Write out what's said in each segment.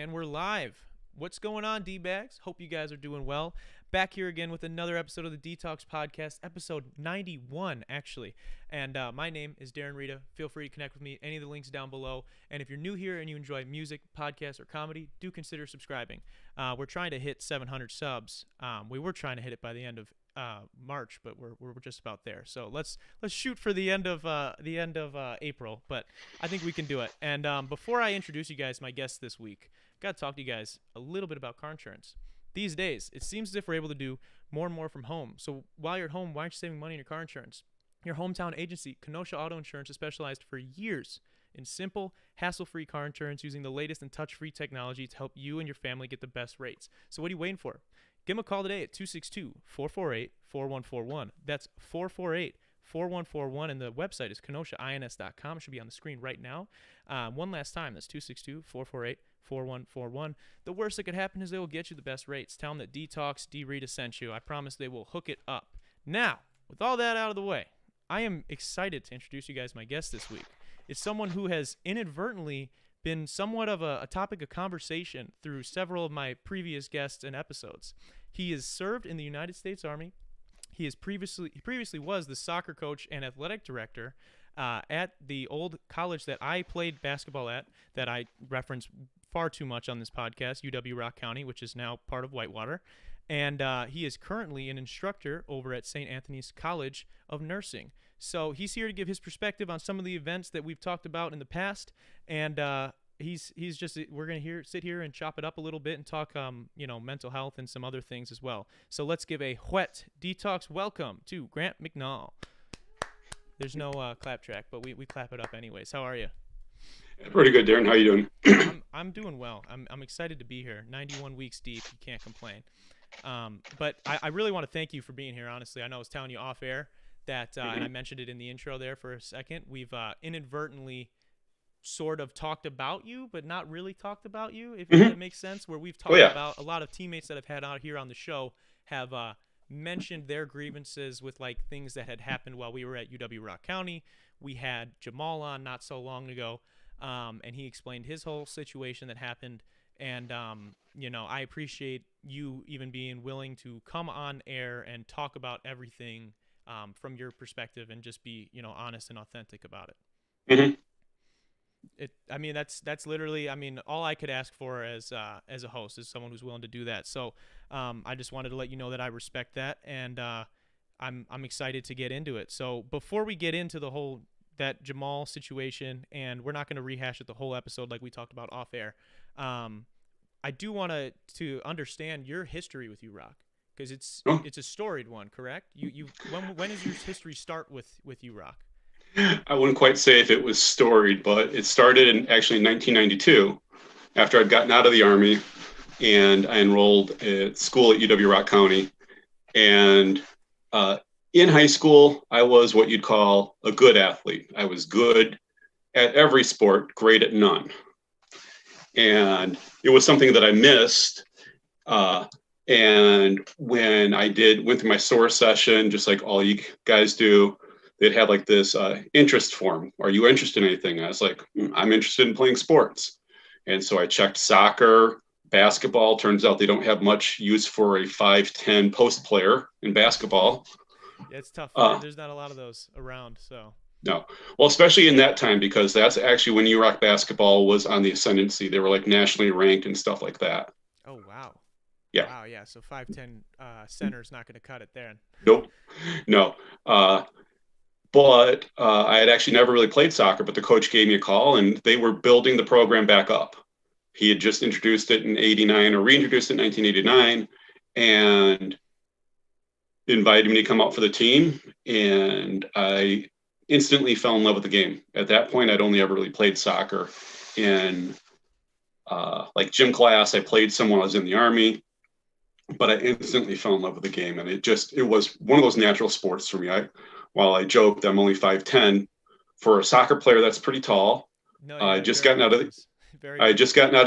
And we're live. What's going on, D-Bags? Hope you guys are doing well. Back here again with another episode of the Detox Podcast, episode 91, actually. And my name is Darren Rita. Feel free to connect with me. Any of the links down below. And if you're new here and you enjoy music, podcasts, or comedy, do consider subscribing. We're trying to hit 700 subs. We were trying to hit it by the end of March, but we're just about there. So let's shoot for the end of April. But I think we can do it. And before I introduce you guys, my guest this week, got to talk to you guys a little bit about car insurance. These days, it seems as if we're able to do more and more from home. So while you're at home, why aren't you saving money on your car insurance? Your hometown agency, Kenosha Auto Insurance, has specialized for years in simple, hassle-free car insurance using the latest and touch-free technology to help you and your family get the best rates. So what are you waiting for? Give them a call today at 262-448-4141. That's 448-4141, and the website is kenoshains.com. It should be on the screen right now. One last time, that's 262-448-4141. The worst that could happen is they will get you the best rates. Tell them that Detox D-Rita sent you. I promise they will hook it up. Now, with all that out of the way, I am excited to introduce you guys my guest this week. It's someone who has inadvertently been somewhat of a topic of conversation through several of my previous guests and episodes. He has served in the United States Army. He previously was the soccer coach and athletic director at the old college that I played basketball at, that I reference far too much on this podcast, UW-Rock County, which is now part of Whitewater. And he is currently an instructor over at St. Anthony's College of Nursing. So he's here to give his perspective on some of the events that we've talked about in the past. And we're going to sit here and chop it up a little bit and talk, mental health and some other things as well. So let's give a wet detox welcome to Grant Mcnall. There's no clap track, but we clap it up anyways. How are you? Pretty good, Darren. How you doing? I'm doing well. I'm excited to be here. 91 weeks deep. You can't complain. But I really want to thank you for being here, honestly. I know I was telling you off air that, and I mentioned it in the intro there for a second, we've inadvertently sort of talked about you, but not really talked about you, if that makes sense, where we've talked about a lot of teammates that I've had out here on the show have mentioned their grievances with like things that had happened while we were at UW-Rock County. We had Jamal on not so long ago, and he explained his whole situation that happened. And, I appreciate you even being willing to come on air and talk about everything from your perspective and just be, honest and authentic about it. Mm-hmm. That's literally, all I could ask for as a host is someone who's willing to do that. So I just wanted to let you know that I respect that, and I'm excited to get into it. So before we get into that Jamal situation, and we're not going to rehash it the whole episode like we talked about off air, I do want to understand your history with U-Rock, because it's a storied one, correct? When does your history start with U-Rock? I wouldn't quite say if it was storied, but it started in 1992 after I'd gotten out of the Army, and I enrolled at school at UW-Rock County. And in high school, I was what you'd call a good athlete. I was good at every sport, great at none. And it was something that I missed. And when I went through my SOAR session, just like all you guys do, they'd have like this interest form. Are you interested in anything? And I was like, I'm interested in playing sports. And so I checked soccer, basketball. Turns out they don't have much use for a 5'10" post player in basketball. Yeah, it's tough. There's not a lot of those around. So no. Well, especially in that time, because that's actually when U-Rock basketball was on the ascendancy. They were like nationally ranked and stuff like that. Oh, wow. Yeah. Wow, yeah. So 5'10" center's not going to cut it there. Nope. No. But I had actually never really played soccer, but the coach gave me a call, and they were building the program back up. He had just introduced it in 89 or reintroduced it in 1989, and invited me to come out for the team. And I instantly fell in love with the game. At that point, I'd only ever really played soccer in like gym class. I played some when I was in the Army, but I instantly fell in love with the game. And it was one of those natural sports for me. While I joked I'm only 5'10", for a soccer player, that's pretty tall. No, I just gotten out of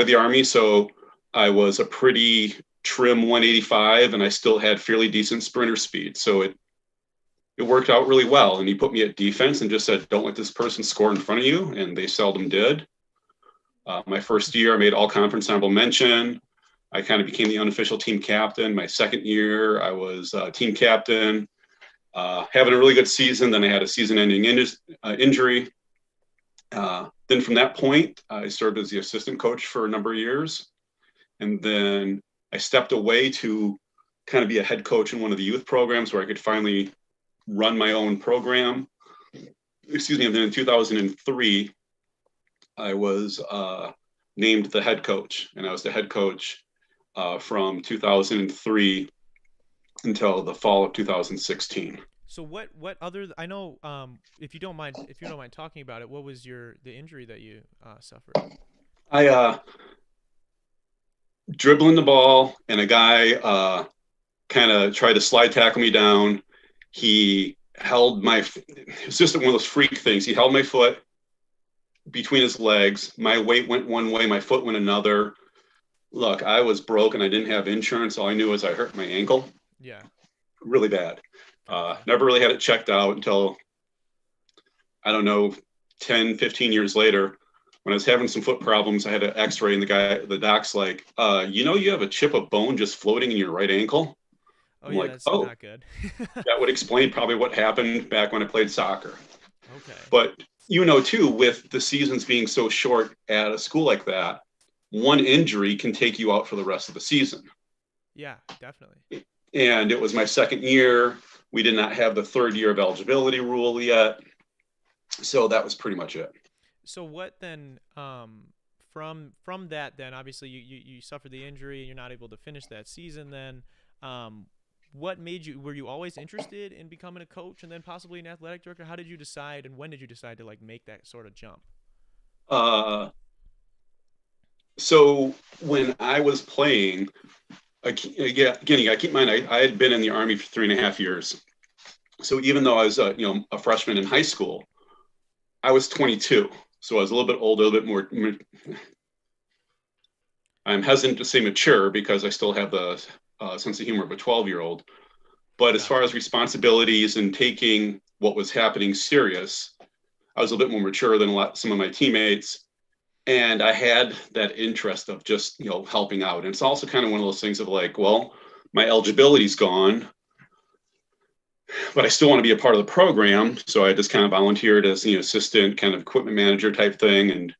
the Army, so I was a pretty trim 185, and I still had fairly decent sprinter speed. So it worked out really well. And he put me at defense and just said, don't let this person score in front of you. And they seldom did. My first year, I made all conference honorable mention. I kind of became the unofficial team captain. My second year, I was team captain, having a really good season. Then I had a season-ending injury. Then from that point, I served as the assistant coach for a number of years. And then I stepped away to kind of be a head coach in one of the youth programs where I could finally run my own program. Excuse me. And then in 2003, I was named the head coach, and I was the head coach from 2003 until the fall of 2016. So what other I know if you don't mind talking about it, what was the injury that you suffered? I dribbling the ball, and a guy kind of tried to slide tackle me down. He held my, it's just one of those freak things. He held my foot between his legs. My weight went one way, my foot went another. Look, I was broke and I didn't have insurance. All I knew was I hurt my ankle. Yeah. Really bad. Never really had it checked out until, I don't know, 10, 15 years later. When I was having some foot problems, I had an x-ray, and the doc's like, you have a chip of bone just floating in your right ankle. Oh, I'm yeah, like, that's oh, not good. that would explain probably what happened back when I played soccer. Okay. But, too, with the seasons being so short at a school like that, one injury can take you out for the rest of the season. Yeah, definitely. And it was my second year. We did not have the third year of eligibility rule yet. So that was pretty much it. So what then from that then obviously you suffered the injury and you're not able to finish that season then what made you were you always interested in becoming a coach and then possibly an athletic director? How did you decide, and when did you decide to like make that sort of jump? Uh, so when I was playing, again, I keep in mind, I had been in the Army for 3.5 years. So even though I was, a freshman in high school, I was 22. So I was a little bit older, a little bit more. I'm hesitant to say mature because I still have the sense of humor of a 12-year-old. But as far as responsibilities and taking what was happening serious, I was a little bit more mature than some of my teammates. And I had that interest of just, helping out. And it's also kind of one of those things of like, well, my eligibility's gone, but I still want to be a part of the program. So I just kind of volunteered as the assistant kind of equipment manager type thing. And,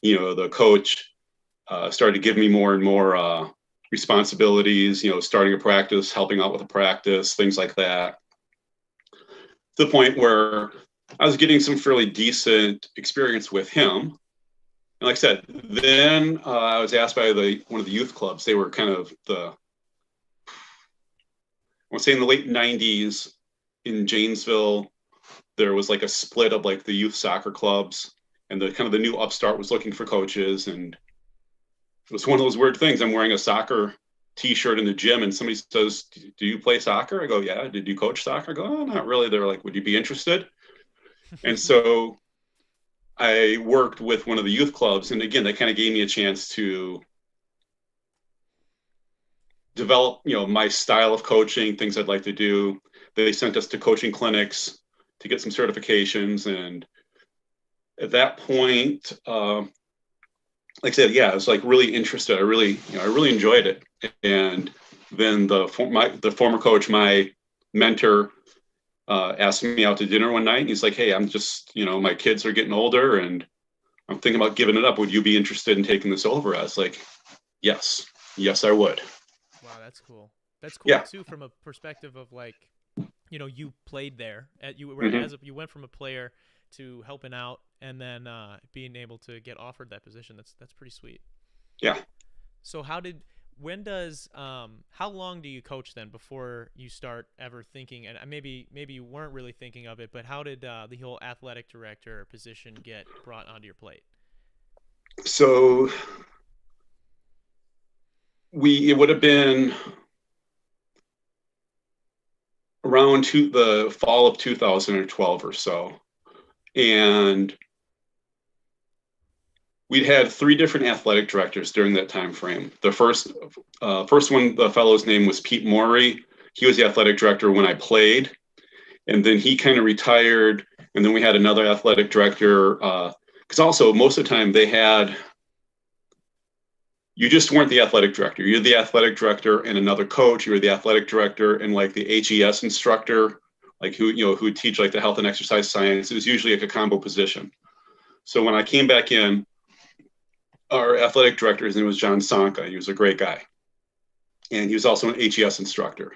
the coach started to give me more and more responsibilities, starting a practice, helping out with a practice, things like that. To the point where I was getting some fairly decent experience with him. And like I said, then I was asked by one of the youth clubs. They were kind of I want to say in the late 90s in Janesville, there was like a split of like the youth soccer clubs, and the kind of the new upstart was looking for coaches. And it was one of those weird things. I'm wearing a soccer t-shirt in the gym and somebody says, do you play soccer? I go, yeah. Did you coach soccer? I go, oh, not really. They're like, would you be interested? And so I worked with one of the youth clubs, and again, they kind of gave me a chance to develop, my style of coaching, things I'd like to do. They sent us to coaching clinics to get some certifications, and at that point, like I said, yeah, I was like really interested. I really enjoyed it. And then the former coach, my mentor, asked me out to dinner one night, and he's like, hey, I'm just, my kids are getting older and I'm thinking about giving it up. Would you be interested in taking this over? I was like, yes, I would. Wow, that's cool. That's cool too, from a perspective of like, you played there you went from a player to helping out and then being able to get offered that position. That's pretty sweet. Yeah. So how long do you coach then before you start ever thinking, and maybe you weren't really thinking of it, but how did the whole athletic director position get brought onto your plate? So it would have been around the fall of 2012 or so. And we'd had 3 different athletic directors during that time frame. The first one, the fellow's name was Pete Morey. He was the athletic director when I played, and then he kind of retired. And then we had another athletic director, because also most of the time they had you just weren't the athletic director. You're the athletic director and another coach. You were the athletic director and like the HES instructor, like who would teach like the health and exercise science. It was usually like a combo position. So when I came back in, our athletic director, his name was John Sanka. He was a great guy. And he was also an HES instructor.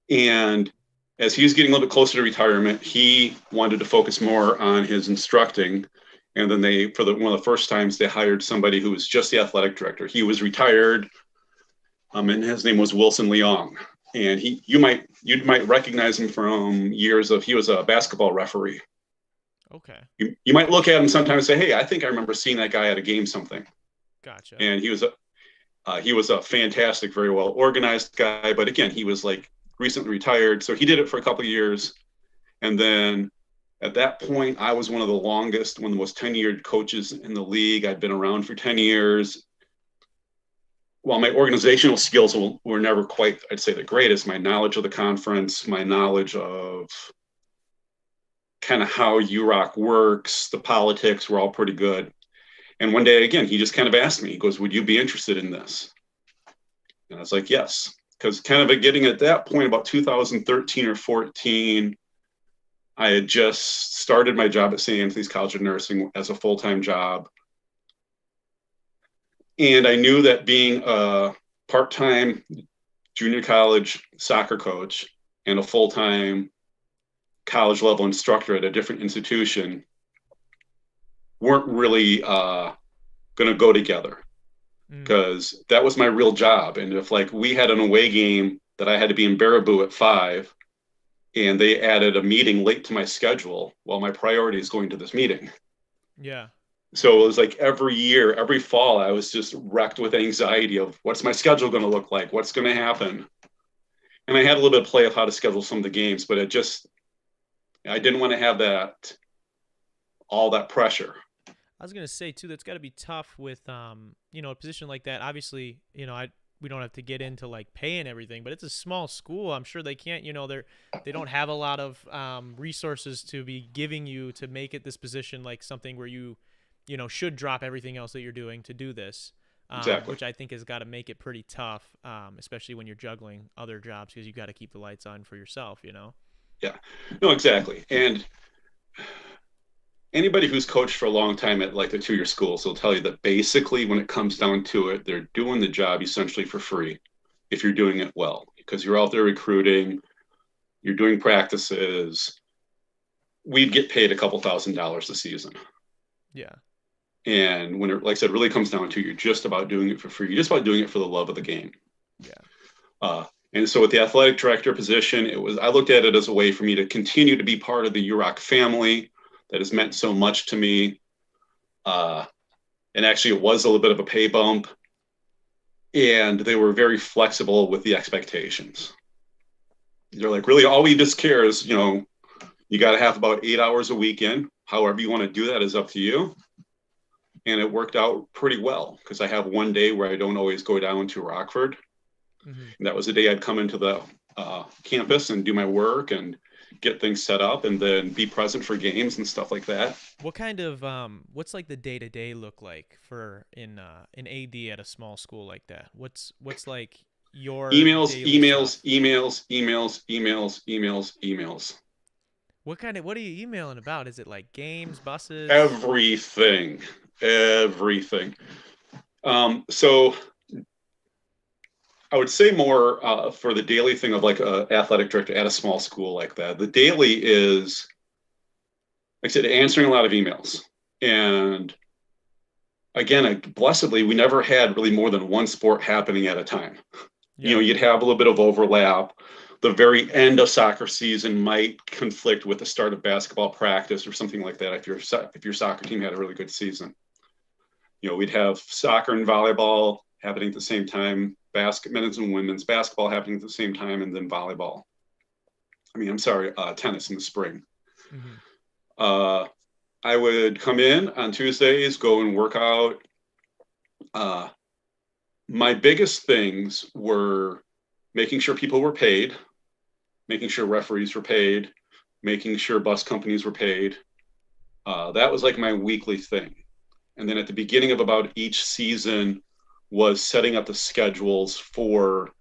And as he was getting a little bit closer to retirement, he wanted to focus more on his instructing. And then one of the first times, they hired somebody who was just the athletic director. He was retired, and his name was Wilson Leong. And you might recognize him from years of, he was a basketball referee. Okay. You might look at him sometimes and say, hey, I think I remember seeing that guy at a game something. Gotcha. And he was a fantastic, very well organized guy. But again, he was like recently retired. So he did it for a couple of years. And then at that point, I was one of the most tenured coaches in the league. I'd been around for 10 years. While my organizational skills were never quite, I'd say, the greatest, my knowledge of the conference, my knowledge of kind of how UROC works, the politics were all pretty good. And one day, again, he just kind of asked me, he goes, would you be interested in this? And I was like, yes. Because kind of getting at that point, about 2013 or 14, I had just started my job at St. Anthony's College of Nursing as a full-time job. And I knew that being a part-time junior college soccer coach and a full-time college level instructor at a different institution weren't really going to go together, because that was my real job. And if like we had an away game that I had to be in Baraboo at 5, and they added a meeting late to my schedule, well, my priority is going to this meeting. Yeah. So it was like every year, every fall, I was just wrecked with anxiety of what's my schedule going to look like? What's going to happen? And I had a little bit of play of how to schedule some of the games, but I didn't want to have all that pressure. I was going to say too, that's got to be tough with, a position like that. Obviously, we don't have to get into like pay and everything, but it's a small school. I'm sure they can't, they don't have a lot of resources to be giving you to make it this position like something where you should drop everything else that you're doing to do this, Exactly. which I think has got to make it pretty tough, especially when you're juggling other jobs, because you got to keep the lights on for yourself, Yeah, no, exactly. And anybody who's coached for a long time at like the 2-year schools will tell you that basically when it comes down to it, they're doing the job essentially for free if you're doing it well, because you're out there recruiting, you're doing practices. We'd get paid a couple $1,000s a season. Yeah. And when it, like I said, really comes down to, you're just about doing it for free. You're just about doing it for the love of the game. Yeah. And so with the athletic director position, I looked at it as a way for me to continue to be part of the UROC family that has meant so much to me. And actually it was a little bit of a pay bump, and they were very flexible with the expectations. They're like, really, all we just care is, you got to have about 8 hours a weekend. However you want to do that is up to you. And it worked out pretty well, because I have one day where I don't always go down to Rockford. Mm-hmm. And that was the day I'd come into the campus and do my work and get things set up, and then be present for games and stuff like that. What kind of what's like the day-to-day look like for an AD at a small school like that? What's like your emails? What are you emailing about? Is it like games, buses? Everything. So I would say more for the daily thing of like an athletic director at a small school like that. The daily is, like I said, answering a lot of emails. And again, blessedly, we never had really more than one sport happening at a time. Yeah. You'd have a little bit of overlap. The very end of soccer season might conflict with the start of basketball practice or something like that if your soccer team had a really good season. We'd have soccer and volleyball happening at the same time, men's and women's basketball happening at the same time, and then volleyball. Tennis in the spring. Mm-hmm. I would come in on Tuesdays, go and work out. My biggest things were making sure people were paid, making sure referees were paid, making sure bus companies were paid. That was like my weekly thing. And then at the beginning of about each season, was setting up the schedules for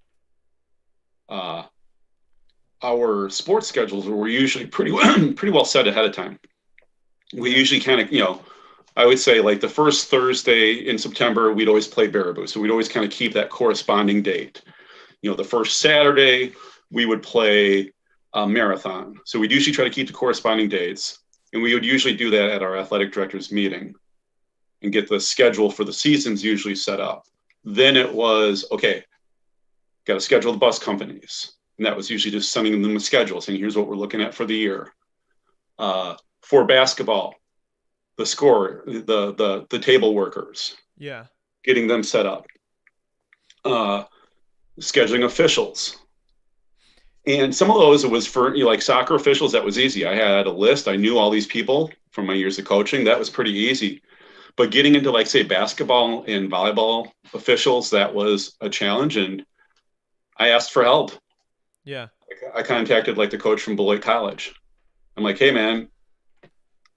our sports schedules were usually pretty well set ahead of time. We usually kind of, I would say like the first Thursday in September, we'd always play Baraboo. So we'd always kind of keep that corresponding date. The first Saturday, we would play a marathon. So we'd usually try to keep the corresponding dates. And we would usually do that at our athletic director's meeting and get the schedule for the seasons usually set up. Then it was, okay, got to schedule the bus companies. And that was usually just sending them a schedule saying, here's what we're looking at for the year. For basketball, the score, the table workers. Yeah. Getting them set up. Scheduling officials. And some of those, it was for like soccer officials, that was easy. I had a list. I knew all these people from my years of coaching. That was pretty easy. But getting into like, say, basketball and volleyball officials, that was a challenge. And I asked for help. Yeah. I contacted like the coach from Beloit College. I'm like, hey, man,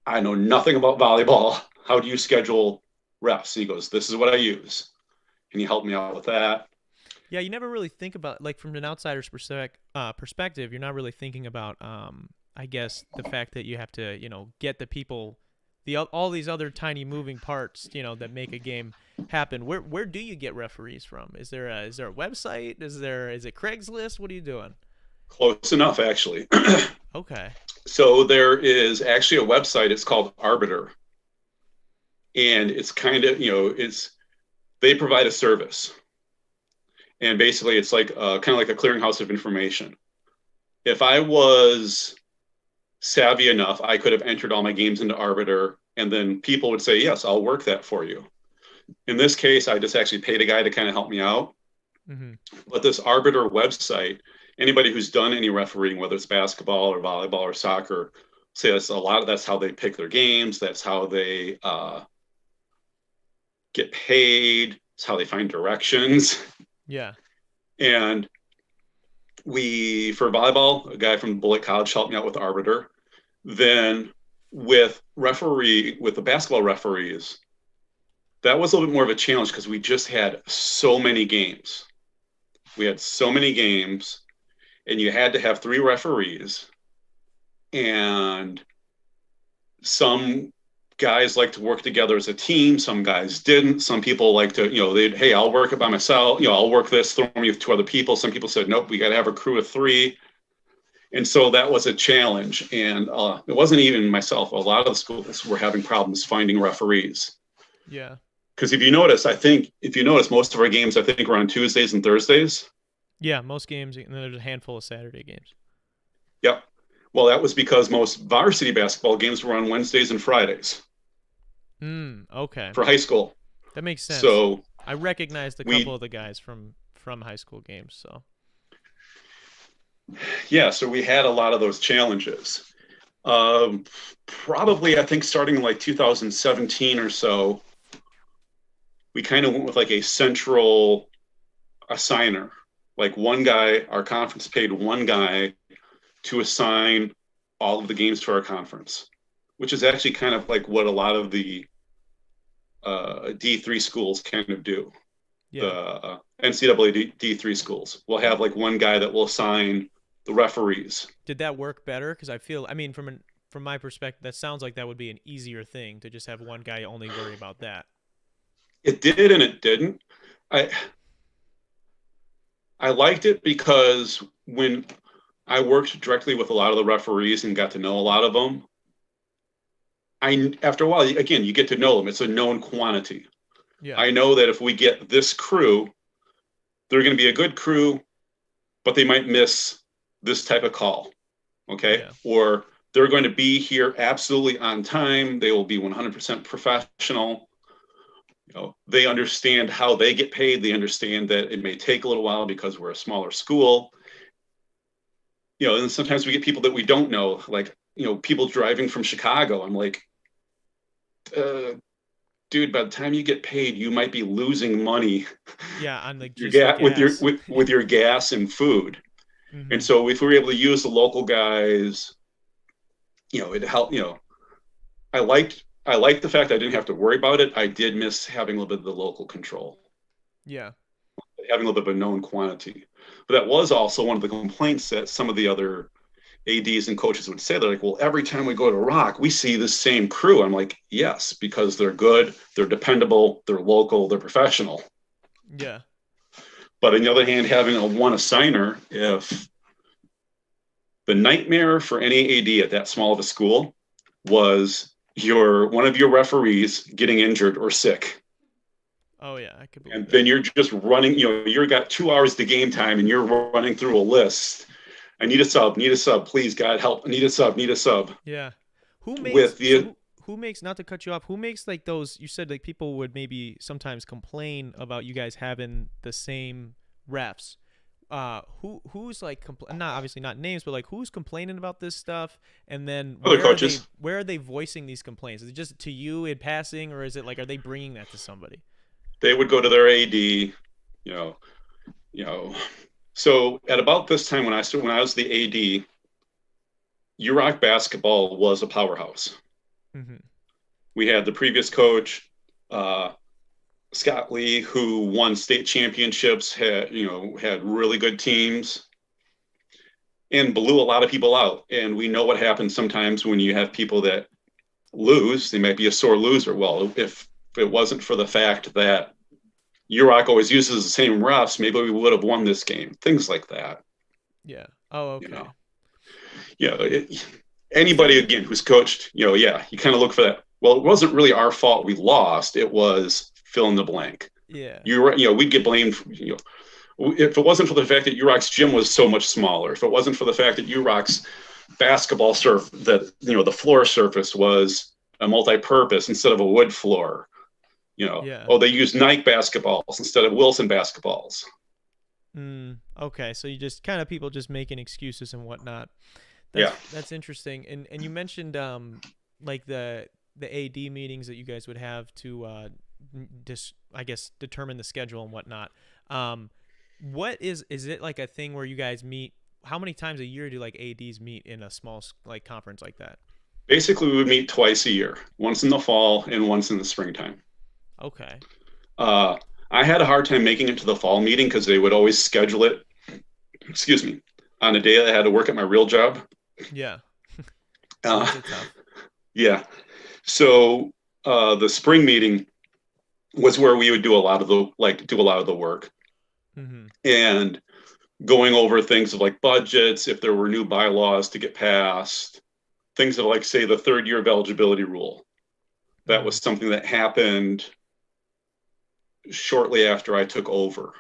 I know nothing about volleyball. How do you schedule refs? He goes, this is what I use. And he helped me out with that. Yeah, you never really think about, like, from an outsider's perspective, you're not really thinking about, I guess, the fact that you have to, get the people, all these other tiny moving parts, that make a game happen. Where do you get referees from? Is there a website? Is it Craigslist? What are you doing? Close enough, actually. Okay. So there is actually a website. It's called Arbiter, and it's kind of they provide a service. And basically, it's like kind of like a clearinghouse of information. If I was savvy enough, I could have entered all my games into Arbiter, and then people would say, yes, I'll work that for you. In this case, I just actually paid a guy to kind of help me out. Mm-hmm. But this Arbiter website, anybody who's done any refereeing, whether it's basketball or volleyball or soccer, say that's how they pick their games. That's how they get paid. It's how they find directions. Yeah. And for volleyball, a guy from Beloit College helped me out with Arbiter. Then with the basketball referees, that was a little bit more of a challenge because we just had so many games. We had so many games, and you had to have 3 referees. And some guys like to work together as a team. Some guys didn't. Some people like to, hey, I'll work it by myself. I'll work this, throw me with 2 other people. Some people said, nope, we got to have a crew of 3. And so that was a challenge. And it wasn't even myself. A lot of the schools were having problems finding referees. Yeah. Because if you notice, most of our games, I think, were on Tuesdays and Thursdays. Yeah, most games, and then there's a handful of Saturday games. Yep. Well, that was because most varsity basketball games were on Wednesdays and Fridays. Okay. For high school. That makes sense. So I recognized a couple of the guys from high school games. So. Yeah, so we had a lot of those challenges. Probably, I think, starting in like 2017 or so, we kind of went with like a central assigner. Like one guy, our conference paid one guy to assign all of the games for our conference, which is actually kind of like what a lot of the D3 schools kind of do. Yeah. The NCAA D3 schools will have like one guy that will assign the referees. Did that work better? Because from my perspective, that sounds like that would be an easier thing to just have one guy only worry about that. It did and it didn't. I liked it because when I worked directly with a lot of the referees and got to know a lot of them, after a while, again, you get to know them. It's a known quantity. Yeah. I know that if we get this crew, they're going to be a good crew, but they might miss this type of call. Okay. Yeah. Or they're going to be here absolutely on time. They will be 100% professional. They understand how they get paid. They understand that it may take a little while because we're a smaller school. And sometimes we get people that we don't know, like, people driving from Chicago. I'm like, dude, by the time you get paid, you might be losing money. Yeah, on like with your gas and food. Mm-hmm. And so if we were able to use the local guys, it helped. I liked the fact I didn't have to worry about it. I did miss having a little bit of the local control. Yeah. having a little bit of a known quantity. But that was also one of the complaints that some of the other ADs and coaches would say. They're like, well, every time we go to Rock, we see the same crew. I'm like, yes, because they're good, they're dependable, they're local, they're professional. Yeah. But on the other hand, having a one assigner, if the nightmare for any AD at that small of a school was one of your referees getting injured or sick. Oh yeah, I could believe And that. then you're just running, you've got 2 hours to game time and you're running through a list. I need a sub, please, God help. I need a sub. Yeah. Who makes With the who makes, not to cut you off, who makes like those, you said like people would maybe sometimes complain about you guys having the same refs. Who's like not obviously not names, but like who's complaining about this stuff, and then other coaches, where are they voicing these complaints? Is it just to you in passing, or is it like, are they bringing that to somebody? they would go to their AD, you know, you know. So at about this time when I was the AD, UROC basketball was a powerhouse. Mm-hmm. We had the previous coach, uh, Scott Lee, who won state championships, had really good teams, and blew a lot of people out. And we know what happens sometimes when you have people that lose. They might be a sore loser. Well, if it wasn't for the fact that UROC always uses the same refs, maybe we would have won this game. Things like that. Yeah. Oh, okay. You know, anybody again who's coached, you kind of look for that. Well, it wasn't really our fault we lost. It was fill in the blank. Yeah. We'd get blamed. If it wasn't for the fact that UROC's gym was so much smaller, if it wasn't for the fact that UROC's basketball the floor surface was a multi-purpose instead of a wood floor. Yeah. They use Nike basketballs instead of Wilson basketballs. Okay, so you just kind of people just making excuses and whatnot. That's interesting. And you mentioned like the AD meetings that you guys would have to I guess determine the schedule and whatnot. What is it like a thing where you guys meet? How many times a year do like ADs meet in a small like conference like that? Basically, we would meet twice a year, once in the fall and once in the springtime. Okay. I had a hard time making it to the fall meeting because they would always schedule it, excuse me, on a day that I had to work at my real job. Yeah. Yeah. So the spring meeting was where we would do a lot of the work. Mm-hmm. And going over things of like budgets, if there were new bylaws to get passed, things of like, say, the third year of eligibility rule. That was something that happened shortly after I took over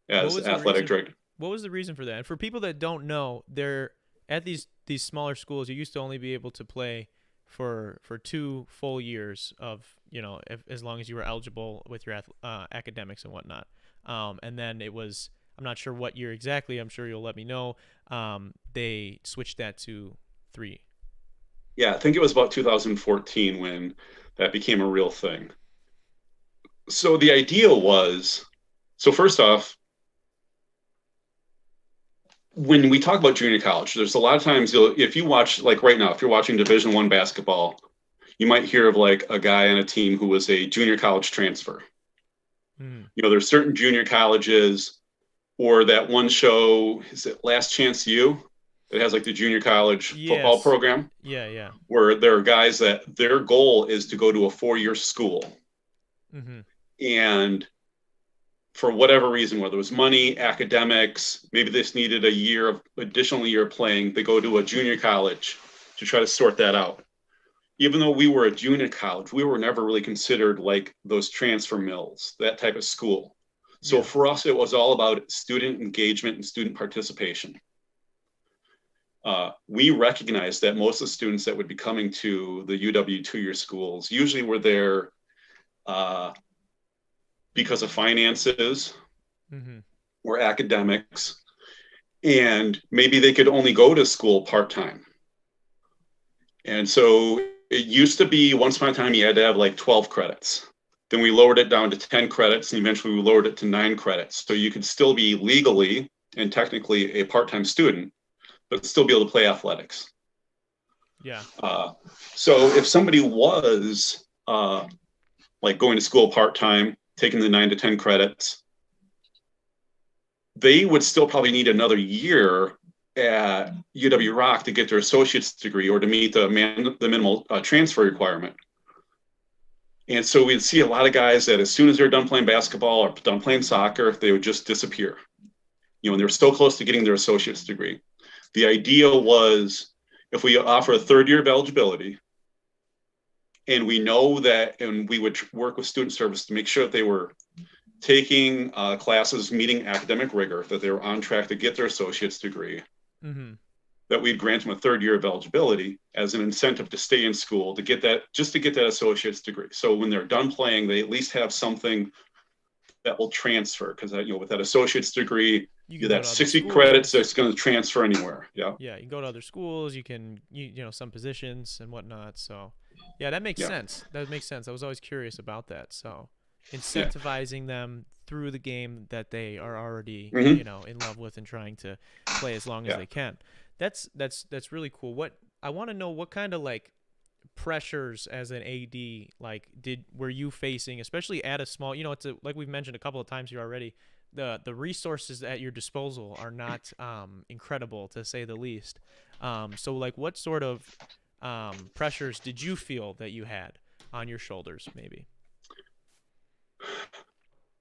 as athletic director. What was the reason for that? And for people that don't know, they're at these smaller schools, you used to only be able to play for 2 full years of, as long as you were eligible with your academics and whatnot. And then it was, I'm not sure what year exactly, I'm sure you'll let me know, they switched that to 3. Yeah, I think it was about 2014 when that became a real thing. So the idea was, first off, when we talk about junior college, there's a lot of times if you watch, like right now, if you're watching Division I basketball, you might hear of like a guy on a team who was a junior college transfer. There's certain junior colleges, or that one show, is it Last Chance U? It has like the junior college football program. Yeah. Where there are guys that their goal is to go to a 4-year school. Mm-hmm. And for whatever reason, whether it was money, academics, maybe they just needed additional year of playing, they go to a junior college to try to sort that out. Even though we were a junior college, we were never really considered like those transfer mills, that type of school. So for us, it was all about student engagement and student participation. We recognized that most of the students that would be coming to the UW 2-year schools usually were there because of finances or academics, and maybe they could only go to school part-time. And so it used to be, once upon a time, you had to have like 12 credits. Then we lowered it down to 10 credits, and eventually we lowered it to 9 credits. So you could still be legally and technically a part-time student, but still be able to play athletics. Yeah. So if somebody was like going to school part-time, taking the 9 to 10 credits, they would still probably need another year at UW-Rock to get their associate's degree or to meet the minimal transfer requirement. And so we'd see a lot of guys that as soon as they're done playing basketball or done playing soccer, they would just disappear. And they're so close to getting their associate's degree. The idea was if we offer a third year of eligibility, and we know that, and we would work with student service to make sure that they were taking classes meeting academic rigor, that they were on track to get their associate's degree, that we'd grant them a third year of eligibility as an incentive to stay in school to get that, just to get that associate's degree. So when they're done playing, they at least have something that will transfer, because with that associate's degree, that 60 credits that's going to transfer anywhere. Yeah, you can go to other schools, you can some positions and whatnot. So yeah, that makes sense. That makes sense. I was always curious about that. So incentivizing them through the game that they are already in love with and trying to play as long as they can. That's really cool. What I want to know, what kind of like pressures as an AD were you facing, especially at a small, it's like we've mentioned a couple of times here already, the resources at your disposal are not incredible, to say the least. So like what sort of pressures did you feel that you had on your shoulders, maybe?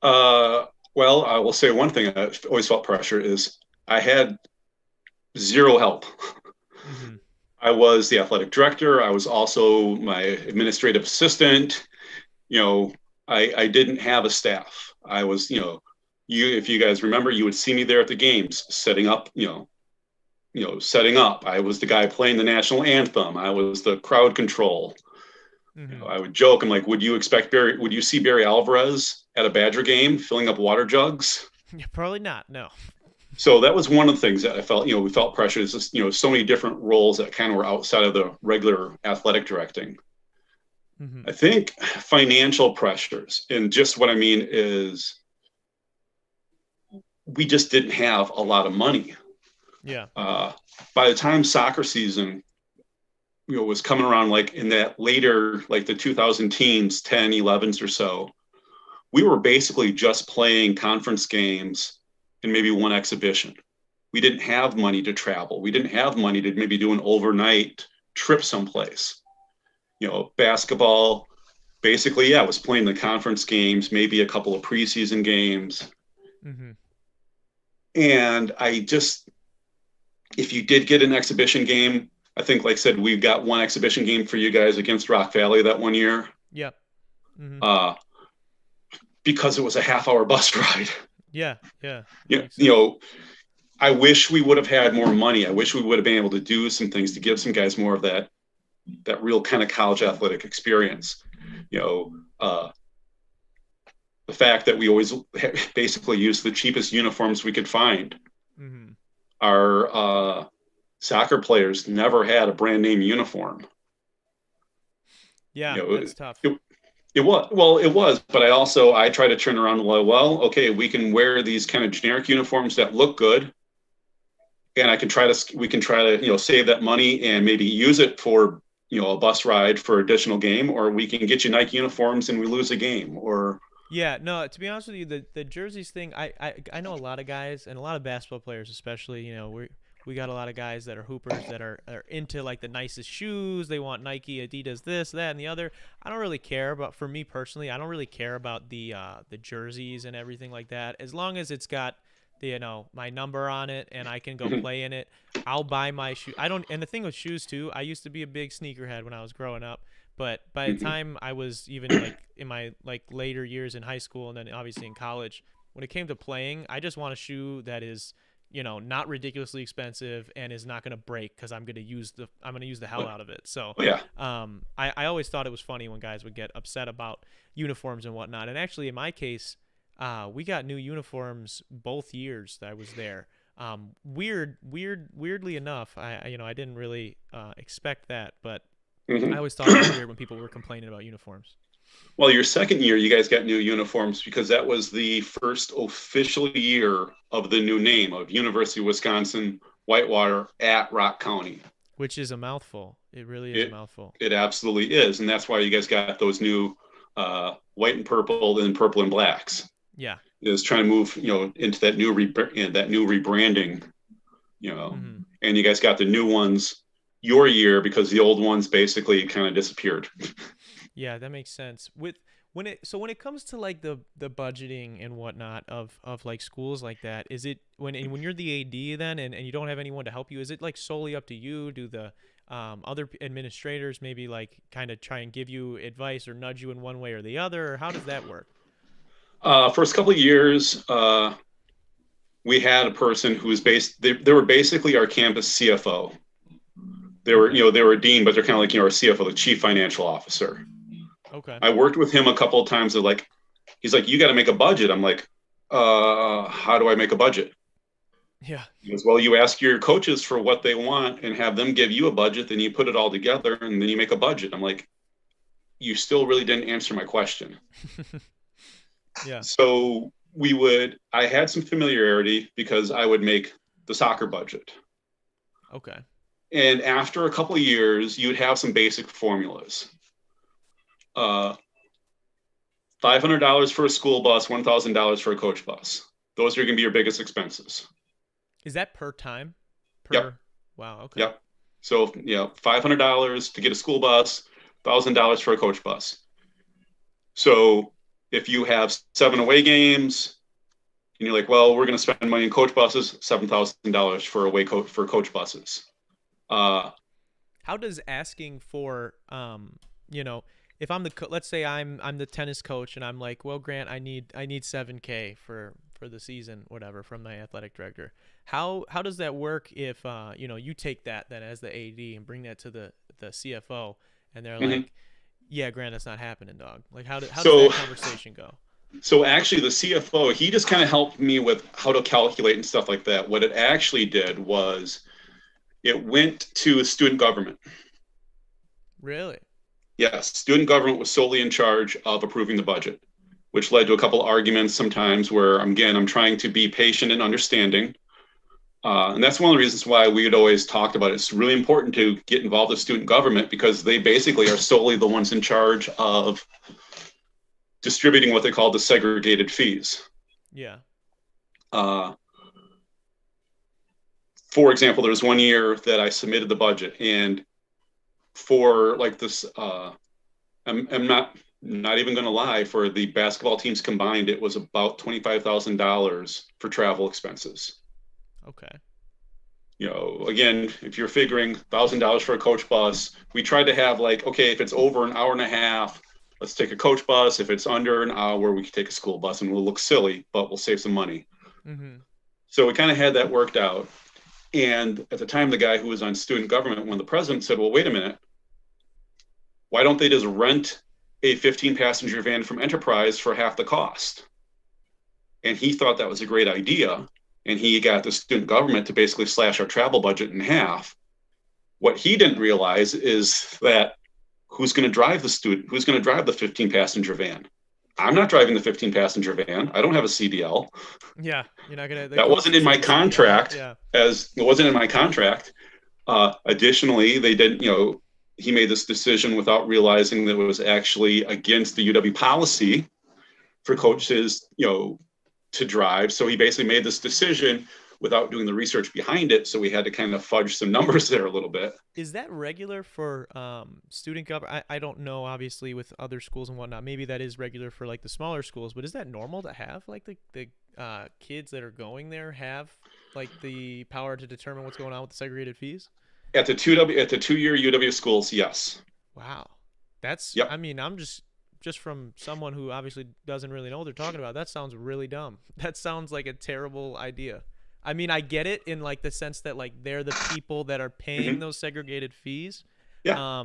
Well, I will say one thing I always felt pressure is I had zero help. I was the athletic director. I was also my administrative assistant. I didn't have a staff. I was, if you guys remember, you would see me there at the games setting up, setting up. I was the guy playing the national anthem. I was the crowd control. I would joke, I'm like, would you see Barry Alvarez at a Badger game filling up water jugs? Yeah, probably not. No. So that was one of the things that I felt, we felt pressure is just, so many different roles that kind of were outside of the regular athletic directing. I think financial pressures, and just what I mean is we just didn't have a lot of money. Yeah. By the time soccer season, was coming around, like in that later, like the 2000 teens, 10, 11s or so, we were basically just playing conference games and maybe one exhibition. We didn't have money to travel. We didn't have money to maybe do an overnight trip someplace. Basketball, basically, was playing the conference games, maybe a couple of preseason games. And if you did get an exhibition game, I think, like I said, we've got one exhibition game for you guys against Rock Valley that one year. Yeah. Because it was a half-hour bus ride. Yeah. I wish we would have had more money. I wish we would have been able to do some things to give some guys more of that real kind of college athletic experience. The fact that we always basically used the cheapest uniforms we could find. Our soccer players never had a brand name uniform. Yeah, that's tough. It was, but I try to turn around and okay, we can wear these kind of generic uniforms that look good, and we can try to save that money and maybe use it for a bus ride for additional game, or we can get you Nike uniforms and we lose a game, or yeah, no, to be honest with you, the jerseys thing, I know a lot of guys and a lot of basketball players especially, we got a lot of guys that are hoopers that are into like the nicest shoes. They want Nike, Adidas, this, that, and the other. I don't really care about, for me personally, I don't really care about the jerseys and everything like that. As long as it's got my number on it and I can go play in it, I'll buy my shoe. And the thing with shoes too, I used to be a big sneakerhead when I was growing up, but by the time I was even like in my like later years in high school and then obviously in college, when it came to playing, I just want a shoe that is not ridiculously expensive and is not going to break because I'm going to use the hell out of it. So I always thought it was funny when guys would get upset about uniforms and whatnot. And actually in my case, we got new uniforms both years that I was there. Weirdly enough, I didn't really expect that, but I always thought it was weird when people were complaining about uniforms. Well, your second year, you guys got new uniforms because that was the first official year of the new name of University of Wisconsin Whitewater at Rock County. Which is a mouthful. It really is a mouthful. It absolutely is. And that's why you guys got those new white and purple and blacks. Yeah. is trying to move, into that new rebranding, Mm-hmm. and you guys got the new ones your year because the old ones basically kind of disappeared. Yeah, that makes sense. When it comes to like the budgeting and whatnot of like schools like that, is it when you're the AD then and you don't have anyone to help you, is it like solely up to you? Do the other administrators maybe like kind of try and give you advice or nudge you in one way or the other, or how does that work? First couple of years, we had a person who was they were basically our campus CFO. Okay. They were a dean, but they're kind of like, our CFO, the chief financial officer. Okay. I worked with him a couple of times. He's like, you got to make a budget. I'm like, how do I make a budget? Yeah. He goes, well, you ask your coaches for what they want and have them give you a budget. Then you put it all together and then you make a budget. I'm like, you still really didn't answer my question. Yeah. So I had some familiarity because I would make the soccer budget. Okay. And after a couple of years, you'd have some basic formulas. $500 for a school bus, $1,000 for a coach bus. Those are going to be your biggest expenses. Is that per time? Yep. Wow. Okay. Yep. So, $500 to get a school bus, $1,000 for a coach bus. So if you have 7 away games and you're like, well, we're going to spend money in coach buses, $7,000 for coach buses. How does asking for, if I'm let's say I'm the tennis coach and I'm like, well, Grant, I need $7,000 for the season, whatever, from my athletic director. How does that work if you take that then as the AD and bring that to the CFO and they're like, yeah, Grant, that's not happening, dog. Like how does that conversation go? So actually the CFO, he just kind of helped me with how to calculate and stuff like that. What it actually did was it went to student government. Really? Yes, student government was solely in charge of approving the budget, which led to a couple of arguments sometimes where, again, I'm trying to be patient and understanding. And that's one of the reasons why we had always talked about it. It's really important to get involved with student government because they basically are solely the ones in charge of distributing what they call the segregated fees. Yeah. For example, there was one year that I submitted the budget, and for like this, I'm not even going to lie, for the basketball teams combined, it was about $25,000 for travel expenses. Okay. Again, if you're figuring $1,000 for a coach bus, we tried to have like, okay, if it's over an hour and a half, let's take a coach bus. If it's under an hour, we can take a school bus, and we'll look silly, but we'll save some money. Mm-hmm. So we kind of had that worked out. And at the time, the guy who was on student government, when the president said, well, wait a minute, why don't they just rent a 15-passenger van from Enterprise for half the cost? And he thought that was a great idea. And he got the student government to basically slash our travel budget in half. What he didn't realize is that who's going to drive the 15-passenger van? I'm not driving the 15-passenger van. I don't have a CDL. Yeah, you're not gonna. That wasn't in my contract. Yeah. As it wasn't in my contract. Additionally, they didn't. He made this decision without realizing that it was actually against the UW policy for coaches, to drive. So he basically made this decision without doing the research behind it. So we had to kind of fudge some numbers there a little bit. Is that regular for student government? I don't know, obviously, with other schools and whatnot. Maybe that is regular for like the smaller schools, but is that normal to have like the kids that are going there have like the power to determine what's going on with the segregated fees? At the 2-year UW schools, yes. Wow. That's, yep. I mean, I'm just from someone who obviously doesn't really know what they're talking about, that sounds really dumb. That sounds like a terrible idea. I mean, I get it in like the sense that like they're the people that are paying those segregated fees. Yeah.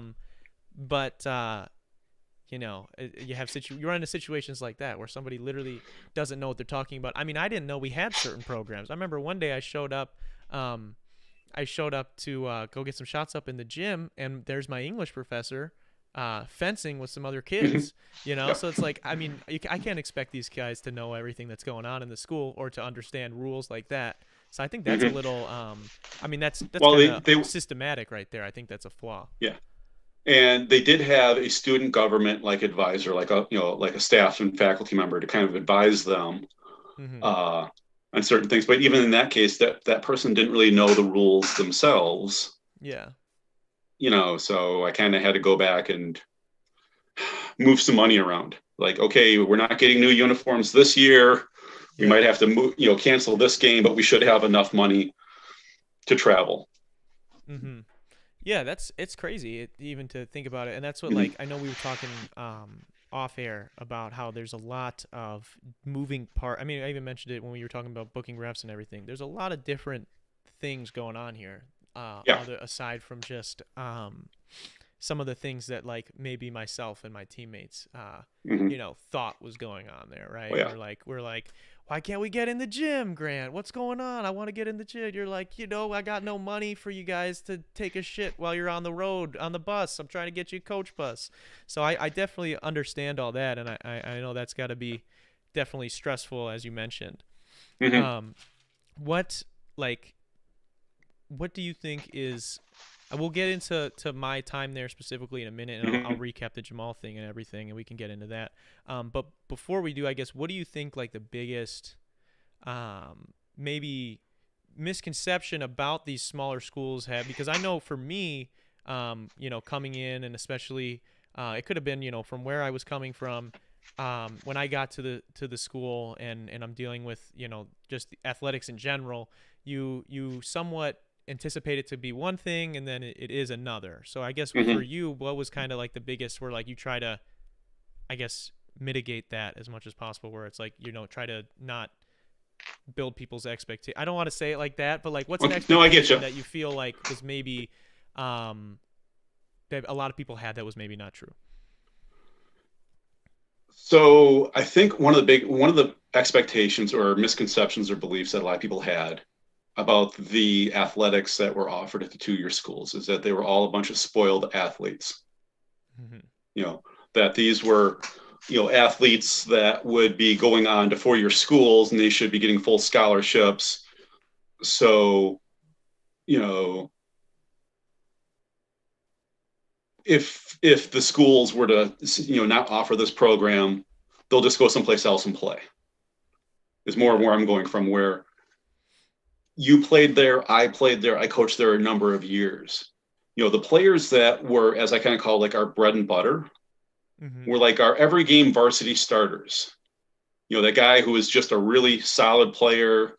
But you run into situations like that where somebody literally doesn't know what they're talking about. I mean, I didn't know we had certain programs. I remember one day I showed up to go get some shots up in the gym, and there's my English professor fencing with some other kids, Yep. So it's like, I mean, I can't expect these guys to know everything that's going on in the school or to understand rules like that. So I think that's a little, I mean, that's kind of systematic right there. I think that's a flaw. Yeah. And they did have a student government like advisor, like a staff and faculty member to kind of advise them. Mm-hmm. On certain things. But even in that case, that person didn't really know the rules themselves. Yeah. So I kind of had to go back and move some money around. Like, okay, we're not getting new uniforms this year. We might have to move, cancel this game, but we should have enough money to travel. Mm-hmm. Yeah, it's crazy even to think about it, and that's what like I know we were talking off air about how there's a lot of moving part. I mean, I even mentioned it when we were talking about booking refs and everything. There's a lot of different things going on here, Yeah. other aside from just some of the things that like maybe myself and my teammates thought was going on there, right? Oh, yeah. We're like, why can't we get in the gym, Grant? What's going on? I want to get in the gym. You're like, I got no money for you guys to take a shit while you're on the road on the bus. I'm trying to get you a coach bus. So I definitely understand all that, and I know that's got to be definitely stressful, as you mentioned. Mm-hmm. What like what do you think is we'll get into my time there specifically in a minute, and I'll Mm-hmm. recap the Jamal thing and everything, and we can get into that. But before we do, I guess, what do you think like the biggest maybe misconception about these smaller schools have? Because I know for me, coming in, and especially it could have been from where I was coming from. When I got to the school, and I'm dealing with just the athletics in general, you somewhat anticipate it to be one thing, and then it is another. So I guess for Mm-hmm. you, what was kind of like the biggest where like you try to, I guess, mitigate that as much as possible, where it's like try to not build people's expectation. I don't want to say it like that, but like what's an Okay. No, I get expectation you. that you feel like was maybe um that a lot of people had that was maybe not true? So I think one of the expectations or misconceptions or beliefs that a lot of people had about the athletics that were offered at the 2-year schools is that they were all a bunch of spoiled athletes. Mm-hmm. You know, that these were, athletes that would be going on to 4-year schools and they should be getting full scholarships. So, you know, if the schools were to, not offer this program, they'll just go someplace else and play. Is more Yeah. where I'm going from, where you played there, I played there, I coached there a number of years. The players that were, as I kind of call like our bread and butter, Mm-hmm. were like our every game varsity starters. That guy who was just a really solid player,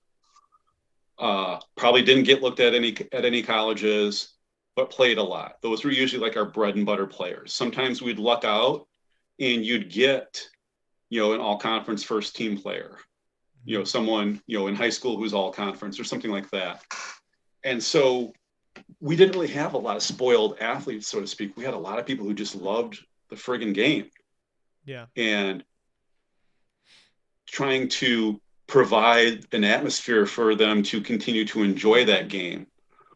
probably didn't get looked at any colleges, but played a lot. Those were usually like our bread and butter players. Sometimes we'd luck out and you'd get, an all conference first team player, Mm-hmm. someone, in high school who's all conference or something like that. And so we didn't really have a lot of spoiled athletes, so to speak. We had a lot of people who just loved the friggin' game. Yeah. And trying to provide an atmosphere for them to continue to enjoy that game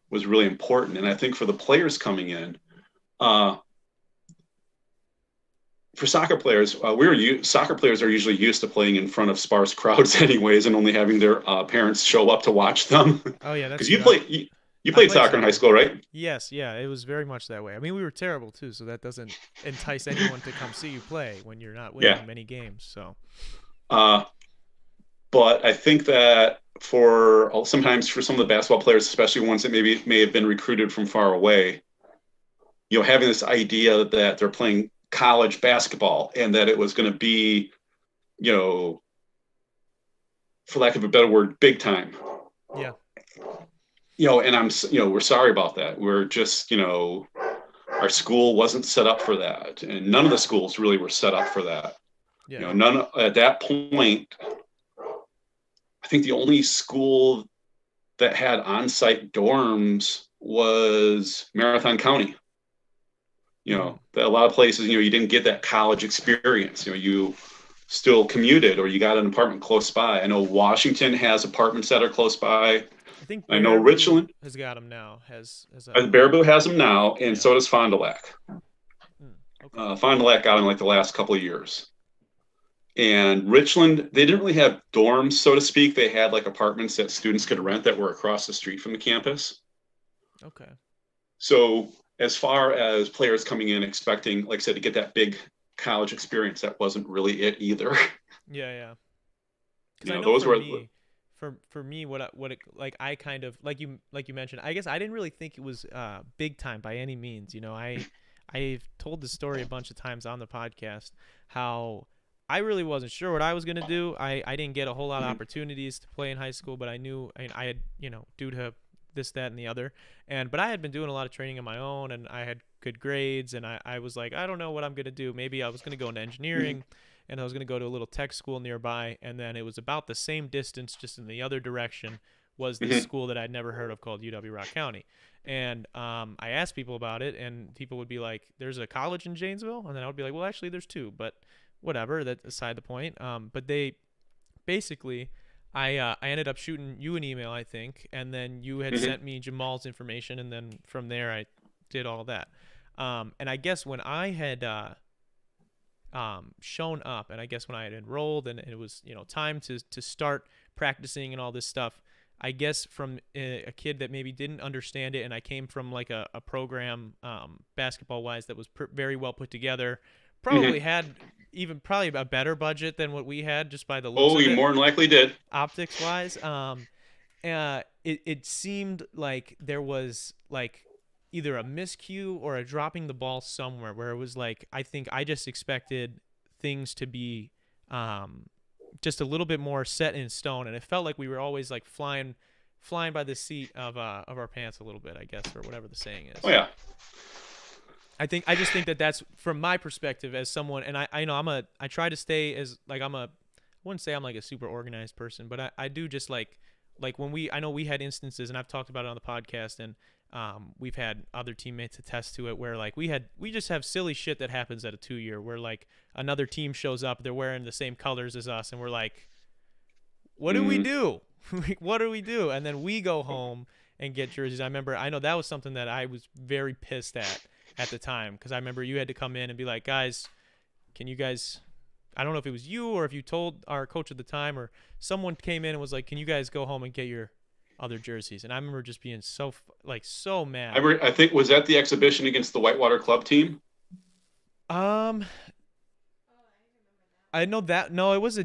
was really important. And I think for the players coming in, for soccer players, soccer players are usually used to playing in front of sparse crowds, anyways, and only having their parents show up to watch them. Oh yeah, that's Because true. you I played played soccer in high soccer. school, right? Yes, yeah, it was very much that way. I mean, we were terrible too, so that doesn't entice anyone to come see you play when you're not Yeah. winning many games. So, Uh, but I think that for sometimes for some of the basketball players, especially ones that maybe may have been recruited from far away, having this idea that they're playing college basketball and that it was going to be, you know, for lack of a better word, big time. yeah. And we're sorry about that. We're just, our school wasn't set up for that. And none of the schools really were set up for that. Yeah. None at that point. I think the only school that had on-site dorms was Marathon County. Mm-hmm. A lot of places, you didn't get that college experience. You still commuted or you got an apartment close by. I know Washington has apartments that are close by. I think I know Baraboo Richland, has got him now. Has Baraboo has them now, and yeah. so does Fond du Lac. Okay. Fond du Lac got them like the last couple of years. And Richland, they didn't really have dorms, so to speak. They had like apartments that students could rent that were across the street from the campus. Okay. So as far as players coming in expecting, like I said, to get that big college experience, that wasn't really it either. Yeah, yeah. Because I know those for were me, for me, I kind of like you mentioned. I guess I didn't really think it was big time by any means. I've told the story a bunch of times on the podcast how I really wasn't sure what I was gonna do. I didn't get a whole lot of opportunities to play in high school, but I knew I had due to this, that, and the other, but I had been doing a lot of training on my own, and I had good grades, and I was like, I don't know what I'm gonna do. Maybe I was gonna go into engineering. And I was going to go to a little tech school nearby, and then it was about the same distance, just in the other direction, was this school that I'd never heard of called UW-Rock County. And I asked people about it, and people would be like, there's a college in Janesville? And then I would be like, well, actually, there's two, but whatever, that's aside the point. But they basically, I ended up shooting you an email, I think, and then you had sent me Jamal's information, and then from there I did all that. And I guess when I had shown up, and I guess when I had enrolled and it was time to start practicing and all this stuff, I guess from a kid that maybe didn't understand it, and I came from like a program basketball wise that was very well put together, probably had probably a better budget than what we had just by the looks of it. You more than likely did, optics wise. It seemed like there was like either a miscue or a dropping the ball somewhere, where it was like, I think I just expected things to be just a little bit more set in stone, and it felt like we were always like flying by the seat of our pants a little bit, I guess, or whatever the saying is. Oh yeah. I just think that that's from my perspective as someone, and I try to stay as like I wouldn't say I'm like a super organized person, but I do just like when I know we had instances, and I've talked about it on the podcast, and we've had other teammates attest to it, where like we just have silly shit that happens at a 2-year, where like another team shows up, they're wearing the same colors as us, and we're like, what do we do? What do we do? And then we go home and get jerseys. I know that was something that I was very pissed at the time, because I remember you had to come in and be like, guys, can you guys, I don't know if it was you or if you told our coach at the time, or someone came in and was like, can you guys go home and get your other jerseys? And I remember just being so mad. I think, was that the exhibition against the Whitewater Club team? I know that. No, it was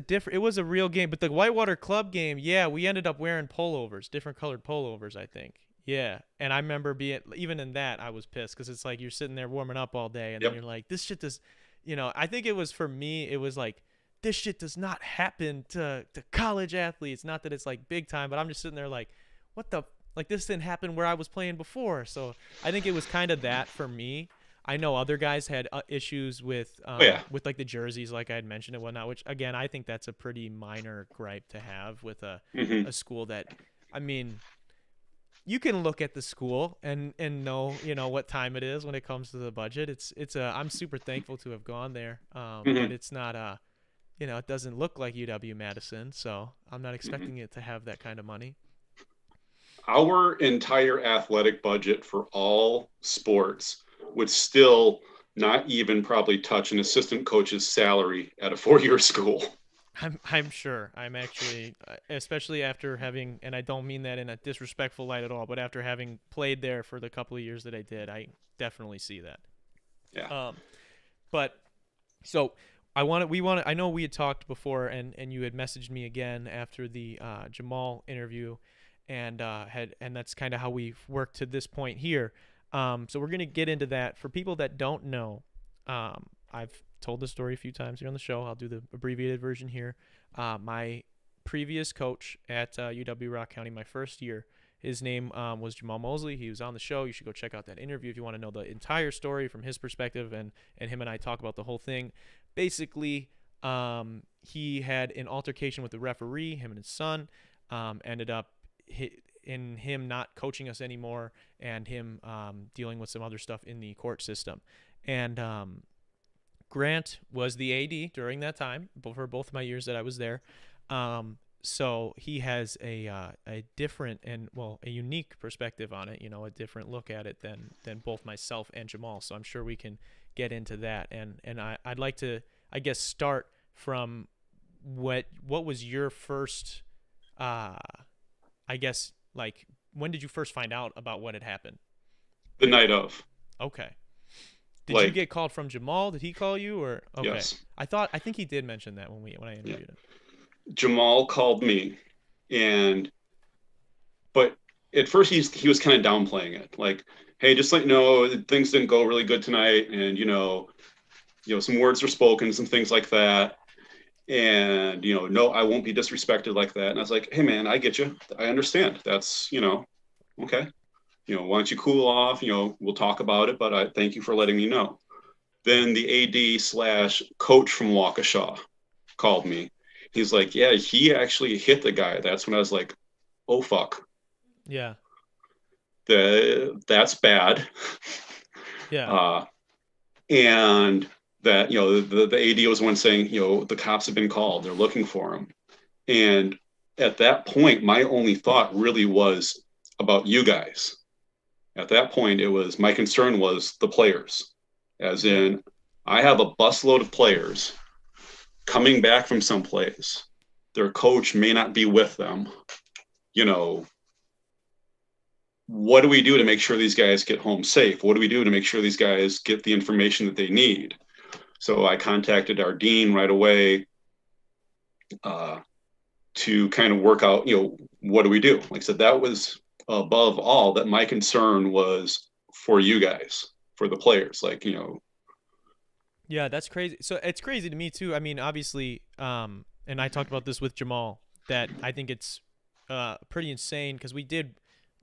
a real game, but the Whitewater Club game, yeah, we ended up wearing pullovers, different colored pullovers, I think. Yeah, and I remember even in that, I was pissed, because it's like you're sitting there warming up all day, and then you're like, this shit does, I think it was, for me, it was like, this shit does not happen to college athletes. Not that it's like big time, but I'm just sitting there like, what the, like, this didn't happen where I was playing before. So I think it was kind of that for me. I know other guys had issues with like the jerseys, like I had mentioned and whatnot, which again, I think that's a pretty minor gripe to have with a school that, I mean, you can look at the school and know, what time it is when it comes to the budget. I'm super thankful to have gone there. But it's not it doesn't look like UW-Madison, so I'm not expecting it to have that kind of money. Our entire athletic budget for all sports would still not even probably touch an assistant coach's salary at a 4-year school. I'm sure. I'm actually, especially after having, and I don't mean that in a disrespectful light at all, but after having played there for the couple of years that I did, I definitely see that. Yeah. But so I know we had talked before, and you had messaged me again after the Jamal interview, and that's kind of how we've worked to this point here. So we're gonna get into that. For people that don't know, I've told the story a few times here on the show. I'll do the abbreviated version here. My previous coach at UW-Rock County, my first year, his name was Jamal Mosley. He was on the show. You should go check out that interview if you want to know the entire story from his perspective, and him and I talk about the whole thing. Basically, he had an altercation with the referee, him and his son, ended up in him not coaching us anymore, and him dealing with some other stuff in the court system. And Grant was the AD during that time for both my years that I was there. So he has a different and, well, a unique perspective on it, a different look at it than both myself and Jamal. So I'm sure we can get into that. And I'd like to, I guess, start from what was your first, I guess, like, when did you first find out about what had happened? The night of. Okay. Did you get called from Jamal? Did he call you, or okay? Yes. I think he did mention that when I interviewed him. Jamal called me, and but at first he was kind of downplaying it, like, hey, just let you know things didn't go really good tonight, and some words were spoken, some things like that. And no, I won't be disrespected like that. And I was like, hey man, I get you, I understand. That's okay. Why don't you cool off? We'll talk about it, but I thank you for letting me know. Then the AD slash coach from Waukesha called me. He's like, yeah, he actually hit the guy. That's when I was like, oh fuck, Yeah. that's bad. Yeah. And that the AD was one saying, the cops have been called, they're looking for him. And at that point, my only thought really was about you guys. At that point, it was, my concern was the players, as in, I have a busload of players coming back from someplace. Their coach may not be with them. What do we do to make sure these guys get home safe? What do we do to make sure these guys get the information that they need? So I contacted our dean right away to kind of work out, what do we do? Like I said, that was above all, that my concern was for you guys, for the players, Yeah, that's crazy. So it's crazy to me too. I mean, obviously, and I talked about this with Jamal, that I think it's pretty insane because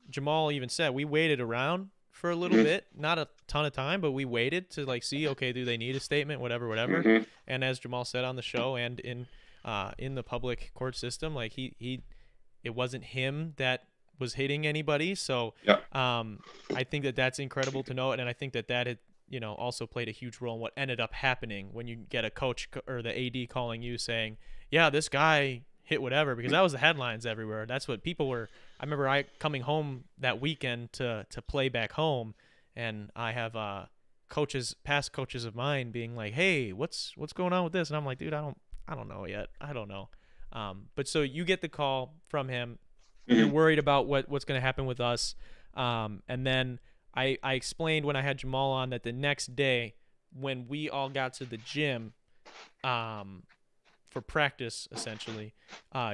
Jamal even said we waited around for a little mm-hmm. bit, not a ton of time, but we waited to see, okay, do they need a statement, whatever. Mm-hmm. And as Jamal said on the show and in the public court system, like it wasn't him that was hitting anybody. So yeah. I think that's incredible to know, and I think that had also played a huge role in what ended up happening when you get a coach or the AD calling you saying, yeah, this guy hit whatever, because that was the headlines everywhere. That's what people were. I remember coming home that weekend to play back home, and I have past coaches of mine being like, hey, what's going on with this? And I'm like, dude, I don't know yet. I don't know. But so you get the call from him. Mm-hmm. You're worried about what's going to happen with us. And then I explained when I had Jamal on that the next day when we all got to the gym for practice, essentially,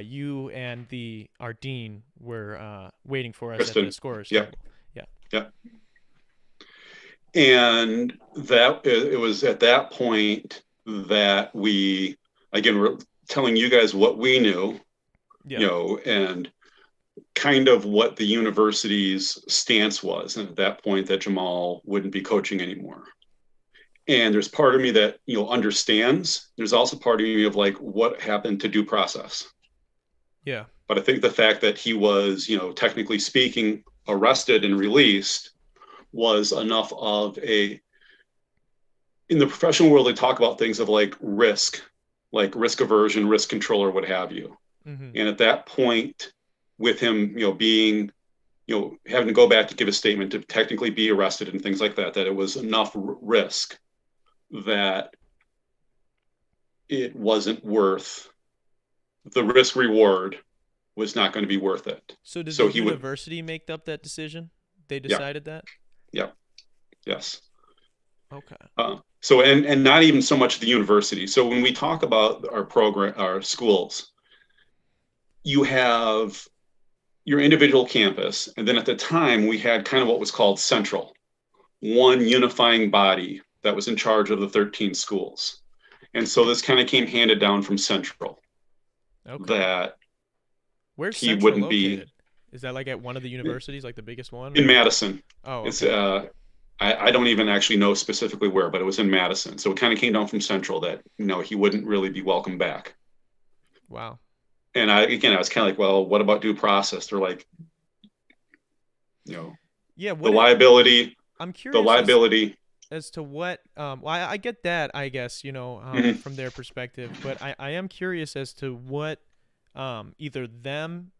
you and our dean were waiting for us Kristen. at the scorer's yep. table. Yeah. Yep. And it was at that point that we, again, were telling you guys what we knew, and kind of what the university's stance was. And at that point that Jamal wouldn't be coaching anymore. And there's part of me that, understands. There's also part of me of like, what happened to due process? Yeah. But I think the fact that he was, technically speaking, arrested and released was enough of in the professional world, they talk about things of like risk aversion, risk control, or what have you. Mm-hmm. And at that point, with him, being, having to go back to give a statement, to technically be arrested and things like that, that it was enough risk that it wasn't worth the risk reward, was not going to be worth it. So did the university make up that decision? They decided that? Yeah. Yes. Okay. So, and not even so much the university. So when we talk about our program, our schools, you have your individual campus. And then at the time we had kind of what was called Central, one unifying body that was in charge of the 13 schools. And so this kind of came handed down from Central. Okay. That where's he Central wouldn't located? Be is that like at one of the universities, like the biggest one? In Madison. Oh, okay. It's I don't even actually know specifically where, but it was in Madison. So it kind of came down from Central that he wouldn't really be welcome back. Wow. And I was kind of like, well, what about due process? They're like, yeah, the liability. I'm curious. The liability. As to what, well, I get that, I guess, Mm-hmm. from their perspective, but I am curious as to what, either them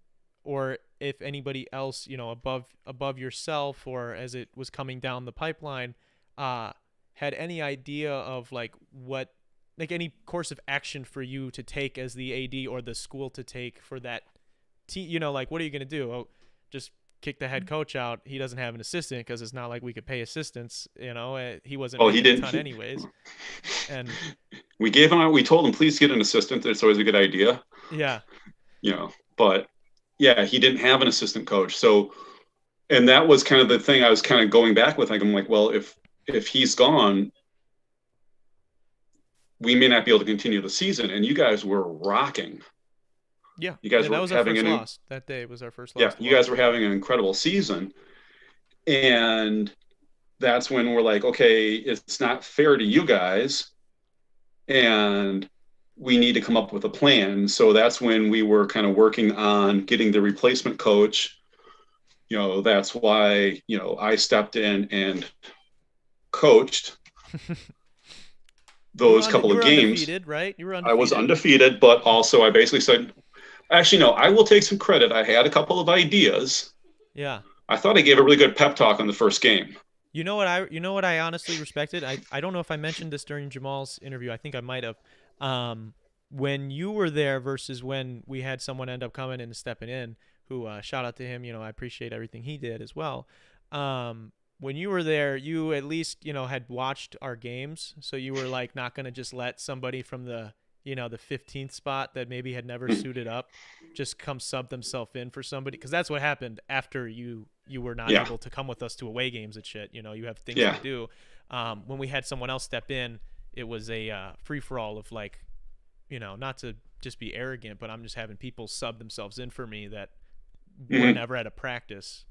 or if anybody else, above yourself, or as it was coming down the pipeline, had any idea of like what, like any course of action for you to take as the AD or the school to take for that team, like, what are you going to do? Oh, just kick the head coach out. He doesn't have an assistant because it's not like we could pay assistants. He wasn't Well, making a ton anyways. And we gave him. We told him, please get an assistant. It's always a good idea. Yeah. But yeah, he didn't have an assistant coach. So, and that was kind of the thing I was kind of going back with. Like, I'm like, well, if he's gone, we may not be able to continue the season. And you guys were rocking. Yeah. You guys were that was having our first loss. That day was our first loss. Yeah, you guys were having an incredible season. And that's when we're like, okay, it's not fair to you guys. And we need to come up with a plan. So that's when we were kind of working on getting the replacement coach. That's why, I stepped in and coached those couple of games. Undefeated, right? You were undefeated. I was undefeated, but also I basically said, actually, no, I will take some credit. I had a couple of ideas. Yeah. I thought I gave a really good pep talk on the first game. You know what I honestly respected? I don't know if I mentioned this during Jamal's interview. I think I might have. When you were there versus when we had someone end up coming and stepping in, who shout out to him, I appreciate everything he did as well. When you were there, you at least, had watched our games. So you were like not going to just let somebody from the 15th spot that maybe had never suited up just come sub themselves in for somebody. Cause that's what happened after you were not able to come with us to away games and shit. You have things to do. When we had someone else step in, it was a free for all of like, not to just be arrogant, but I'm just having people sub themselves in for me that were never at a practice.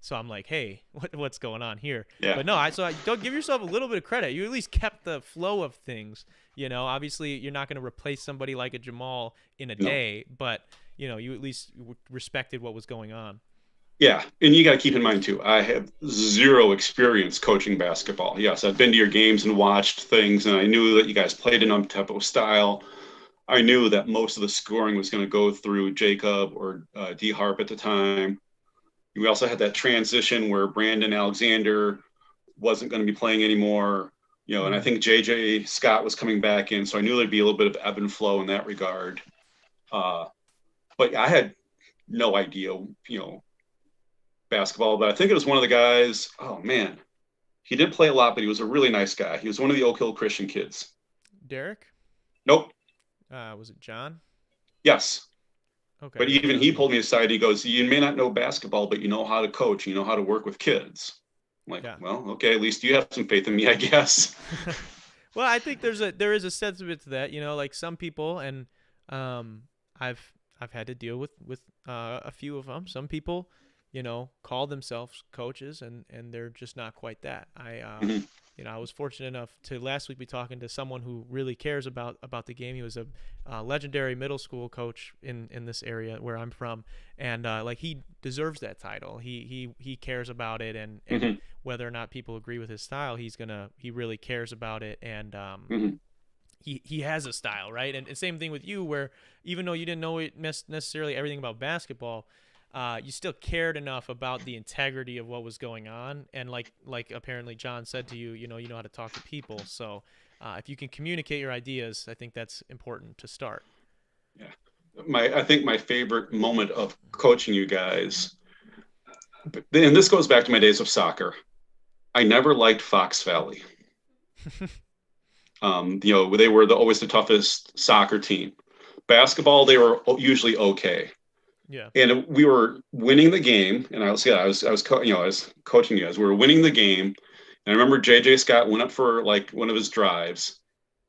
So I'm like, hey, what's going on here? Yeah. But no, so don't give yourself a little bit of credit. You at least kept the flow of things. Obviously you're not going to replace somebody like a Jamal in a day, but you at least respected what was going on. Yeah, and you got to keep in mind too, I have zero experience coaching basketball. Yes, I've been to your games and watched things, and I knew that you guys played an up-tempo style. I knew that most of the scoring was going to go through Jacob or D. Harp at the time. We also had that transition where Brandon Alexander wasn't going to be playing anymore, and I think JJ Scott was coming back in, so I knew there'd be a little bit of ebb and flow in that regard. But I had no idea, basketball, but I think it was one of the guys. Oh man, he did play a lot, but he was a really nice guy. He was one of the Oak Hill Christian kids. Derek? Nope. Was it John? Yes. Okay. But even he pulled me aside. He goes, you may not know basketball, but you know how to coach. You know how to work with kids. I'm like, well, okay, at least you have some faith in me, I guess. Well, I think there is a sense of it to that. Like some people, and I've had to deal with a few of them. Some people, call themselves coaches, and they're just not quite that. I was fortunate enough to last week be talking to someone who really cares about the game. He was a legendary middle school coach in this area where I'm from, and like he deserves that title. He cares about it, and whether or not people agree with his style, he really cares about it, and he has a style, right? And same thing with you, where even though you didn't know necessarily everything about basketball, you still cared enough about the integrity of what was going on, and like apparently John said to you, you know how to talk to people. So if you can communicate your ideas, I think that's important to start. Yeah, I think my favorite moment of coaching you guys, and this goes back to my days of soccer. I never liked Fox Valley. They were always the toughest soccer team. Basketball, they were usually okay. Yeah. And we were winning the game, and I was coaching you guys. We were winning the game, and I remember JJ Scott went up for like one of his drives,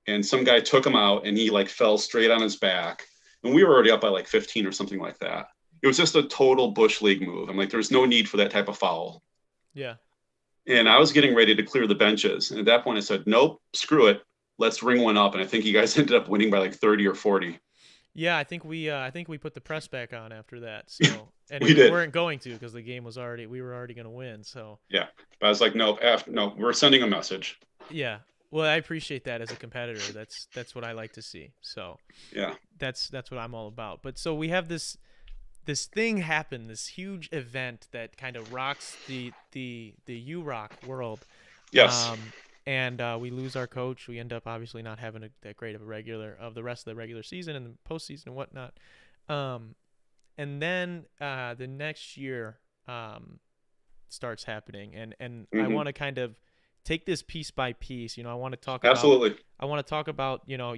and some guy took him out, and he like fell straight on his back, and we were already up by like 15 or something like that. It was just a total Bush League move. I'm like, there's no need for that type of foul. Yeah. And I was getting ready to clear the benches, and at that point I said, nope, screw it, let's ring one up. And I think you guys ended up winning by like 30 or 40. Yeah, I think we put the press back on after that. So and we weren't going to, because the game was we were already going to win. So yeah, but I was like, no, we're sending a message. Yeah, well, I appreciate that as a competitor. That's what I like to see. So yeah, that's what I'm all about. But so we have this thing happen, this huge event that kind of rocks the URock world. Yes. And we lose our coach. We end up obviously not having that great of the rest of the regular season and the postseason and whatnot. And then the next year, starts happening, and I Mm-hmm. want to kind of take this piece by piece. I want to talk about Absolutely.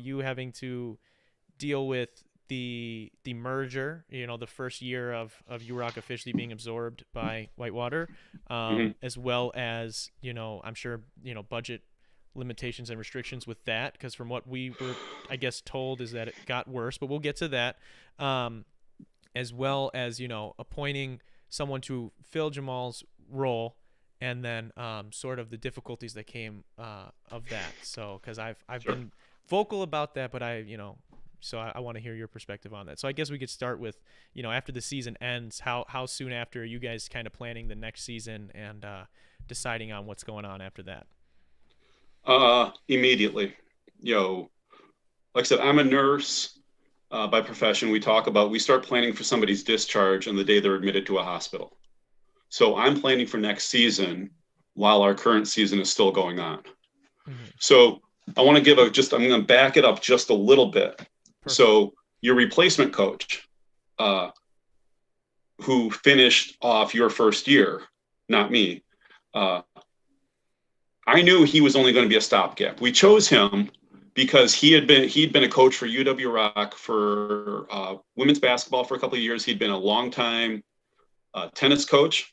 you having to deal with the merger, the first year of UROC officially being absorbed by Whitewater, Mm-hmm. as well as I'm sure budget limitations and restrictions with that, because from what we were, I guess, told is that it got worse, but we'll get to that. As well as appointing someone to fill Jamal's role, and then sort of the difficulties that came of that. So because I've Sure. been vocal about that, but so I want to hear your perspective on that. So I guess we could start with after the season ends, how soon after are you guys kind of planning the next season and deciding on what's going on after that? Immediately. You know, like I said, I'm a nurse by profession. We start planning for somebody's discharge on the day they're admitted to a hospital. So I'm planning for next season while our current season is still going on. Mm-hmm. So I want to I'm going to back it up just a little bit. Perfect. So your replacement coach, who finished off your first year, not me, I knew he was only going to be a stopgap. We chose him because he'd been a coach for UW Rock for women's basketball for a couple of years. He'd been a longtime tennis coach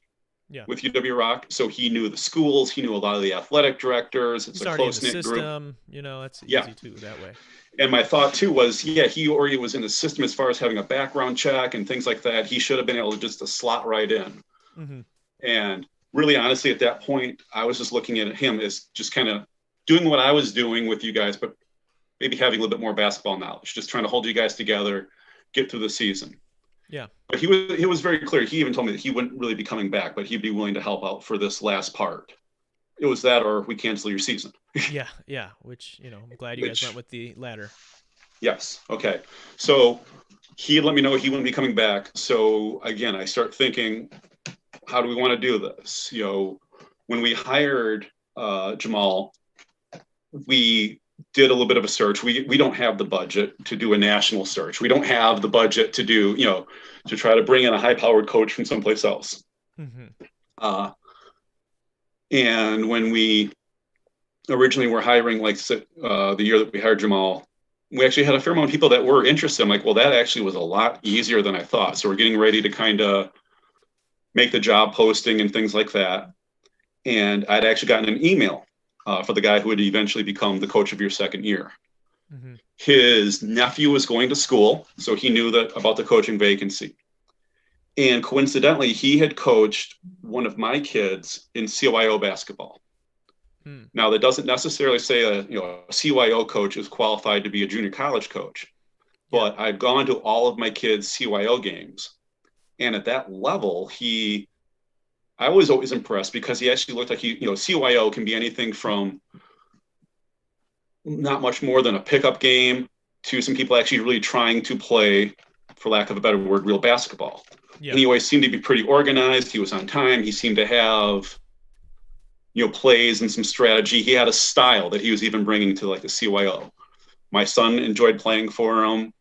with UW Rock, so he knew the schools. He knew a lot of the athletic directors. It's He's a already in the close knit group. system. That's easy too that way. And my thought too was, he already was in the system as far as having a background check and things like that. He should have been able to slot right in. Mm-hmm. And really, honestly, at that point, I was just looking at him as just kind of doing what I was doing with you guys, but maybe having a little bit more basketball knowledge, just trying to hold you guys together, get through the season. Yeah. But he was very clear. He even told me that he wouldn't really be coming back, but he'd be willing to help out for this last part. It was that, or we cancel your season. Yeah. Which, I'm glad you guys went with the latter. Yes. Okay. So he let me know he wouldn't be coming back. So again, I start thinking, how do we want to do this? When we hired Jamal, we did a little bit of a search. We don't have the budget to do a national search. We don't have the budget to do, to try to bring in a high-powered coach from someplace else. Mm-hmm. And when we originally were hiring, the year that we hired Jamal, we actually had a fair amount of people that were interested. I'm like, well, that actually was a lot easier than I thought. So we're getting ready to kind of make the job posting and things like that. And I'd actually gotten an email for the guy who would eventually become the coach of your second year. Mm-hmm. His nephew was going to school, so he knew about the coaching vacancy. And coincidentally, he had coached one of my kids in CYO basketball. Now, that doesn't necessarily say a CYO coach is qualified to be a junior college coach, but I've gone to all of my kids' CYO games. And at that level, I was always impressed because he actually looked like CYO can be anything from not much more than a pickup game to some people actually really trying to play, for lack of a better word, real basketball. And he always seemed to be pretty organized. He was on time. He seemed to have plays and some strategy. He had a style that he was even bringing to the CYO. My son enjoyed playing for him.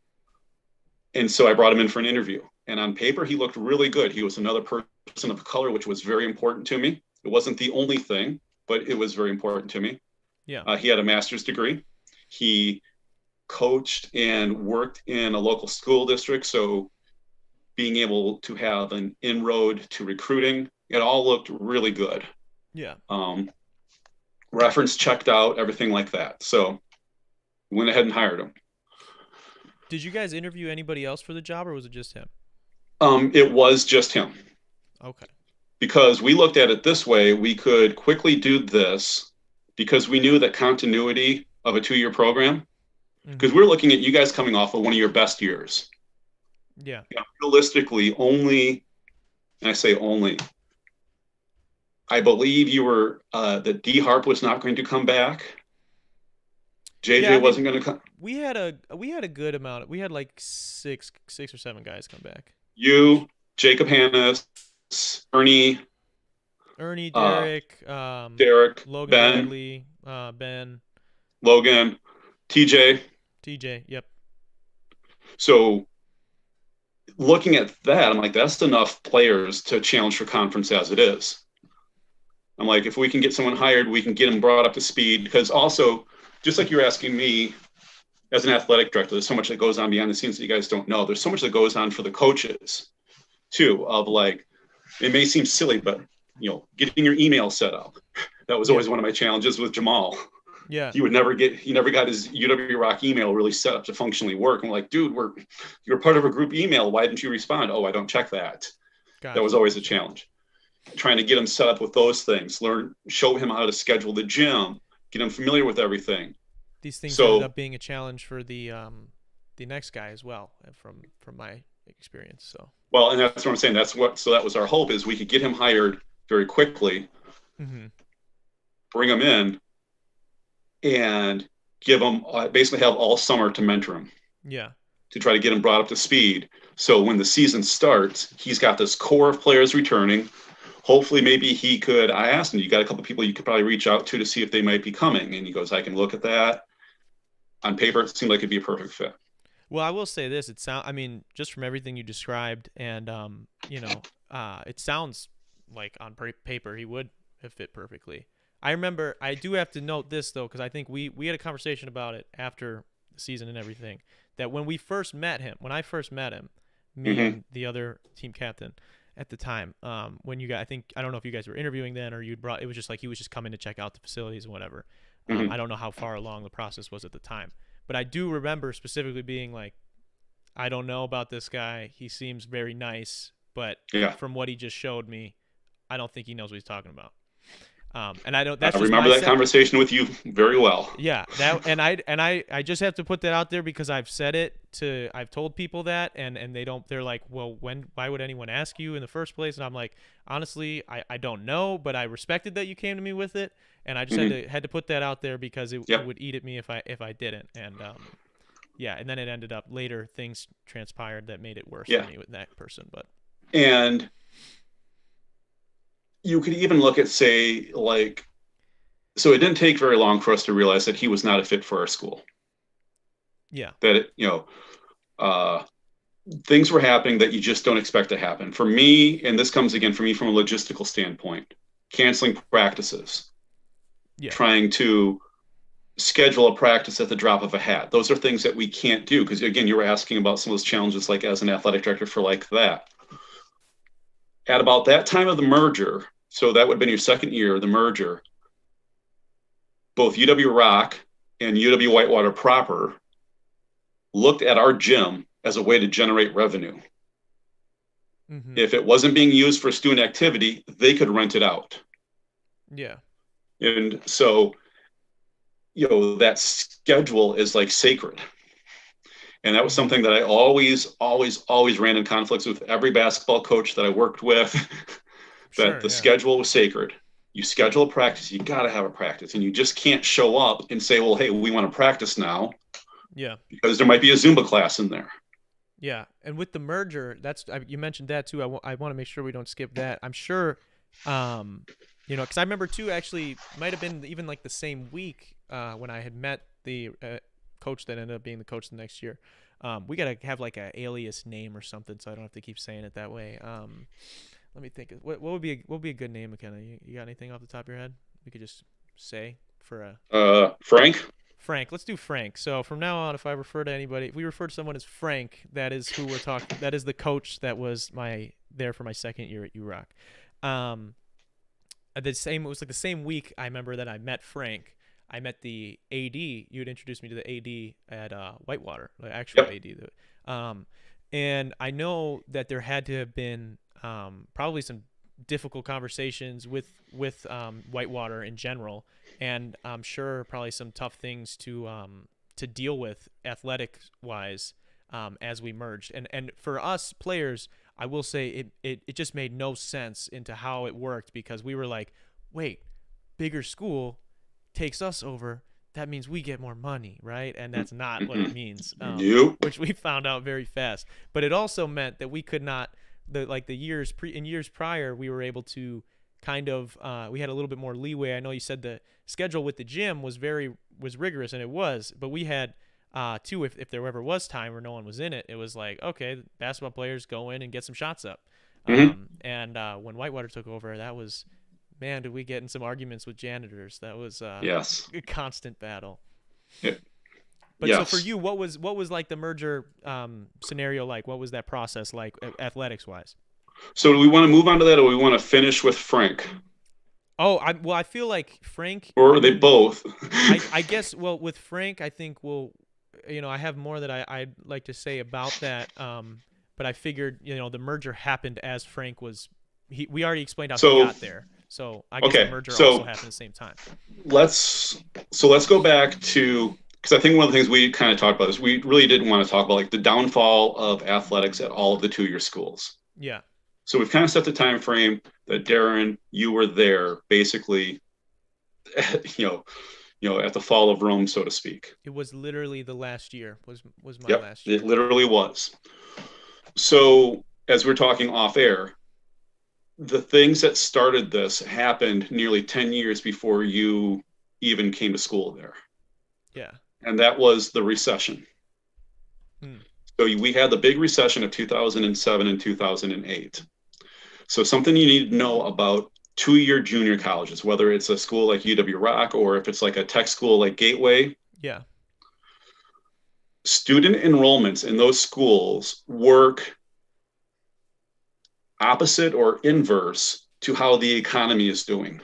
And so I brought him in for an interview. And on paper, he looked really good. He was another person of color, which was very important to me. It wasn't the only thing, but it was very important to me. Yeah. He had a master's degree. He coached and worked in a local school district. So being able to have an inroad to recruiting, it all looked really good. Yeah. Reference checked out, everything like that. So went ahead and hired him. Did you guys interview anybody else for the job, or was it just him? It was just him. Okay. Because we looked at it this way, we could quickly do this because we knew that continuity of a 2-year program, because we're looking at you guys coming off of one of your best years. Yeah. Realistically, only, and I say only, I believe you were that D Harp was not going to come back. JJ wasn't going to come. We had a good amount. We had like six or seven guys come back. You, Jacob Hannes, Ernie, Derek, Logan Ben, Bradley, Ben, Logan, TJ. Yep. So looking at that, I'm like, that's enough players to challenge for conference as it is. I'm like, if we can get someone hired, we can get them brought up to speed. Because also, just like you're asking me as an athletic director, there's so much that goes on behind the scenes that you guys don't know. There's so much that goes on for the coaches too, of like, it may seem silly, but getting your email set up. That was always one of my challenges with Jamal. Yeah. He never got his UW Rock email really set up to functionally work. I'm like, dude, you're part of a group email. Why didn't you respond? Oh, I don't check that. Gotcha. That was always a challenge. Trying to get him set up with those things, show him how to schedule the gym, get him familiar with everything. These things ended up being a challenge for the next guy as well, from my experience. So well, and that's what I'm saying. So that was our hope, is we could get him hired very quickly, bring him in, and give him basically have all summer to mentor him. Yeah. To try to get him brought up to speed. So when the season starts, he's got this core of players returning. Hopefully, maybe he could. I asked him, you got a couple of people you could probably reach out to see if they might be coming. And he goes, I can look at that. On paper, it seemed like it'd be a perfect fit. Well, I will say this. Just from everything you described, and, it sounds like on paper he would have fit perfectly. I remember, I do have to note this, though, because I think we had a conversation about it after the season and everything, that when I first met him, me and the other team captain at the time, when you guys, I don't know if you guys were interviewing then, or it was just like he was just coming to check out the facilities and whatever. I don't know how far along the process was at the time, but I do remember specifically being like, I don't know about this guy. He seems very nice, but from what he just showed me, I don't think he knows what he's talking about. And I don't. That's I remember that conversation with you very well. Yeah, I just have to put that out there because I've told people that, and they're like, well, why would anyone ask you in the first place? And I'm like, honestly, I don't know, but I respected that you came to me with it, and I just had to put that out there because it would eat at me if I didn't, and and then it ended up later things transpired that made it worse for me with that person, but you could even look at, say, like, so it didn't take very long for us to realize that he was not a fit for our school. Yeah. That, things were happening that you just don't expect to happen. For me, and this comes again for me from a logistical standpoint, canceling practices, trying to schedule a practice at the drop of a hat. Those are things that we can't do because, again, you were asking about some of those challenges, like as an athletic director for like that. At about that time of the merger, so that would have been your second year of the merger, both UW Rock and UW Whitewater proper looked at our gym as a way to generate revenue. If it wasn't being used for student activity, they could rent it out. Yeah. And so, that schedule is like sacred. And that was something that I always ran in conflicts with every basketball coach that I worked with, that the schedule was sacred. You schedule a practice, you got to have a practice, and you just can't show up and say, well, hey, we want to practice now. Yeah. Because there might be a Zumba class in there. Yeah. And with the merger, you mentioned that too. I want to make sure we don't skip that. I'm sure, because I remember too, actually might have been even like the same week when I had met the coach that ended up being the coach the next year. We gotta have like a alias name or something, so I don't have to keep saying it that way. Let me think. What would be a good name, McKenna? You got anything off the top of your head we could just say for a Frank? Frank. Let's do Frank. So from now on, if we refer to someone as Frank, that is who we're talking. That is the coach that was there for my second year at URock. It was like the same week I remember that I met Frank. I met the AD. You had introduced me to the AD at Whitewater, the actual AD. And I know that there had to have been probably some difficult conversations with Whitewater in general, and I'm sure probably some tough things to deal with athletic-wise as we merged. And for us players, I will say it just made no sense into how it worked because we were like, wait, bigger school takes us over, that means we get more money, right? And that's not what it means, which we found out very fast. But it also meant that we could not, years prior, we were able to kind of, we had a little bit more leeway. I know you said the schedule with the gym was rigorous, and it was, but we had too, if there ever was time where no one was in it, it was like, okay, basketball players go in and get some shots up. Mm-hmm. And when Whitewater took over, that was, man, did we get in some arguments with janitors? That was Yes. a constant battle. Yeah. But Yes. so for you, what was like the merger scenario like? What was that process like, athletics wise? So do we want to move on to that, or we want to finish with Frank? Oh, I feel like Frank, Or are they both? I guess, well, with Frank, I think I have more that I'd like to say about that. But I figured, the merger happened as Frank was, we already explained how he got there. So I guess the merger also happened at the same time. Let's go back to, because I think one of the things we kind of talked about is we really didn't want to talk about like the downfall of athletics at all of the 2-year schools. Yeah. So we've kind of set the time frame that Darren, you were there basically, at the fall of Rome, so to speak. It was literally the last year was my Yep, last year. It literally was. So as we're talking off air, the things that started this happened nearly 10 years before you even came to school there. Yeah. And that was the recession. So we had the big recession of 2007 and 2008. So something you need to know about 2-year junior colleges, whether it's a school like UW-Rock or if it's like a tech school like Gateway. Yeah. Student enrollments in those schools work opposite or inverse to how the economy is doing.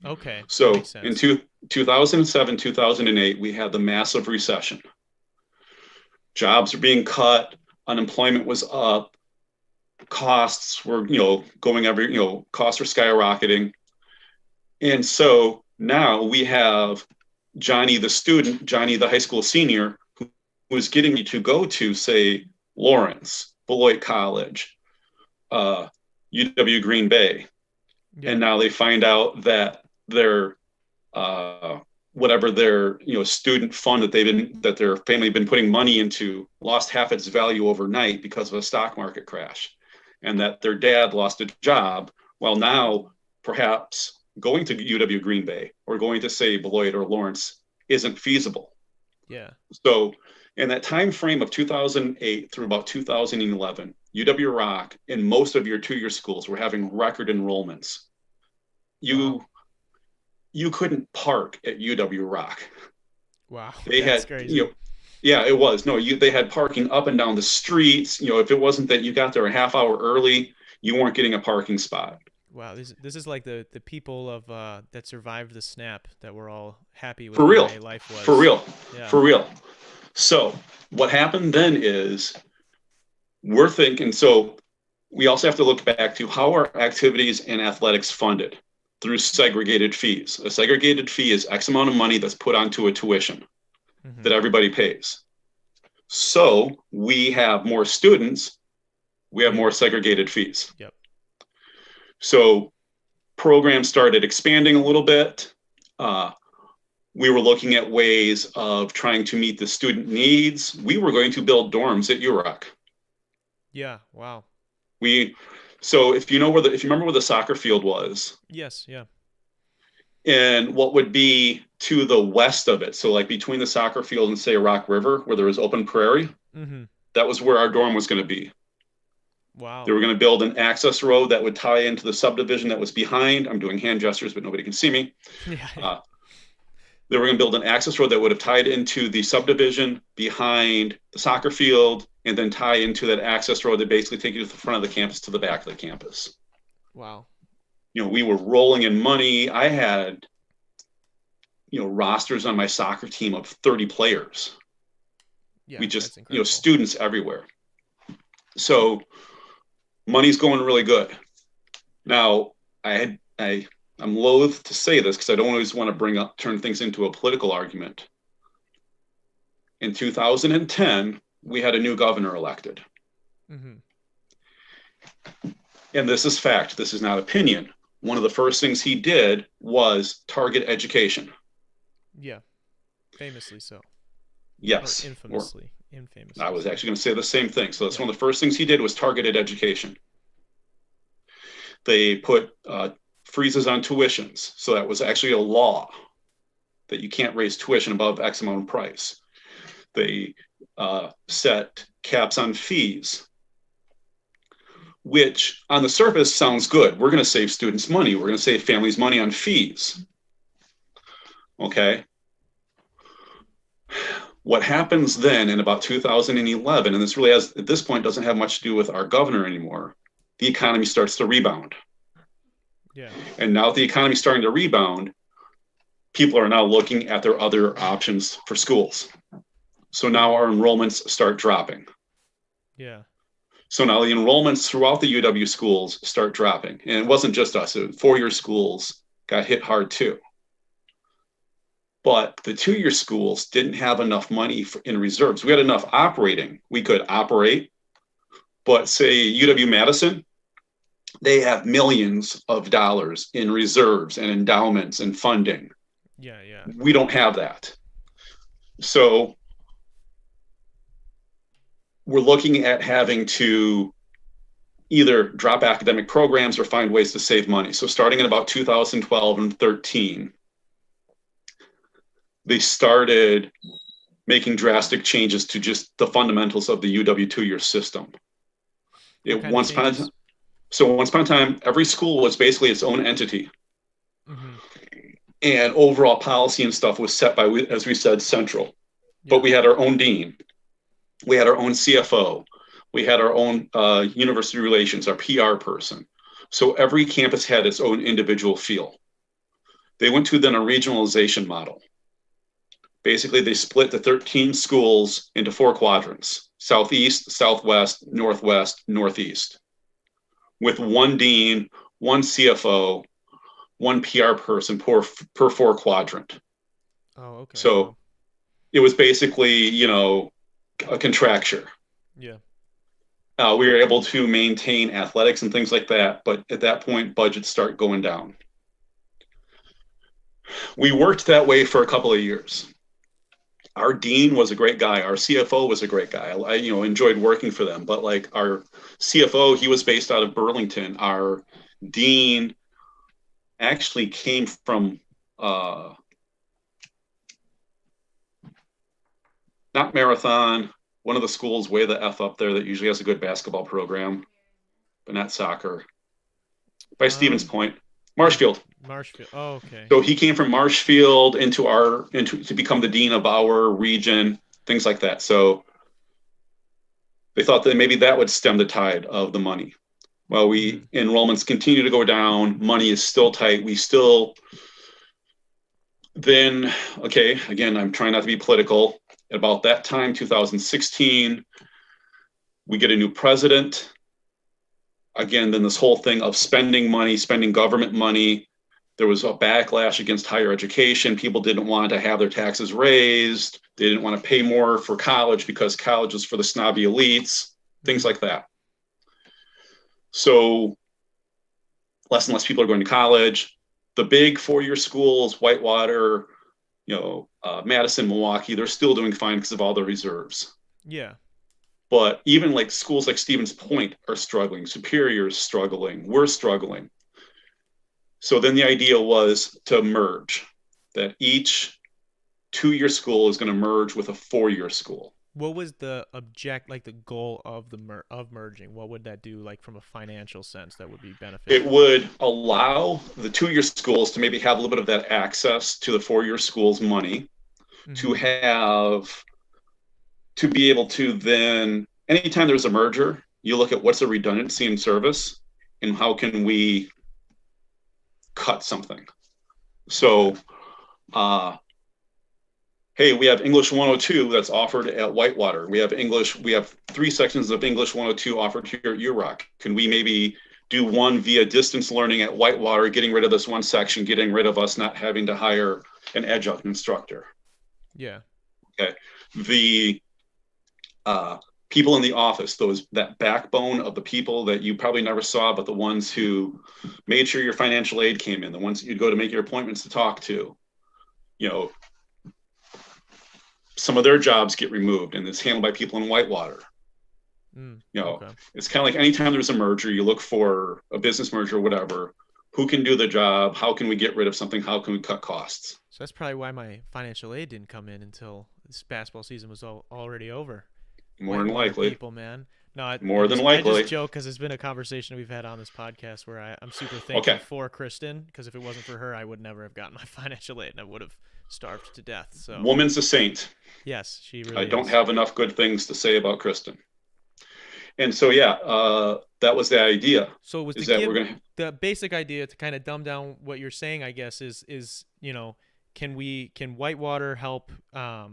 Okay. So in 2007, 2008, we had the massive recession. Jobs are being cut, unemployment was up, costs were, costs are skyrocketing. And so now we have Johnny the student, Johnny the high school senior, who was getting you to go to, say, Lawrence, Beloit College, UW Green Bay. Yeah. And now they find out that their whatever their student fund that their family been putting money into lost half its value overnight because of a stock market crash, and that their dad lost a job. Well, now perhaps going to UW Green Bay or going to, say, Beloit or Lawrence isn't feasible. Yeah. So in that time frame of 2008 through about 2011, UW-Rock and most of your 2-year schools were having record enrollments. You couldn't park at UW-Rock. Wow. They had crazy. Yeah, it was. No, they had parking up and down the streets. If it wasn't that you got there a half hour early, you weren't getting a parking spot. Wow, this is like the people of that survived the snap that were all happy with the way life was. For real. Yeah. For real. So what happened then is we're thinking, so we also have to look back to how are activities and athletics funded through segregated fees. A segregated fee is X amount of money that's put onto a tuition that everybody pays. So we have more students, we have more segregated fees. Yep. So programs started expanding a little bit. We were looking at ways of trying to meet the student needs. We were going to build dorms at UROC. Yeah. Wow. So if you remember where the soccer field was. Yes. Yeah. And what would be to the west of it, so like between the soccer field and, say, Rock River, where there was open prairie, that was where our dorm was going to be. Wow. They were going to build an access road that would tie into the subdivision that was behind. I'm doing hand gestures, but nobody can see me. Yeah. They were going to build an access road that would have tied into the subdivision behind the soccer field, and then tie into that access road that basically take you to the front of the campus to the back of the campus. Wow. We were rolling in money. I had, rosters on my soccer team of 30 players. Yeah, we just, students everywhere. So money's going really good. Now, I'm loath to say this because I don't always want to turn things into a political argument. In 2010, we had a new governor elected. And this is fact. This is not opinion. One of the first things he did was target education. Yeah. Famously so. Yes. Or infamously. I was actually going to say the same thing. So that's one of the first things he did was targeted education. They put freezes on tuitions. So that was actually a law that you can't raise tuition above X amount of price. They set caps on fees, which on the surface sounds good. We're going to save students money. We're going to save families money on fees. Okay. What happens then in about 2011, and this really has, at this point, doesn't have much to do with our governor anymore, the economy starts to rebound. Yeah. And now the economy is starting to rebound, people are now looking at their other options for schools. So now our enrollments start dropping. Yeah. So now the enrollments throughout the UW schools start dropping. And it wasn't just us, four-year schools got hit hard too. But the two-year schools didn't have enough money in reserves. We had enough operating. We could operate, but say UW-Madison, they have millions of dollars in reserves and endowments and funding. Yeah, yeah. We don't have that. So we're looking at having to either drop academic programs or find ways to save money. So starting in about 2012 and 13, they started making drastic changes to just the fundamentals of the UW two-year system. Once upon a time, every school was basically its own entity. Mm-hmm. And overall policy and stuff was set by, as we said, central. Yeah. But we had our own dean. We had our own CFO. We had our own university relations, our PR person. So every campus had its own individual feel. They went to then a regionalization model. Basically, they split the 13 schools into 4 quadrants: Southeast, Southwest, Northwest, Northeast, with one dean, one CFO, one PR person per 4 quadrant. Oh, okay. So it was basically, a contracture. Yeah. We were able to maintain athletics and things like that, but at that point, budgets start going down. We worked that way for a couple of years. Our dean was a great guy. Our CFO was a great guy. I enjoyed working for them. But like our CFO, he was based out of Burlington. Our dean actually came from not Marathon, one of the schools way the F up there that usually has a good basketball program, but not soccer. By Stevens Point, Marshfield. Marshfield. Oh, okay. So he came from Marshfield to become the dean of our region, things like that. So they thought that maybe that would stem the tide of the money. Well, enrollments continue to go down. Money is still tight. Then, again, I'm trying not to be political. At about that time, 2016, we get a new president. Again, then this whole thing of spending government money. There was a backlash against higher education. People didn't want to have their taxes raised. They didn't want to pay more for college because college was for the snobby elites, things like that. So less and less people are going to college. The big 4-year schools, Whitewater, Madison, Milwaukee, they're still doing fine because of all the reserves. Yeah. But even like schools like Stevens Point are struggling. Superior is struggling. We're struggling. So then the idea was to merge, that each 2-year school is going to merge with a 4-year school. What was the the goal of merging? What would that do, like from a financial sense, that would be beneficial? It would allow the 2-year schools to maybe have a little bit of that access to the 4-year schools' money, mm-hmm. to be able to then, anytime there's a merger, you look at what's the redundancy in service and how can we cut something. So, hey, we have English 102 that's offered at Whitewater. We have 3 sections of English 102 offered here at URock. Can we maybe do one via distance learning at Whitewater, getting rid of this one section, getting rid of us not having to hire an adjunct instructor? Yeah. Okay. The people in the office, that backbone of the people that you probably never saw, but the ones who made sure your financial aid came in, the ones that you'd go to make your appointments to talk to, some of their jobs get removed and it's handled by people in Whitewater. Okay. It's kind of like anytime there's a merger, you look for a business merger or whatever, who can do the job? How can we get rid of something? How can we cut costs? So that's probably why my financial aid didn't come in until this basketball season was already over. More than likely. People, man. No, More than likely. I just joke because it's been a conversation we've had on this podcast where I'm super thankful for Kristen, because if it wasn't for her, I would never have gotten my financial aid and I would have starved to death. So Woman's a saint. yes, she really I don't have enough good things to say about Kristen. And so, that was the idea. So it was the basic idea to kind of dumb down what you're saying, I guess, is can Whitewater help, or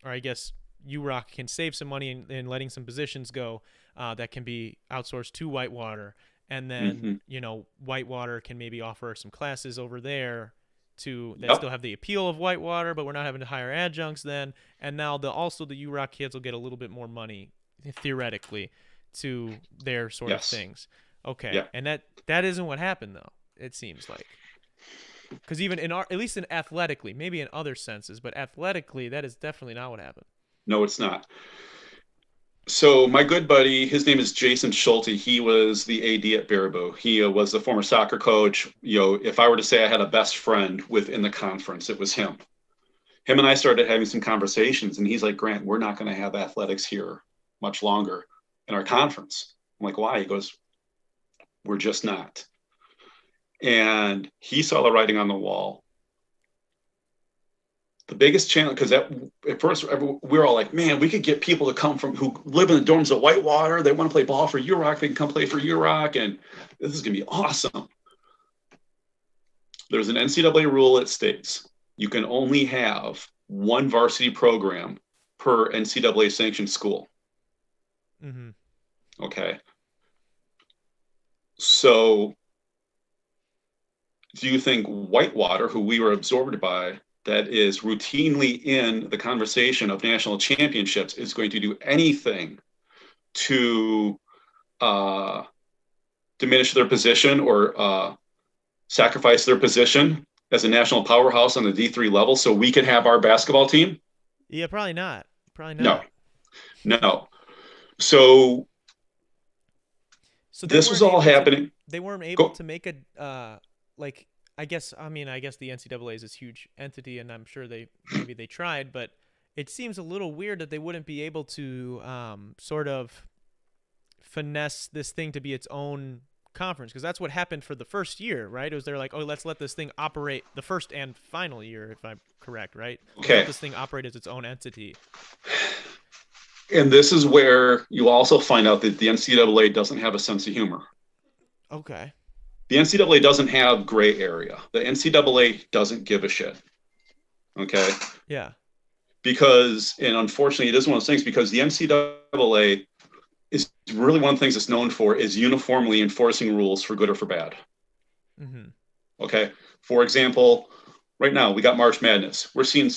I guess UROC can save some money in letting some positions go that can be outsourced to Whitewater, and then Whitewater can maybe offer some classes over there that still have the appeal of Whitewater, but we're not having to hire adjuncts then, and now the UROC kids will get a little bit more money theoretically to their sort of things. Okay. Yeah. And that isn't what happened though, it seems like. Because even at least in athletically, maybe in other senses, but athletically, that is definitely not what happened. No, it's not. So my good buddy, his name is Jason Schulte. He was the AD at Baraboo. He was a former soccer coach. If I were to say I had a best friend within the conference, it was him. Him and I started having some conversations, and he's like, Grant, we're not going to have athletics here much longer in our conference. I'm like, why? He goes, we're just not. And he saw the writing on the wall. The biggest challenge, because at first we were all like, man, we could get people to come from who live in the dorms of Whitewater. They want to play ball for UROC. They can come play for UROC, and this is going to be awesome. There's an NCAA rule that states you can only have one varsity program per NCAA sanctioned school. Mm-hmm. Okay. So do you think Whitewater, who we were absorbed by, that is routinely in the conversation of national championships, is going to do anything to diminish their position or sacrifice their position as a national powerhouse on the D3 level so we can have our basketball team? Yeah, probably not. No. So this was all happening. They weren't able to make a I guess the NCAA is this huge entity, and I'm sure maybe they tried, but it seems a little weird that they wouldn't be able to sort of finesse this thing to be its own conference, because that's what happened for the first year, right? It was they're like, oh, let's let this thing operate the first and final year, if I'm correct, right? Okay. Let this thing operate as its own entity. And this is where you also find out that the NCAA doesn't have a sense of humor. Okay. The NCAA doesn't have gray area. The NCAA doesn't give a shit. Okay? Yeah. Because, and unfortunately, it is one of those things, because the NCAA is really one of the things it's known for is uniformly enforcing rules for good or for bad. Mm-hmm. Okay? For example, right now we got March Madness. We're seeing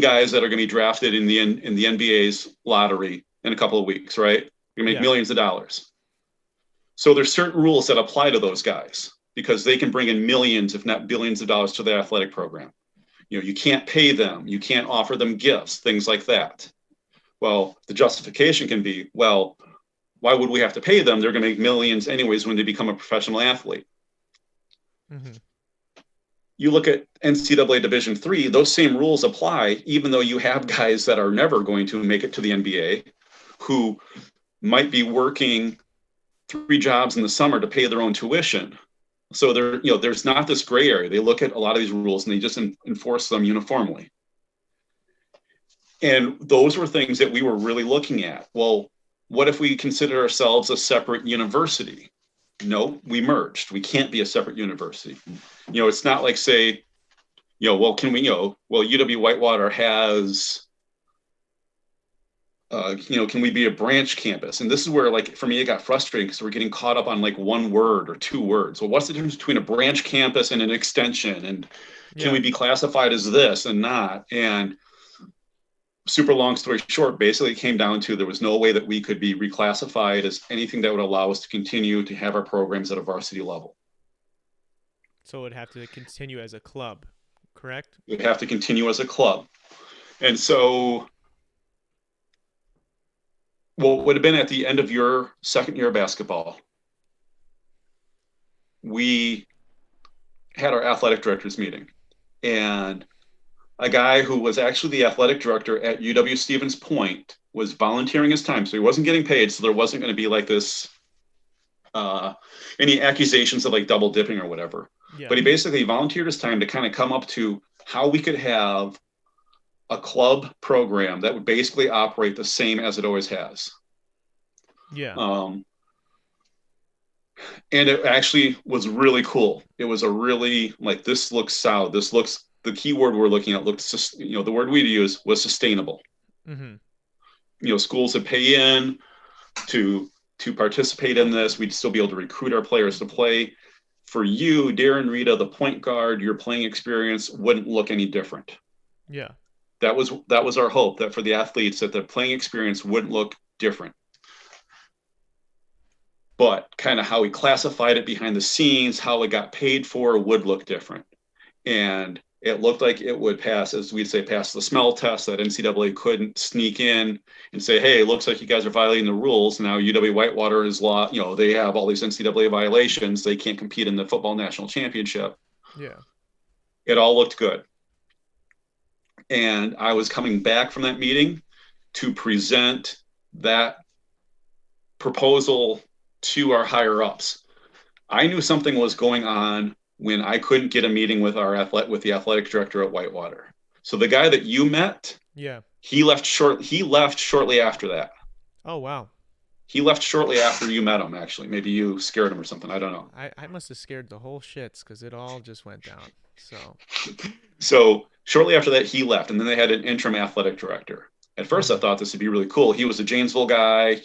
guys that are going to be drafted in the NBA's lottery in a couple of weeks, right? You're going to make millions of dollars. So there's certain rules that apply to those guys because they can bring in millions, if not billions of dollars to their athletic program. You can't pay them. You can't offer them gifts, things like that. Well, the justification can be, well, why would we have to pay them? They're going to make millions anyways when they become a professional athlete. Mm-hmm. You look at NCAA Division III, those same rules apply, even though you have guys that are never going to make it to the NBA who might be working 3 jobs in the summer to pay their own tuition. So there's not this gray area. They look at a lot of these rules and they just enforce them uniformly. And those were things that we were really looking at. Well, what if we consider ourselves a separate university? No, we merged. We can't be a separate university. It's not like, say, UW Whitewater has, can we be a branch campus? And this is where, like, for me, it got frustrating because we're getting caught up on like one word or 2 words. Well, what's the difference between a branch campus and an extension? And can we be classified as this and not? And super long story short, basically it came down to there was no way that we could be reclassified as anything that would allow us to continue to have our programs at a varsity level. So it would have to continue as a club, correct? It would have to continue as a club. And so what would have been at the end of your second year of basketball, we had our athletic directors meeting. And a guy who was actually the athletic director at UW Stevens Point was volunteering his time. So he wasn't getting paid. So there wasn't going to be like this, any accusations of like double dipping or whatever. Yeah. But he basically volunteered his time to kind of come up to how we could have a club program that would basically operate the same as it always has. Yeah. And it actually was really cool. It was a really like, this looks solid. This looks, the key word we're looking at looked, the word we'd use was sustainable. Mm-hmm. Schools would pay in to participate in this. We'd still be able to recruit our players to play. For you, Darren, Rita, the point guard, your playing experience wouldn't look any different. Yeah. That was our hope, that for the athletes, that the playing experience wouldn't look different. But kind of how we classified it behind the scenes, how it got paid for, would look different. And it looked like it would pass, as we'd say, pass the smell test, that NCAA couldn't sneak in and say, hey, it looks like you guys are violating the rules. Now UW Whitewater is they have all these NCAA violations. They can't compete in the football national championship. Yeah. It all looked good. And I was coming back from that meeting to present that proposal to our higher ups. I knew something was going on when I couldn't get a meeting with the athletic director at Whitewater. So the guy that you met, yeah, he left shortly after that. Oh, wow. He left shortly after you met him, actually. Maybe you scared him or something. I don't know. I must have scared the whole shits because it all just went down. So shortly after that, he left, and then they had an interim athletic director. At first, I thought this would be really cool. He was a Janesville guy. I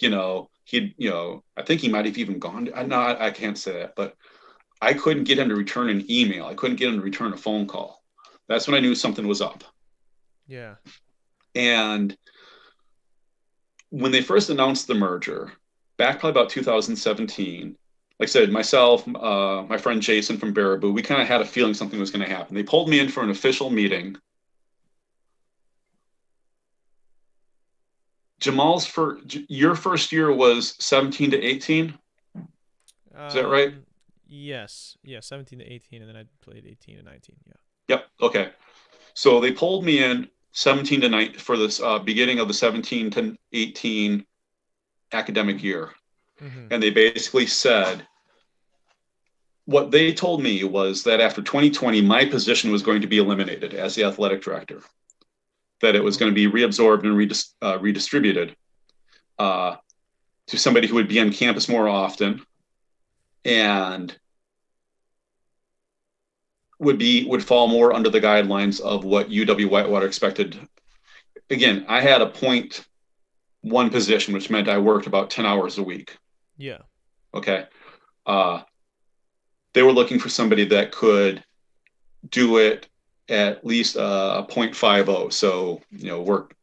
think he might have even gone. I can't say that, but I couldn't get him to return an email. I couldn't get him to return a phone call. That's when I knew something was up. Yeah. And when they first announced the merger, back probably about 2017, like I said, myself, my friend Jason from Baraboo, we kind of had a feeling something was going to happen. They pulled me in for an official meeting. Jamal's your first year was 17 to 18. Is that right? Yes. Yeah, 17 to 18, and then I played 18 to 19. Yeah. Yep. Okay. So they pulled me in 17 to 19 for this beginning of the 17 to 18 academic year. Mm-hmm. And they basically said, what they told me was that after 2020, my position was going to be eliminated as the athletic director, that it was going to be reabsorbed and redistributed to somebody who would be on campus more often and would fall more under the guidelines of what UW Whitewater expected. Again, I had a 0.1 position, which meant I worked about 10 hours a week. Yeah. Okay. They were looking for somebody that could do it at least 0.50. So, work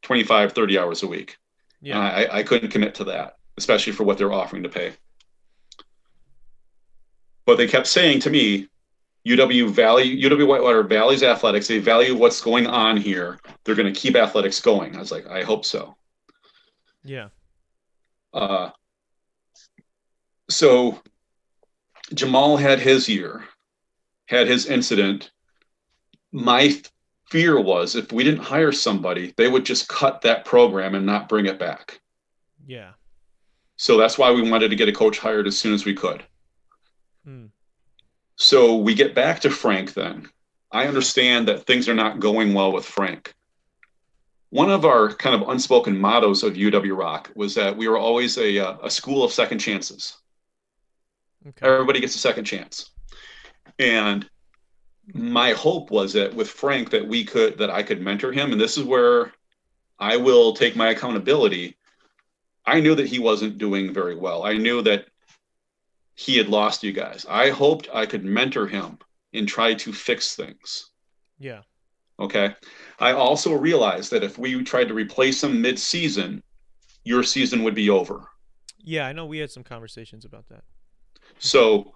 25, 30 hours a week. Yeah. I couldn't commit to that, especially for what they're offering to pay. But they kept saying to me, UW Whitewater values athletics. They value what's going on here. They're going to keep athletics going. I was like, I hope so. Yeah. So Jamal had his year, had his incident. My fear was if we didn't hire somebody, they would just cut that program and not bring it back. Yeah. So that's why we wanted to get a coach hired as soon as we could. Hmm. So we get back to Frank then. I understand that things are not going well with Frank. One of our kind of unspoken mottos of UW Rock was that we were always a school of second chances. Okay. Everybody gets a second chance. And my hope was that with Frank that I could mentor him. And this is where I will take my accountability. I knew that he wasn't doing very well. I knew that he had lost you guys. I hoped I could mentor him and try to fix things. Yeah. Okay. I also realized that if we tried to replace him mid-season, your season would be over. Yeah, I know we had some conversations about that. So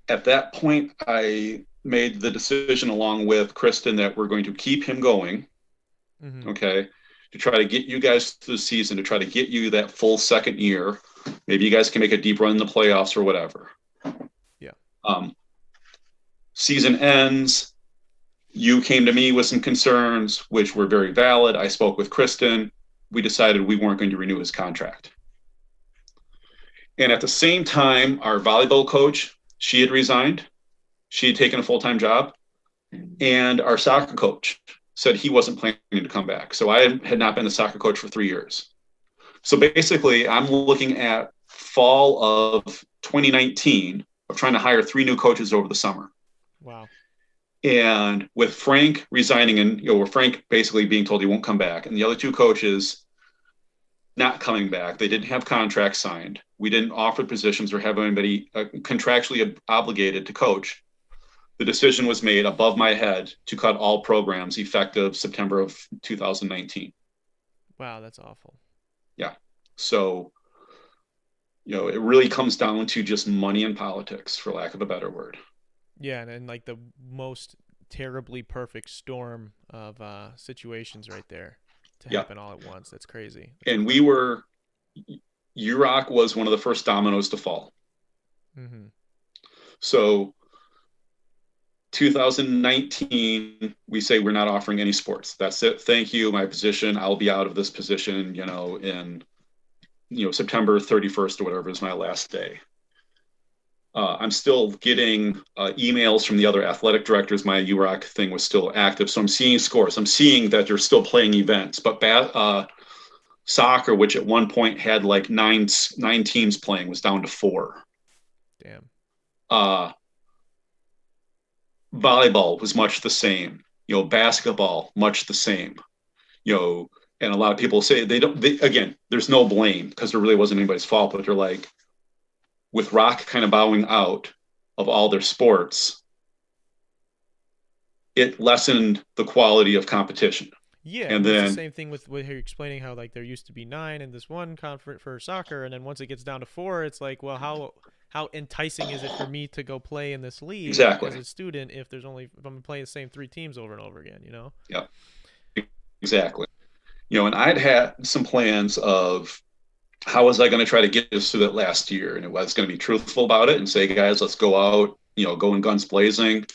at that point, I made the decision along with Kristen that we're going to keep him going. Mm-hmm. Okay. To try to get you guys through the season, to try to get you that full second year. Maybe you guys can make a deep run in the playoffs or whatever. Yeah. Season ends. You came to me with some concerns, which were very valid. I spoke with Kristen. We decided we weren't going to renew his contract. And at the same time, our volleyball coach, she had resigned. She had taken a full-time job. And our soccer coach said he wasn't planning to come back. So I had not been the soccer coach for 3 years. So basically, I'm looking at fall of 2019 of trying to hire 3 new coaches over the summer. Wow. And with Frank resigning and, with Frank basically being told he won't come back, and the other 2 coaches not coming back, they didn't have contracts signed. We didn't offer positions or have anybody contractually obligated to coach. The decision was made above my head to cut all programs effective September of 2019. Wow, that's awful. Yeah. So, it really comes down to just money and politics, for lack of a better word. Yeah, and like the most terribly perfect storm of situations right there to happen all at once. That's crazy. And UROC was one of the first dominoes to fall. Mm-hmm. So 2019, we say we're not offering any sports. That's it. Thank you. My position, I'll be out of this position, in, September 31st or whatever is my last day. I'm still getting emails from the other athletic directors. My UROC thing was still active. So I'm seeing scores. I'm seeing that they're still playing events. But soccer, which at one point had like nine teams playing, was down to 4. Damn. Volleyball was much the same. Basketball, much the same. And a lot of people say again, there's no blame because there really wasn't anybody's fault, but they're like, with rock kind of bowing out of all their sports, it lessened the quality of competition. Yeah, and then it's the same thing with what you're explaining, how like there used to be 9 in this one conference for soccer, and then once it gets down to 4, it's like, well, how enticing is it for me to go play in this league as a student if I'm playing the same 3 teams over and over again, Yeah, exactly. And I'd had some plans of how was I going to try to get us through that last year? And it was going to be truthful about it and say, guys, let's go out, go in guns blazing.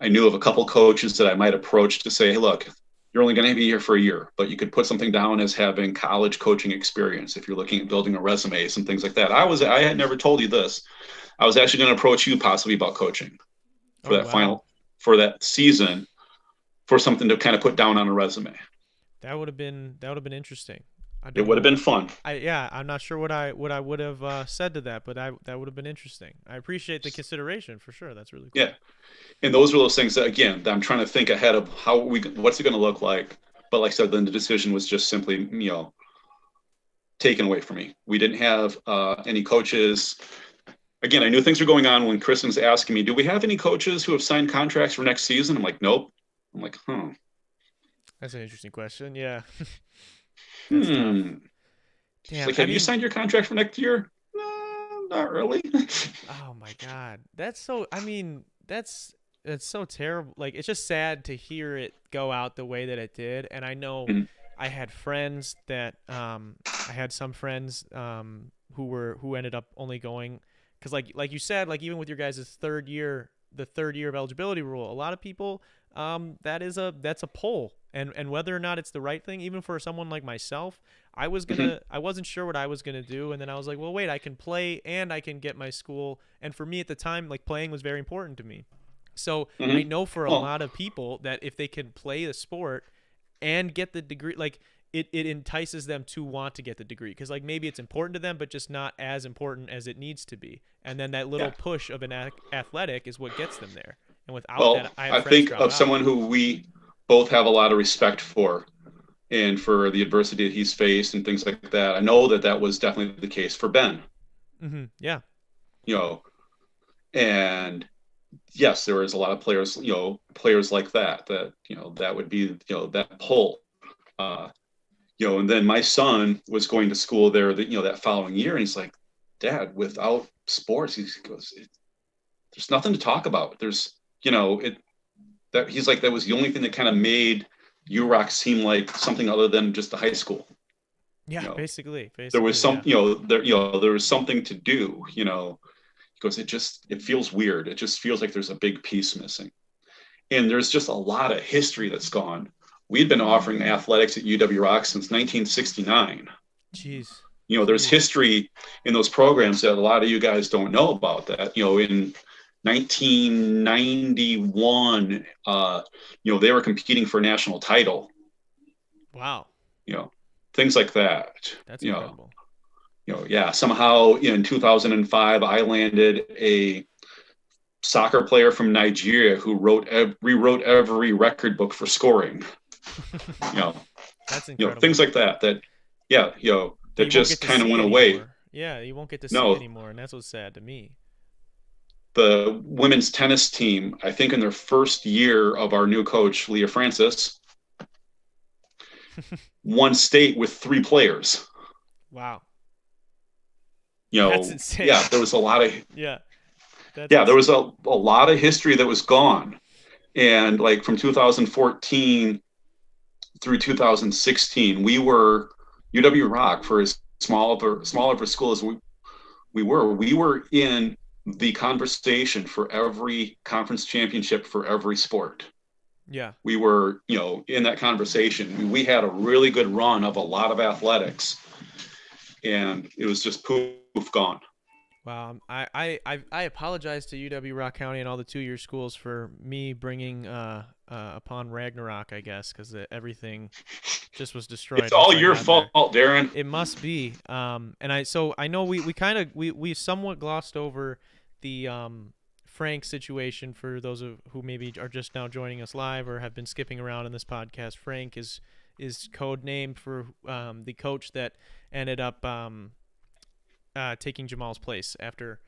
I knew of a couple coaches that I might approach to say, hey, look, you're only going to be here for a year, but you could put something down as having college coaching experience if you're looking at building a resume, some things like that. I had never told you this. I was actually going to approach you possibly about coaching for for that season, for something to kind of put down on a resume. That would have been interesting. It would have been fun. I'm not sure what I would have said to that, but that would have been interesting. I appreciate the consideration for sure. That's really cool. Yeah, and those are those things that, again, I'm trying to think ahead of what's it going to look like. But like I said, then the decision was just simply, taken away from me. We didn't have any coaches. Again, I knew things were going on when Kristen was asking me, do we have any coaches who have signed contracts for next season? I'm like, nope. I'm like, That's an interesting question. Yeah. Damn, like, have you signed your contract for next year? No, not really. Oh my God. That's so terrible. Like, it's just sad to hear it go out the way that it did. And I know I had friends that I had some friends who ended up only going because like you said, like even with your guys' third year of eligibility rule, a lot of people that's a pull. And whether or not it's the right thing, even for someone like myself, I wasn't sure what I was gonna do, and then I was like, well, wait, I can play and I can get my school. And for me at the time, like, playing was very important to me. So I know for a lot of people that if they can play the sport and get the degree, like it entices them to want to get the degree because like maybe it's important to them, but just not as important as it needs to be. And then that little push of an athletic is what gets them there. And without that, I think of someone who we both have a lot of respect for, and for the adversity that he's faced and things like that. I know that was definitely the case for Ben. Mm-hmm. Yeah. And yes, there is a lot of players, players like that that would be, that pull, and then my son was going to school there that following year. And he's like, Dad, without sports, he goes, there's nothing to talk about. There's, he's like, that was the only thing that kind of made UROC seem like something other than just a high school. Yeah, basically. There was some, there was something to do, because it feels weird. It just feels like there's a big piece missing. And there's just a lot of history that's gone. We'd been offering athletics at UW Rock since 1969. Jeez. There's history in those programs that a lot of you guys don't know about that. In 1991, they were competing for a national title. Wow. Things like that. That's incredible. Somehow in 2005, I landed a soccer player from Nigeria who rewrote every record book for scoring. That's incredible. Things like that. That just kind of went away. Yeah, you won't get to see anymore, and that's what's sad to me. The women's tennis team, I think in their first year of our new coach, Leah Francis, won state with 3 players. Wow. That's insane. Yeah, there was a lot of there was a lot of history that was gone. And like from 2014 through 2016, we were UW Rock, for as small of a school as we were in the conversation for every conference championship for every sport. Yeah. We were, in that conversation. We had a really good run of a lot of athletics, and it was just poof, gone. Wow. I apologize to UW Rock County and all the 2-year schools for me bringing upon Ragnarok, I guess, because everything just was destroyed. It's all your fault, Darren. It must be. And I know we somewhat glossed over the Frank situation for those who maybe are just now joining us live or have been skipping around in this podcast. Frank is code name for the coach that ended up taking Jamal's place after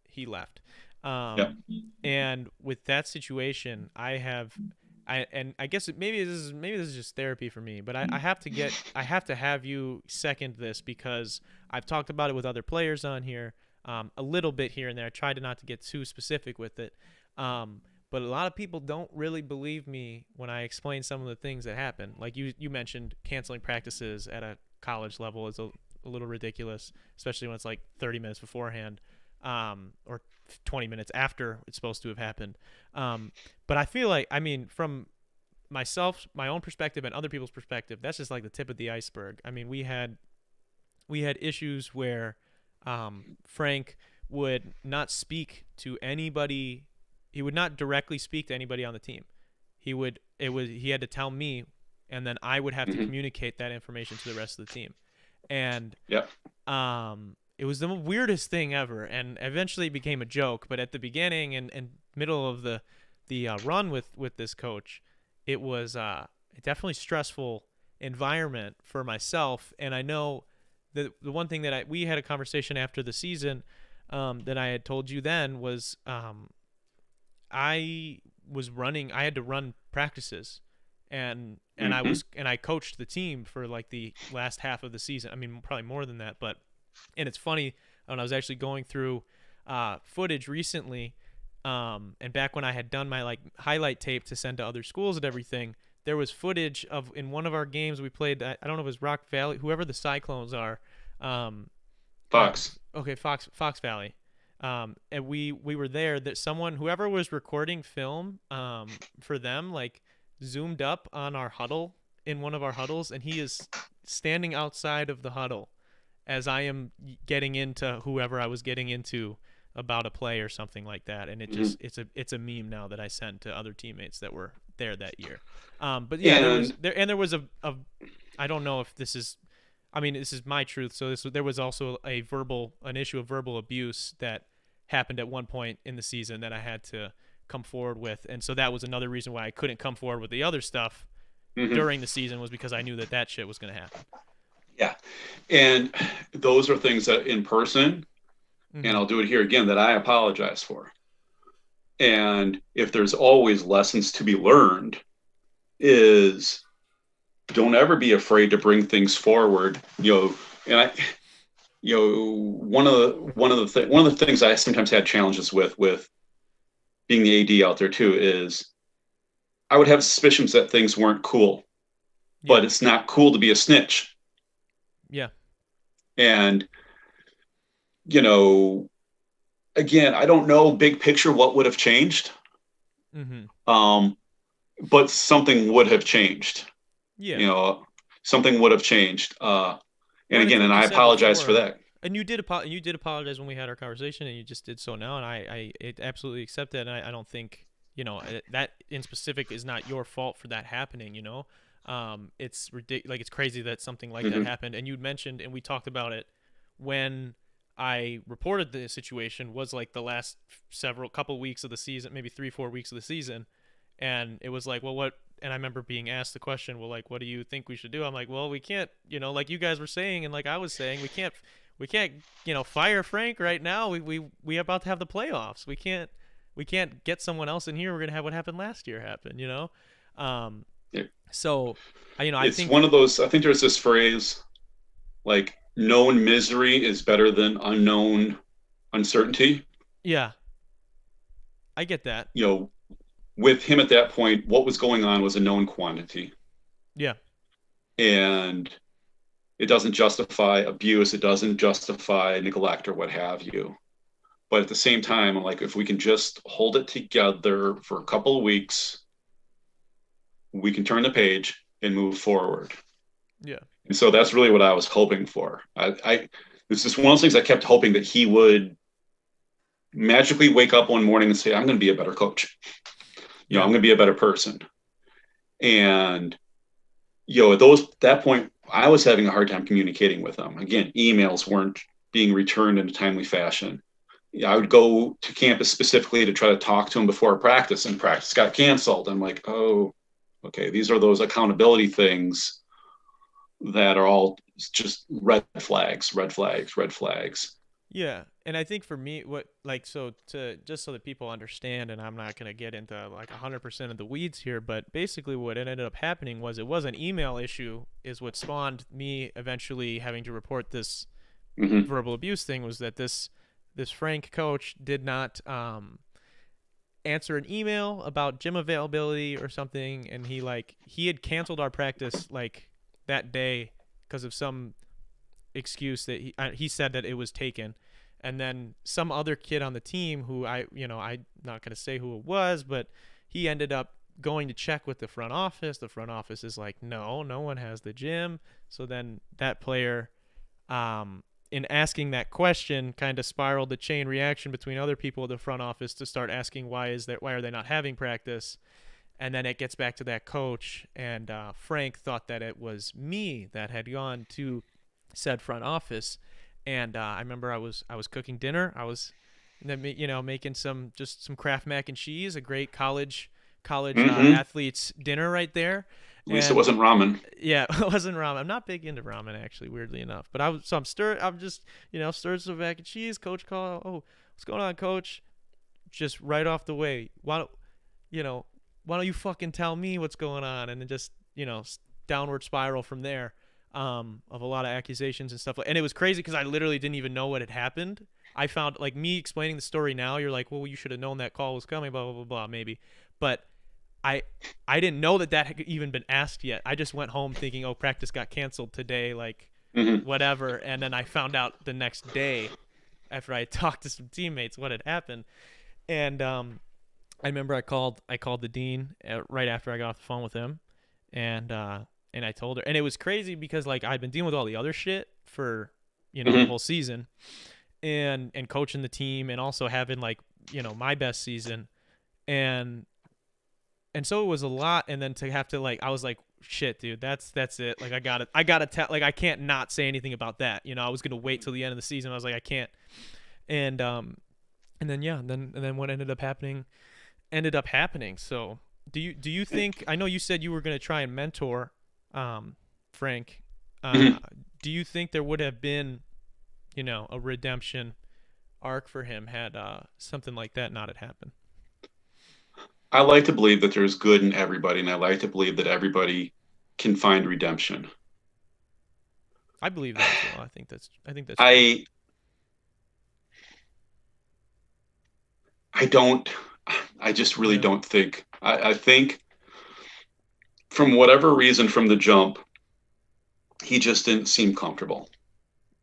he left. And with that situation, I guess maybe this is just therapy for me, but I have to have you second this, because I've talked about it with other players on here, a little bit here and there. I tried not to get too specific with it. But a lot of people don't really believe me when I explain some of the things that happen. Like you mentioned, canceling practices at a college level is a little ridiculous, especially when it's like 30 minutes beforehand, or 20 minutes after it's supposed to have happened. But I feel like, from myself, my own perspective and other people's perspective, that's just like the tip of the iceberg. We had issues where Frank would not speak to anybody. He would not directly speak to anybody on the team. He had to tell me, and then I would have to communicate that information to the rest of the team. And it was the weirdest thing ever, and eventually it became a joke. But at the beginning and middle of the run with this coach, it was a definitely stressful environment for myself. And I know that the one thing that we had a conversation after the season that I had told you then was I had to run practices, and I coached the team for like the last half of the season. Probably more than that, and it's funny, when I was actually going through footage recently, and back when I had done my like highlight tape to send to other schools and everything, there was footage of, in one of our games we played, I don't know if it was Rock Valley, whoever the Cyclones are. Fox. Okay, Fox Valley. And we were there, that whoever was recording film for them, like, zoomed up on our huddle, in one of our huddles, and he is standing outside of the huddle as I am getting into whoever I was getting into about a play or something like that. And it just it's a meme now that I send to other teammates that were there that year. But yeah, there was a I don't know if this is, this is my truth. So there was also an issue of verbal abuse that happened at one point in the season that I had to come forward with. And so that was another reason why I couldn't come forward with the other stuff during the season, was because I knew that shit was going to happen. Yeah. And those are things that in person, and I'll do it here again, that I apologize for. And if there's always lessons to be learned, is don't ever be afraid to bring things forward. One of the things I sometimes had challenges with being the AD out there too is I would have suspicions that things weren't cool, but it's not cool to be a snitch. Yeah. And, again, I don't know big picture what would have changed. Um, but something would have changed. Yeah. You know, something would have changed. And Well, and it's again, and like you I said apologize for before, that. and you did apologize when we had our conversation, and you just did so now, and I it absolutely accept that, and I don't think that in specific is not your fault for that happening. It's ridiculous. Like it's crazy that something like that Hmm. happened, and you mentioned, and we talked about it when I reported the situation was like the last several couple weeks of the season, maybe 3-4 weeks of the season, and it was like, well, what? And I remember being asked the question, well, like, what do you think we should do? I'm like, well, we can't, like you guys were saying, and like I was saying, we can't, fire Frank right now. We are about to have the playoffs. We can't get someone else in here. We're gonna have what happened last year happen. Um, It, so, I it's think, one of those. I think there's this phrase like known misery is better than unknown uncertainty. yeah, I get that. You know, with him at that point, what was going on was a known quantity, Yeah, and it doesn't justify abuse. It doesn't justify neglect or what have you. But at the same time, I'm like, if we can just hold it together for a couple of weeks, we can turn the page and move forward. yeah, And so that's really what I was hoping for. It's just one of those things I kept hoping that he would magically wake up one morning and say, I'm going to be a better coach. yeah, I'm going to be a better person. And, at that point, I was having a hard time communicating with him. Again, emails weren't being returned in a timely fashion. I would go to campus specifically to try to talk to him before practice, and practice got canceled. I'm like, oh, okay, these are those accountability things that are all just red flags, red flags, red flags. yeah. And I think for me, what like so to just so that people understand, and I'm not gonna get into like 100% of the weeds here, but basically what ended up happening was it was an email issue, is what spawned me eventually having to report this Mm-hmm. verbal abuse thing. Was that this Frank coach did not answer an email about gym availability or something, and he had canceled our practice like that day because of some excuse that he said that it was taken. And then some other kid on the team who I'm not going to say who it was, but he ended up going to check with the front office. The front office is like, no one has the gym. So then that player, in asking that question, kind of spiraled the chain reaction between other people at the front office to start asking why are they not having practice. And then it gets back to that coach, and Frank thought that it was me that had gone to said front office. And I remember I was cooking dinner. I was making some Kraft mac and cheese, a great college Mm-hmm. athletes dinner right there. At least it And wasn't ramen. yeah, it wasn't ramen. I'm not big into ramen, actually, weirdly enough. But I'm stirred. I'm just stirred some mac and cheese. Coach call. Oh, what's going on, coach? Just right off the way. You know why don't you fucking tell me what's going on? And then just downward spiral from there, of a lot of accusations and stuff. And it was crazy because I literally didn't even know what had happened. I found, like, me explaining the story now, you're like, well, you should have known that call was coming, blah blah blah blah, maybe. But I I didn't know that had even been asked yet. I just went home thinking, oh, practice got canceled today, like Mm-hmm. whatever. And then I found out the next day after I talked to some teammates what had happened. And I remember I called the dean right after I got off the phone with him, and I told her, and it was crazy because like I'd been dealing with all the other shit for the Mm-hmm. whole season, and coaching the team, and also having like my best season, and so it was a lot. And then to have to, like, I was like, shit, dude, that's it. Like I gotta tell, like, I can't not say anything about that. I was gonna wait till the end of the season. I was like, I can't. And and then, yeah, and then what ended up happening. So do you think, I know you said you were going to try and mentor Frank. Mm-hmm. Do you think there would have been a redemption arc for him had something like that not had happened? I like to believe that there's good in everybody, and I like to believe that everybody can find redemption. I believe that as well. I think that's true. I I don't. I just really Yeah. don't think. I think from whatever reason from the jump, he just didn't seem comfortable.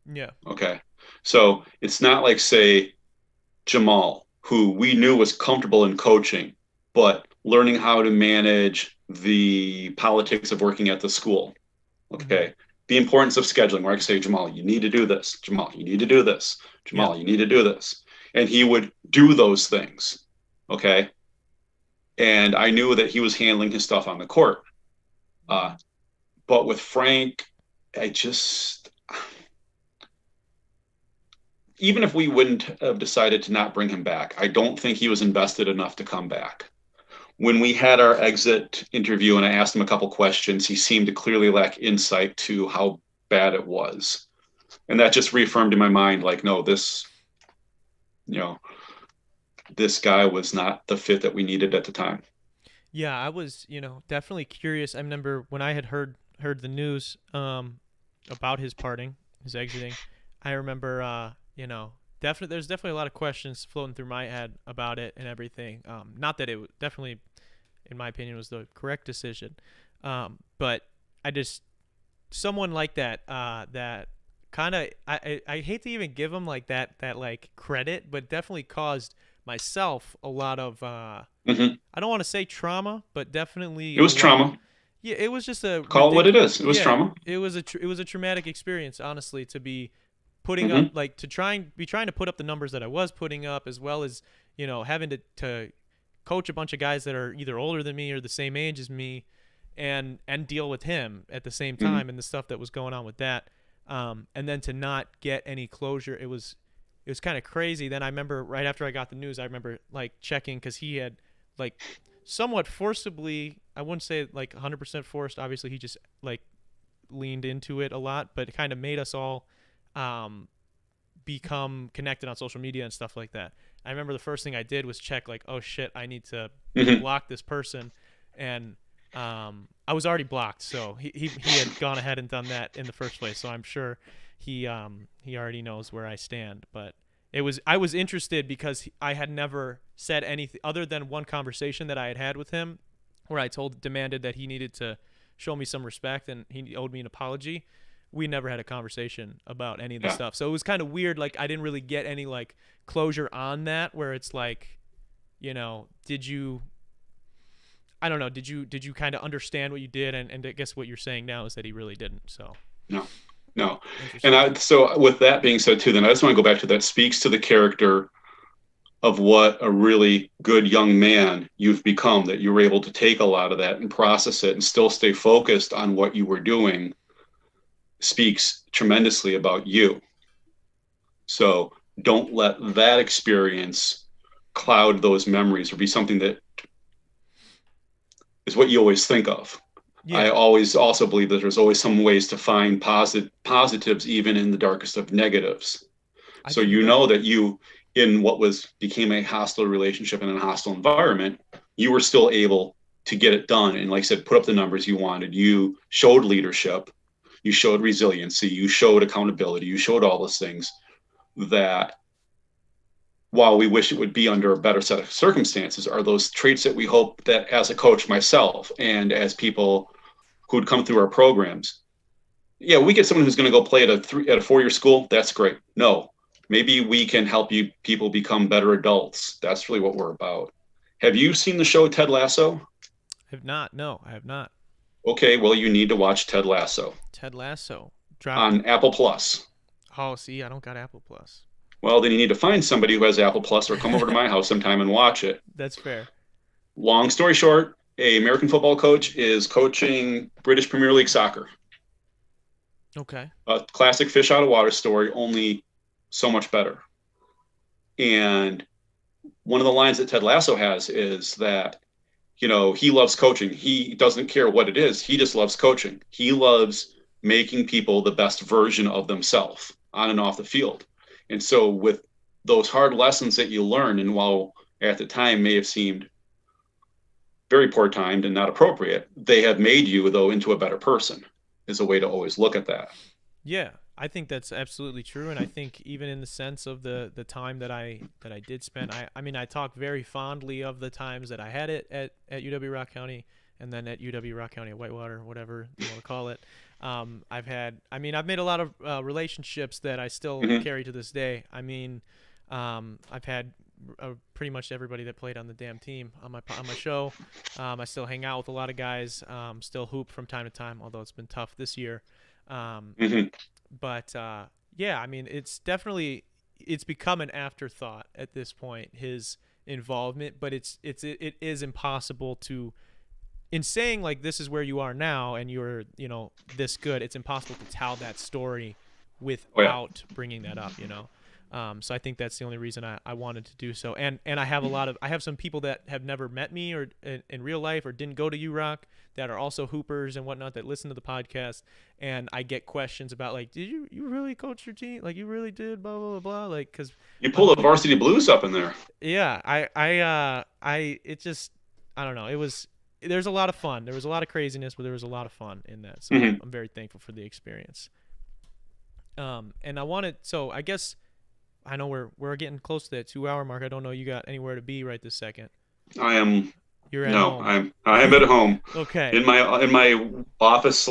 Yeah. Okay, so it's not like, say, Jamal, who we knew was comfortable in coaching, but learning how to manage the politics of working at the school. Okay. The importance of scheduling, where I could say, Jamal, you need to do this. Jamal, you need to do this. Jamal, you need to do this. And he would do those things. Okay. And I knew that he was handling his stuff on the court. But with Frank, even if we wouldn't have decided to not bring him back, I don't think he was invested enough to come back. When we had our exit interview and I asked him a couple questions, he seemed to clearly lack insight to how bad it was. And that just reaffirmed in my mind, like, no, this guy was not the fit that we needed at the time. Yeah, I was, definitely curious. I remember when I had heard the news about his parting, his exiting. I remember, there's definitely a lot of questions floating through my head about it and everything. Not that it definitely, in my opinion, was the correct decision, but someone like that, that kind of, I hate to even give him like that like credit, but definitely caused myself a lot of I don't want to say trauma, but definitely it was trauma. Yeah, it was just call it what it is. It was trauma. It was a traumatic experience, honestly, to be putting up, like, trying to put up the numbers that I was putting up, as well as having to coach a bunch of guys that are either older than me or the same age as me, and deal with him at the same time, and the stuff that was going on with that, and then to not get any closure. It was kind of crazy. Then I remember right after I got the news, I remember like checking, because he had like somewhat forcibly, I wouldn't say like 100% forced, obviously he just like leaned into it a lot, but it kind of made us all become connected on social media and stuff like that. I remember the first thing I did was check, like, oh shit, I need to block this person, and I was already blocked, so he had gone ahead and done that in the first place, so I'm sure he already knows where I stand. But I was interested because I had never said anything other than one conversation that I had with him, where I demanded that he needed to show me some respect and he owed me an apology. We never had a conversation about any of the stuff, so it was kind of weird. Like, I didn't really get any like closure on that, where it's like, did you kind of understand what you did? And I guess what you're saying now is that he really didn't. So no. And so with that being said too, then I just want to go back to that speaks to the character of what a really good young man you've become, that you were able to take a lot of that and process it and still stay focused on what you were doing, speaks tremendously about you. So don't let that experience cloud those memories or be something that is what you always think of. Yeah. I always also believe that there's always some ways to find positives, even in the darkest of negatives. So that you, in what became a hostile relationship in a hostile environment, you were still able to get it done. And like I said, put up the numbers you wanted. You showed leadership, you showed resiliency, you showed accountability, you showed all those things that, while we wish it would be under a better set of circumstances, are those traits that we hope that as a coach myself and as people who'd come through our programs, we get someone who's going to go play at a 4-year school. That's great. No, maybe we can help people become better adults. That's really what we're about. Have you seen the show Ted Lasso? I have not. No, I have not. Okay, well, you need to watch Ted Lasso. Ted Lasso. On Apple Plus. Oh, see, I don't got Apple Plus. Well, then you need to find somebody who has Apple Plus or come over to my house sometime and watch it. That's fair. Long story short, an American football coach is coaching British Premier League soccer. Okay. A classic fish out of water story, only so much better. And one of the lines that Ted Lasso has is that, he loves coaching. He doesn't care what it is. He just loves coaching. He loves making people the best version of themselves on and off the field. And so with those hard lessons that you learn, and while at the time may have seemed very poor timed and not appropriate, they have made you, though, into a better person, is a way to always look at that. Yeah, I think that's absolutely true. And I think even in the sense of the time that I did spend, I talk very fondly of the times that I had it at UW-Rock County, and then at UW-Rock County at Whitewater, whatever you want to call it. I've made a lot of relationships that I still carry to this day. I've had pretty much everybody that played on the damn team on my show. I still hang out with a lot of guys. Still hoop from time to time, although it's been tough this year. Mm-hmm. But yeah, I mean, it's become an afterthought at this point, his involvement. But it is impossible to, in saying like this is where you are now and you're this good. It's impossible to tell that story without bringing that up. So I think that's the only reason I wanted to do so. And I have I have some people that have never met me or in real life or didn't go to URock that are also hoopers and whatnot that listen to the podcast. And I get questions about like, did you really coach your team? Like you really did blah, blah, blah, blah. Like, cause you pull the varsity blues up in there. Yeah. It just, I don't know. There's a lot of fun. There was a lot of craziness, but there was a lot of fun in that. So I'm very thankful for the experience. And I guess, I know we're getting close to that 2 hour mark. I don't know you got anywhere to be right this second. I am. You're at home. I am at home. Okay. In my office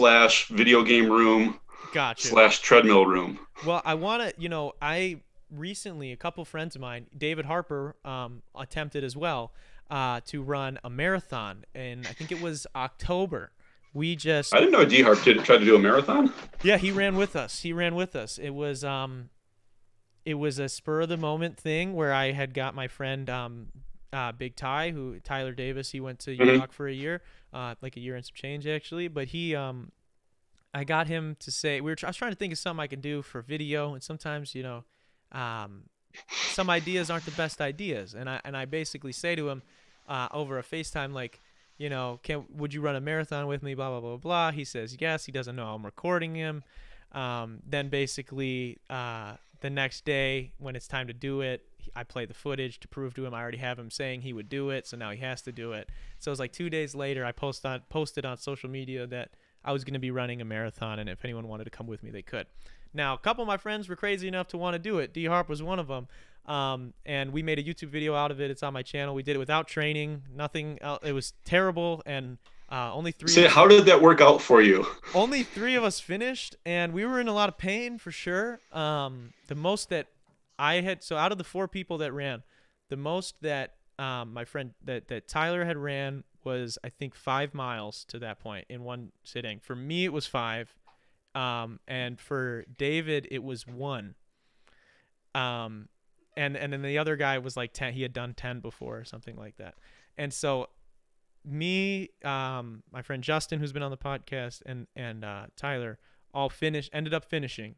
/ video game room. Gotcha. / treadmill room. Well, I want to. I recently, a couple friends of mine, David Harper, attempted as well to run a marathon, and I think it was October. I didn't know D Harp tried to do a marathon. Yeah, he ran with us. It was a spur of the moment thing where I had got my friend Big Tyler Davis. He went to URock for a year, like a year and some change actually. But I got him to say I was trying to think of something I could do for video, and sometimes some ideas aren't the best ideas, and I basically say to him over a FaceTime like, would you run a marathon with me? Blah blah blah blah. He says yes. He doesn't know I'm recording him. Then basically the next day when it's time to do it, I play the footage to prove to him I already have him saying he would do it, so now he has to do it. So it was like 2 days later I posted on social media that I was going to be running a marathon, and if anyone wanted to come with me, they could. Now, a couple of my friends were crazy enough to want to do it. D Harp was one of them. And we made a YouTube video out of it. It's on my channel. We did it without training, nothing else. It was terrible, and only 3. So how did that work out for you? Only 3 of us finished, and we were in a lot of pain for sure. The most that I had, so out of the 4 people that ran, the most that my friend that Tyler had ran was I think 5 miles to that point in one sitting. For me, it was 5, and for David, it was 1. And then the other guy was like 10. He had done 10 before or something like that. And so me, my friend Justin, who's been on the podcast, and Tyler all ended up finishing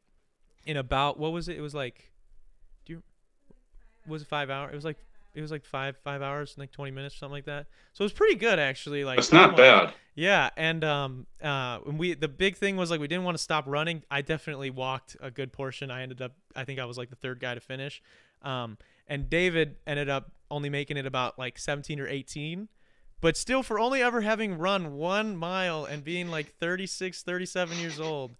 in about, what was it? It was like, was it 5 hours? It was like 5 hours, like 20 minutes, or something like that. So it was pretty good actually. Like it's not bad. Yeah, and the big thing was like we didn't want to stop running. I definitely walked a good portion. I think I was like the 3rd guy to finish. And David ended up only making it about like 17 or 18, but still for only ever having run 1 mile and being like 36, 37 years old,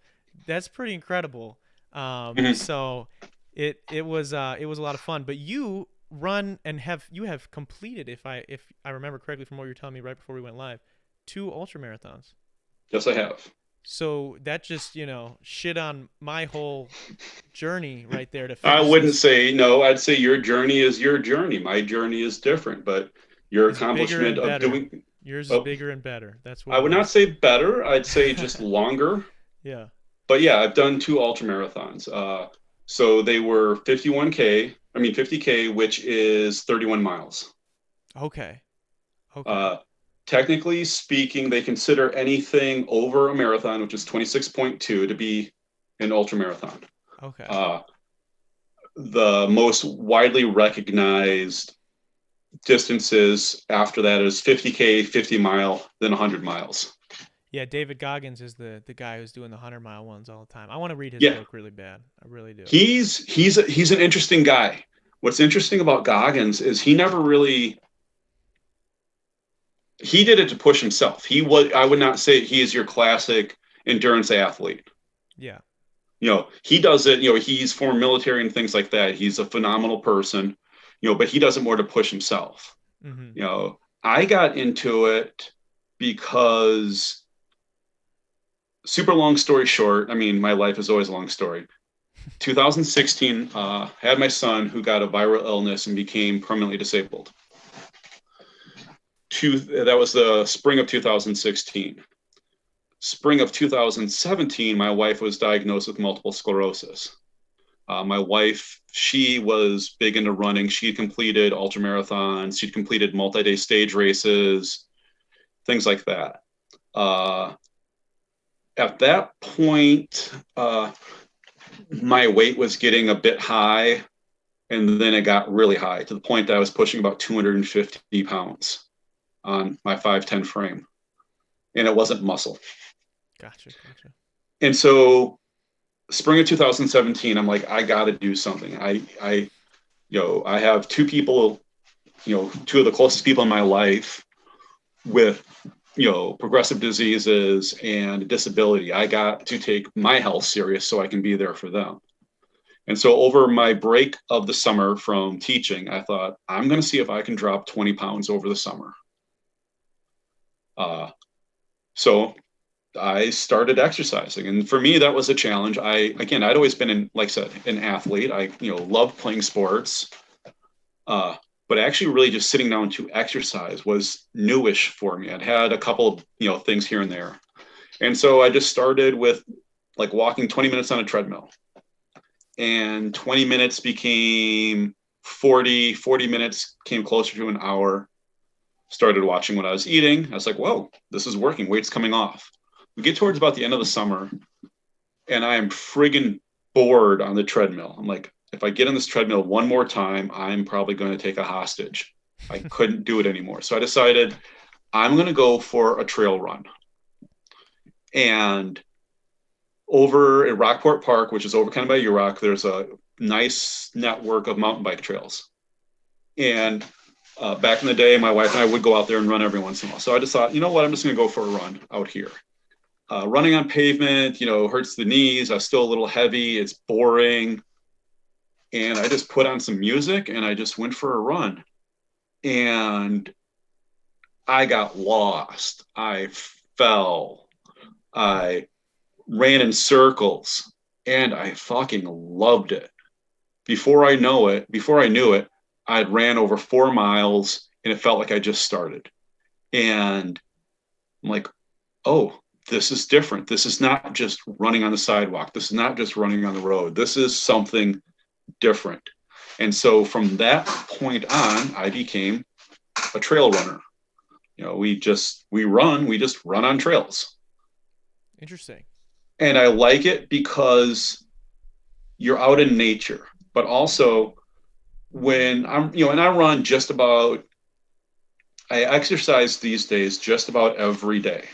that's pretty incredible. So it was a lot of fun. But you run and have completed, if I remember correctly from what you were telling me right before we went live, 2 ultra marathons. Yes, I have. So that just, shit on my whole journey right there. I wouldn't say no. I'd say your journey is your journey. My journey is different, but your accomplishment of doing yours is bigger and better. That's what I would not say better. I'd say just longer. Yeah. But yeah, I've done 2 ultra marathons. So they were 50K, which is 31 miles. Okay. Technically speaking, they consider anything over a marathon, which is 26.2, to be an ultra marathon. Okay. The most widely recognized distances after that is 50K, 50 mile, then 100 miles. Yeah, David Goggins is the guy who's doing the 100-mile ones all the time. I want to read his book really bad. I really do. He's an interesting guy. What's interesting about Goggins is he never really. He did it to push himself. I would not say he is your classic endurance athlete. Yeah. He does it, he's former military and things like that. He's a phenomenal person, but he does it more to push himself. Mm-hmm. I got into it because, super long story short, I mean, my life is always a long story. 2016, had my son who got a viral illness and became permanently disabled. That was the spring of 2016. Spring of 2017, my wife was diagnosed with multiple sclerosis. My wife, she was big into running. She completed ultramarathons. She'd completed multi-day stage races, things like that. At that point, my weight was getting a bit high, and then it got really high to the point that I was pushing about 250 pounds on my 5'10" frame, and it wasn't muscle. Gotcha. And so spring of 2017, I'm like, I got to do something. I have two people, two of the closest people in my life with, progressive diseases and disability. I got to take my health serious so I can be there for them. And so over my break of the summer from teaching, I thought, I'm going to see if I can drop 20 pounds over the summer. So I started exercising, and for me, that was a challenge. I'd always been an athlete. I, loved playing sports, but actually really just sitting down to exercise was newish for me. I'd had a couple of, things here and there. And so I just started with like walking 20 minutes on a treadmill, and 20 minutes became 40 minutes came closer to an hour. Started watching what I was eating. I was like, whoa, this is working. Weight's coming off. We get towards about the end of the summer, and I am friggin' bored on the treadmill. I'm like, if I get on this treadmill one more time, I'm probably going to take a hostage. I couldn't do it anymore. So I decided I'm going to go for a trail run. And over at Rockport Park, which is over kind of by Urock, there's a nice network of mountain bike trails. And back in the day, my wife and I would go out there and run every once in a while. So I just thought, you know what, I'm just going to go for a run out here. Running on pavement, hurts the knees. I was still a little heavy. It's boring. And I just put on some music and I just went for a run. And I got lost. I fell. I ran in circles, and I fucking loved it. Before I knew it, I'd ran over 4 miles, and it felt like I just started. And I'm like, oh, this is different. This is not just running on the sidewalk. This is not just running on the road. This is something different. And so from that point on, I became a trail runner. We just run on trails. Interesting. And I like it because you're out in nature, but also when I'm, and I exercise these days just about every day.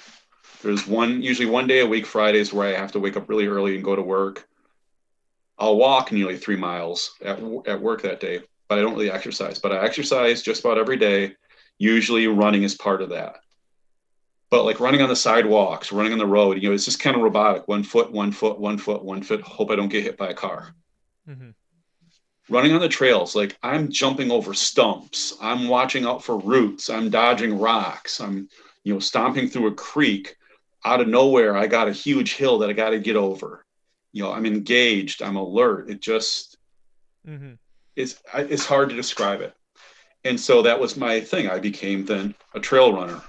There's usually one day a week, Fridays, where I have to wake up really early and go to work. I'll walk nearly 3 miles at work that day, but I don't really exercise. But I exercise just about every day. Usually running is part of that. But like running on the sidewalks, running on the road, it's just kind of robotic. 1 foot, 1 foot, 1 foot, 1 foot. Hope I don't get hit by a car. Mm-hmm. Running on the trails, like I'm jumping over stumps. I'm watching out for roots. I'm dodging rocks. I'm, stomping through a creek. Out of nowhere, I got a huge hill that I got to get over. I'm engaged. I'm alert. It just it's hard to describe it. And so that was my thing. I became then a trail runner.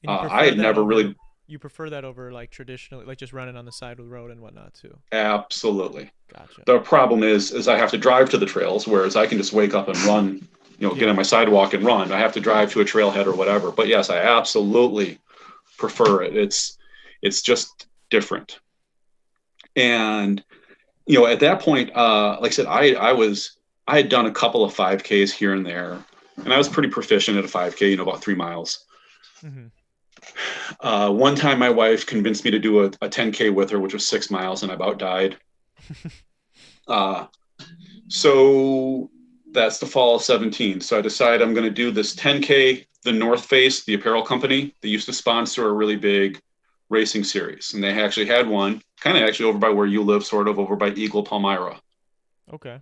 I had never really. You prefer that over like traditionally, like just running on the side of the road and whatnot too. Absolutely. Gotcha. The problem is I have to drive to the trails, whereas I can just wake up and run. Get on my sidewalk and run. I have to drive to a trailhead or whatever. But yes, I absolutely prefer it. It's just different. And at that point, like I said, I had done a couple of 5Ks here and there, and I was pretty proficient at a 5K. About 3 miles. Mm-hmm. One time, my wife convinced me to do a 10K with her, which was 6 miles, and I about died. So that's the fall of 17. So I decided I'm going to do this 10K. The North Face, the apparel company, they used to sponsor a really big racing series, and they actually had one kind of actually over by where you live, sort of over by Eagle, Palmyra. Okay.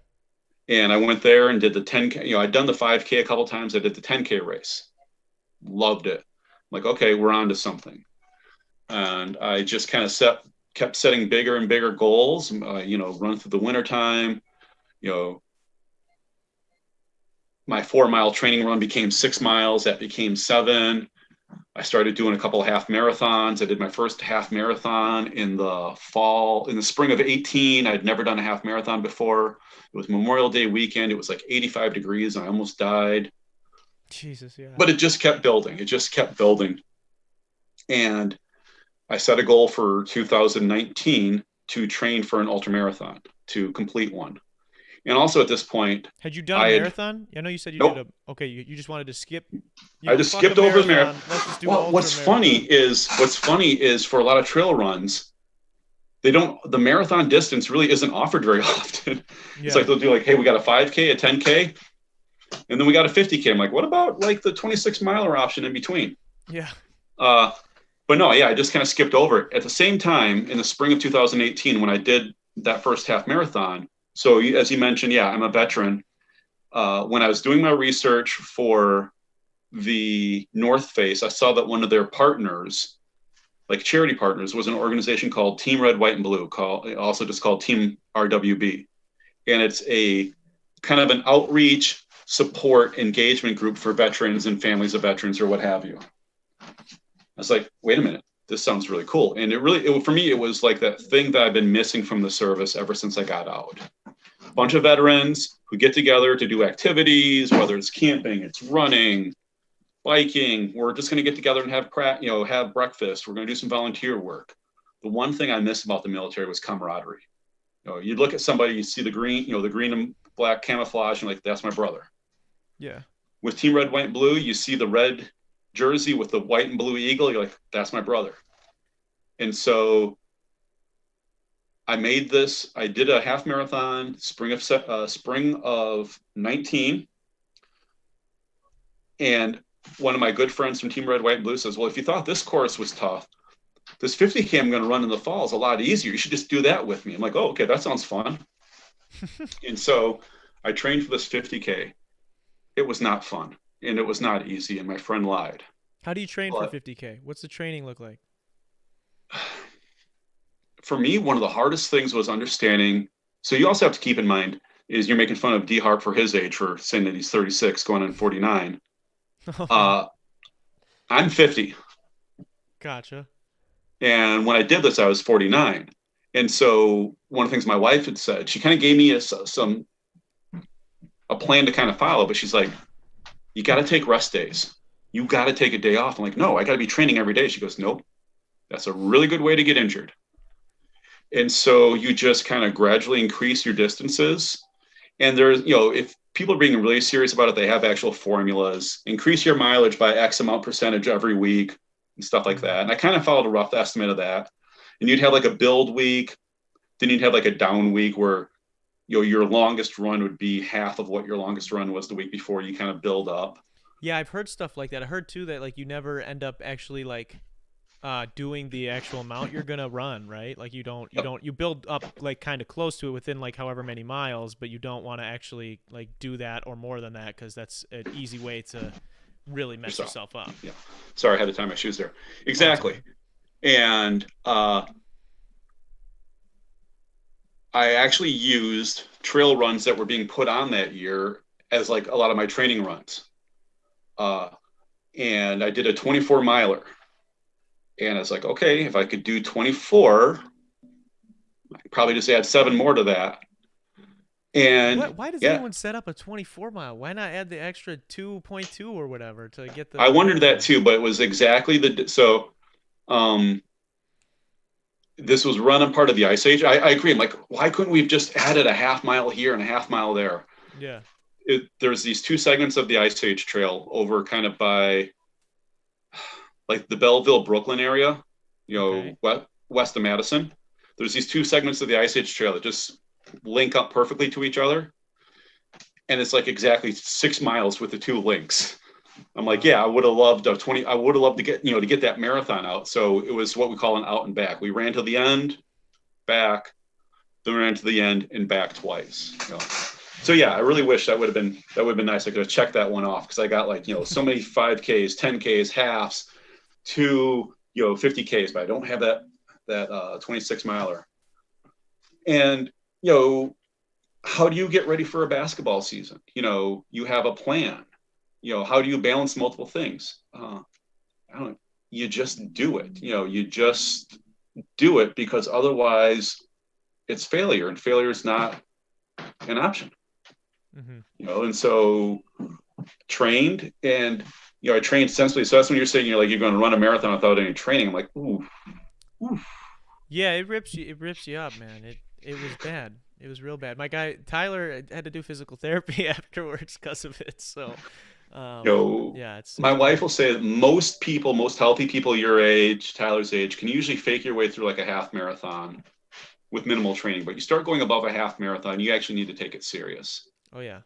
And I went there and did the 10K. I'd done the 5K a couple times. I did the 10K race. Loved it. I'm like, okay, we're on to something. And I just kind of set kept setting bigger and bigger goals, run through the wintertime. My 4-mile training run became 6 miles. That became 7. I started doing a couple of half marathons. I did my first half marathon in the spring of 18. I'd never done a half marathon before. It was Memorial Day weekend. It was like 85 degrees. And I almost died. Jesus, yeah. But it just kept building. It just kept building. And I set a goal for 2019 to train for an ultramarathon, to complete one. And also at this point, had you done a marathon? I know you said you nope. did okay. You just wanted to skip. I just skipped over the marathon. Let's just do what's funny is for a lot of trail runs, the marathon distance really isn't offered very often. Yeah. It's like they'll do hey, we got a 5K, a 10K, and then we got a 50K. I'm like, what about the 26-miler option in between? Yeah. But no, yeah, I just kind of skipped over it. At the same time, in the spring of 2018, when I did that first half marathon. So as you mentioned, yeah, I'm a veteran. When I was doing my research for the North Face, I saw that one of their partners, charity partners, was an organization called Team Red, White, and Blue, also just called Team RWB. And it's a kind of an outreach, support, engagement group for veterans and families of veterans or what have you. I was like, wait a minute, this sounds really cool. And for me, it was like that thing that I've been missing from the service ever since I got out. A bunch of veterans who get together to do activities, whether it's camping, it's running, biking. We're just going to get together and have breakfast. We're going to do some volunteer work. The one thing I missed about the military was camaraderie. You'd look at somebody, you see the green and black camouflage, and that's my brother. Yeah. With Team Red, White, and Blue, you see the red jersey with the white and blue eagle. You're like, that's my brother. And so I made this. I did a half marathon spring of 19, and one of my good friends from Team Red, White, and Blue says, well, if you thought this course was tough, this 50K I'm going to run in the fall is a lot easier. You should just do that with me. I'm like, oh, okay, that sounds fun. And so I trained for this 50K. It was not fun, and it was not easy, and my friend lied. How do you train for 50K? What's the training look like? For me, one of the hardest things was understanding. So you also have to keep in mind is you're making fun of D Harp for his age, for saying that he's 36 going on 49. I'm 50. Gotcha. And when I did this, I was 49. And so one of the things my wife had said, she kind of gave me a plan to kind of follow, but she's like, you got to take rest days. You got to take a day off. I'm like, no, I got to be training every day. She goes, nope, that's a really good way to get injured. And so you just kind of gradually increase your distances. And there's, if people are being really serious about it, they have actual formulas. Increase your mileage by X amount percentage every week and stuff like that. And I kind of followed a rough estimate of that. And you'd have a build week. Then you'd have a down week where, your longest run would be half of what your longest run was the week before. You kind of build up. Yeah, I've heard stuff like that. I heard too that you never end up actually doing the actual amount you're gonna run, right? You build up kind of close to it within however many miles, but you don't want to actually do that or more than that, because that's an easy way to really mess yourself up. Yeah. Sorry, I had to tie my shoes there. Exactly. And I actually used trail runs that were being put on that year as a lot of my training runs. And I did a 24 miler. And I was like, okay, if I could do 24, I could probably just add 7 more to that. And why does anyone set up a 24 mile? Why not add the extra 2.2 or whatever to get the? I wondered that too, but it was exactly this was run on part of the Ice Age. I agree. I'm like, why couldn't we have just added a half mile here and a half mile there? Yeah. There's these 2 segments of the Ice Age Trail over kind of by the Belleville, Brooklyn area, okay, west of Madison. There's these 2 segments of the Ice Age Trail that just link up perfectly to each other. And it's exactly 6 miles with the 2 links. I'm like, yeah, I would have loved to get that marathon out. So it was what we call an out and back. We ran to the end, back, then we ran to the end and back twice. So yeah, I really wish that would have been nice. I could have checked that one off, because I got so many 5Ks, 10Ks, halves, 2 50Ks, but I don't have that that 26 miler. And, how do you get ready for a basketball season? You have a plan. How do you balance multiple things? You just do it. You just do it, because otherwise it's failure, and failure is not an option. And so trained, and I trained sensibly. So that's when you're saying you're going to run a marathon without any training. I'm like, ooh. Yeah, it rips you up, man. It was bad. It was real bad. My guy Tyler had to do physical therapy afterwards because of it. So, yeah, it's my wife bad. will say that most healthy people your age, Tyler's age, can usually fake your way through like a half marathon with minimal training. But you start going above a half marathon, you actually need to take it serious. Oh yeah.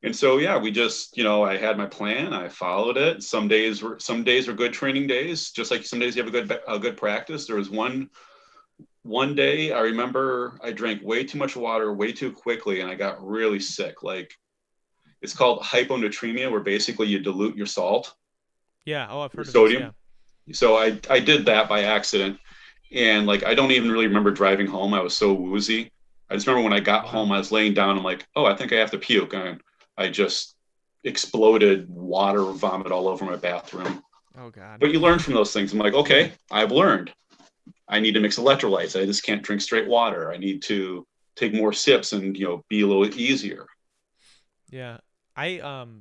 And so, yeah, we just, I had my plan. I followed it. Some days were good training days, just like some days you have a good practice. There was one day I remember I drank way too much water way too quickly, and I got really sick. Like, it's called hyponatremia, where basically you dilute your salt. Yeah. Oh, I've heard of sodium. This, yeah. So I did that by accident, and I don't even really remember driving home. I was so woozy. I just remember when I got home, I was laying down. I'm like, oh, I think I have to puke. And I just exploded water vomit all over my bathroom. Oh God. But you learn from those things. I'm like, okay, I've learned. I need to mix electrolytes. I just can't drink straight water. I need to take more sips and, be a little easier. Yeah. I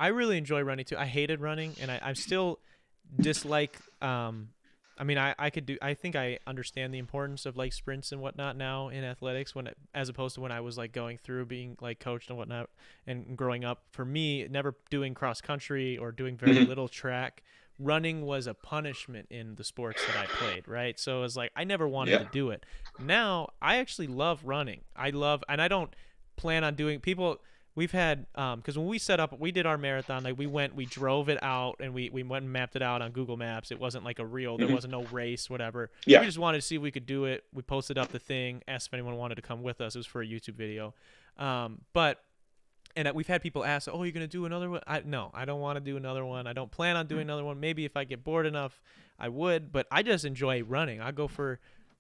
really enjoy running too. I hated running, and I still dislike, I think I understand the importance of sprints and whatnot now in athletics, as opposed to when I was going through being coached and whatnot and growing up. For me, never doing cross country or doing very little track, running was a punishment in the sports that I played, right? So it was I never wanted to do it. Now I actually love running. And I don't plan on doing we've had, because when we set up, we did our marathon, we drove it out, and we went and mapped it out on Google Maps. It wasn't a real, there wasn't no race, whatever. Yeah. We just wanted to see if we could do it. We posted up the thing, asked if anyone wanted to come with us. It was for a YouTube video. And we've had people ask, oh, you're going to do another one? No, I don't want to do another one. I don't plan on doing another one. Maybe if I get bored enough, I would, but I just enjoy running.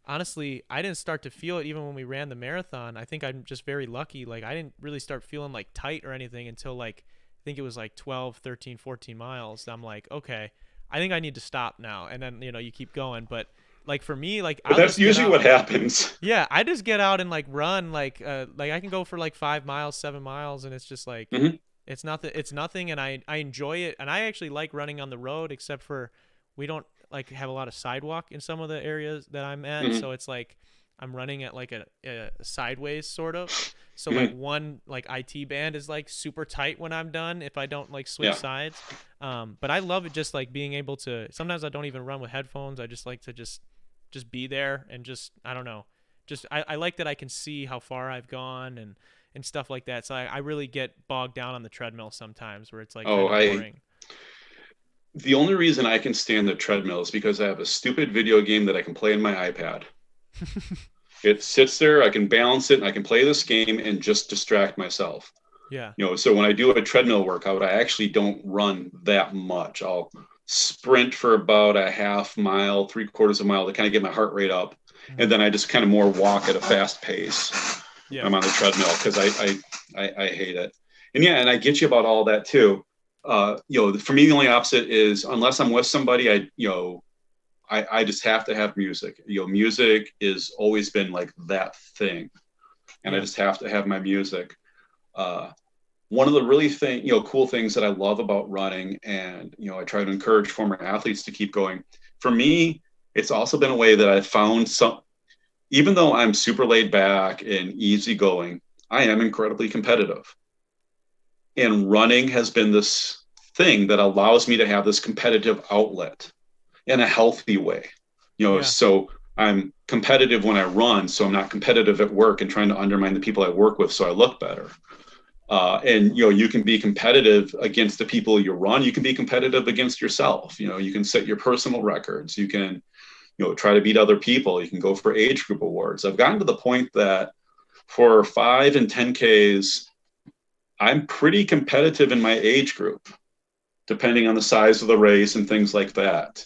Honestly, I didn't start to feel it even when we ran the marathon. I think I'm just very lucky. I didn't really start feeling tight or anything until I think it was 12, 13, 14 miles. I'm like, okay, I think I need to stop now. And then, you keep going. But for me, but that's usually what happens. Yeah. I just get out and run, I can go for 5 miles, 7 miles. And it's just it's nothing. And I enjoy it. And I actually like running on the road, except for we don't have a lot of sidewalk in some of the areas that I'm at. So it's I'm running at a sideways sort of. So one IT band is super tight when I'm done if I don't switch sides. But I love it just being able to, sometimes I don't even run with headphones. I just like to just be there and I don't know. I like that I can see how far I've gone and stuff like that. So I really get bogged down on the treadmill sometimes where it's kind of boring. The only reason I can stand the treadmill is because I have a stupid video game that I can play in my iPad. It sits there, I can balance it, and I can play this game and just distract myself. Yeah. So when I do a treadmill workout, I actually don't run that much. I'll sprint for about a half mile, 3/4 of a mile to kind of get my heart rate up. And then I just kind of more walk at a fast pace. Yeah. I'm on the treadmill because I hate it. And I get you about all that too. For me, the only opposite is unless I'm with somebody, I just have to have music. Music has always been that thing, and I just have to have my music. One of the really cool things that I love about running, and I try to encourage former athletes to keep going. For me, it's also been a way that I've found even though I'm super laid back and easygoing, I am incredibly competitive. And running has been this thing that allows me to have this competitive outlet in a healthy way. So I'm competitive when I run, so I'm not competitive at work and trying to undermine the people I work with so I look better. And you can be competitive against the people you run. You can be competitive against yourself. You can set your personal records. You can, try to beat other people. You can go for age group awards. I've gotten to the point that for 5 and 10Ks, I'm pretty competitive in my age group, depending on the size of the race and things like that.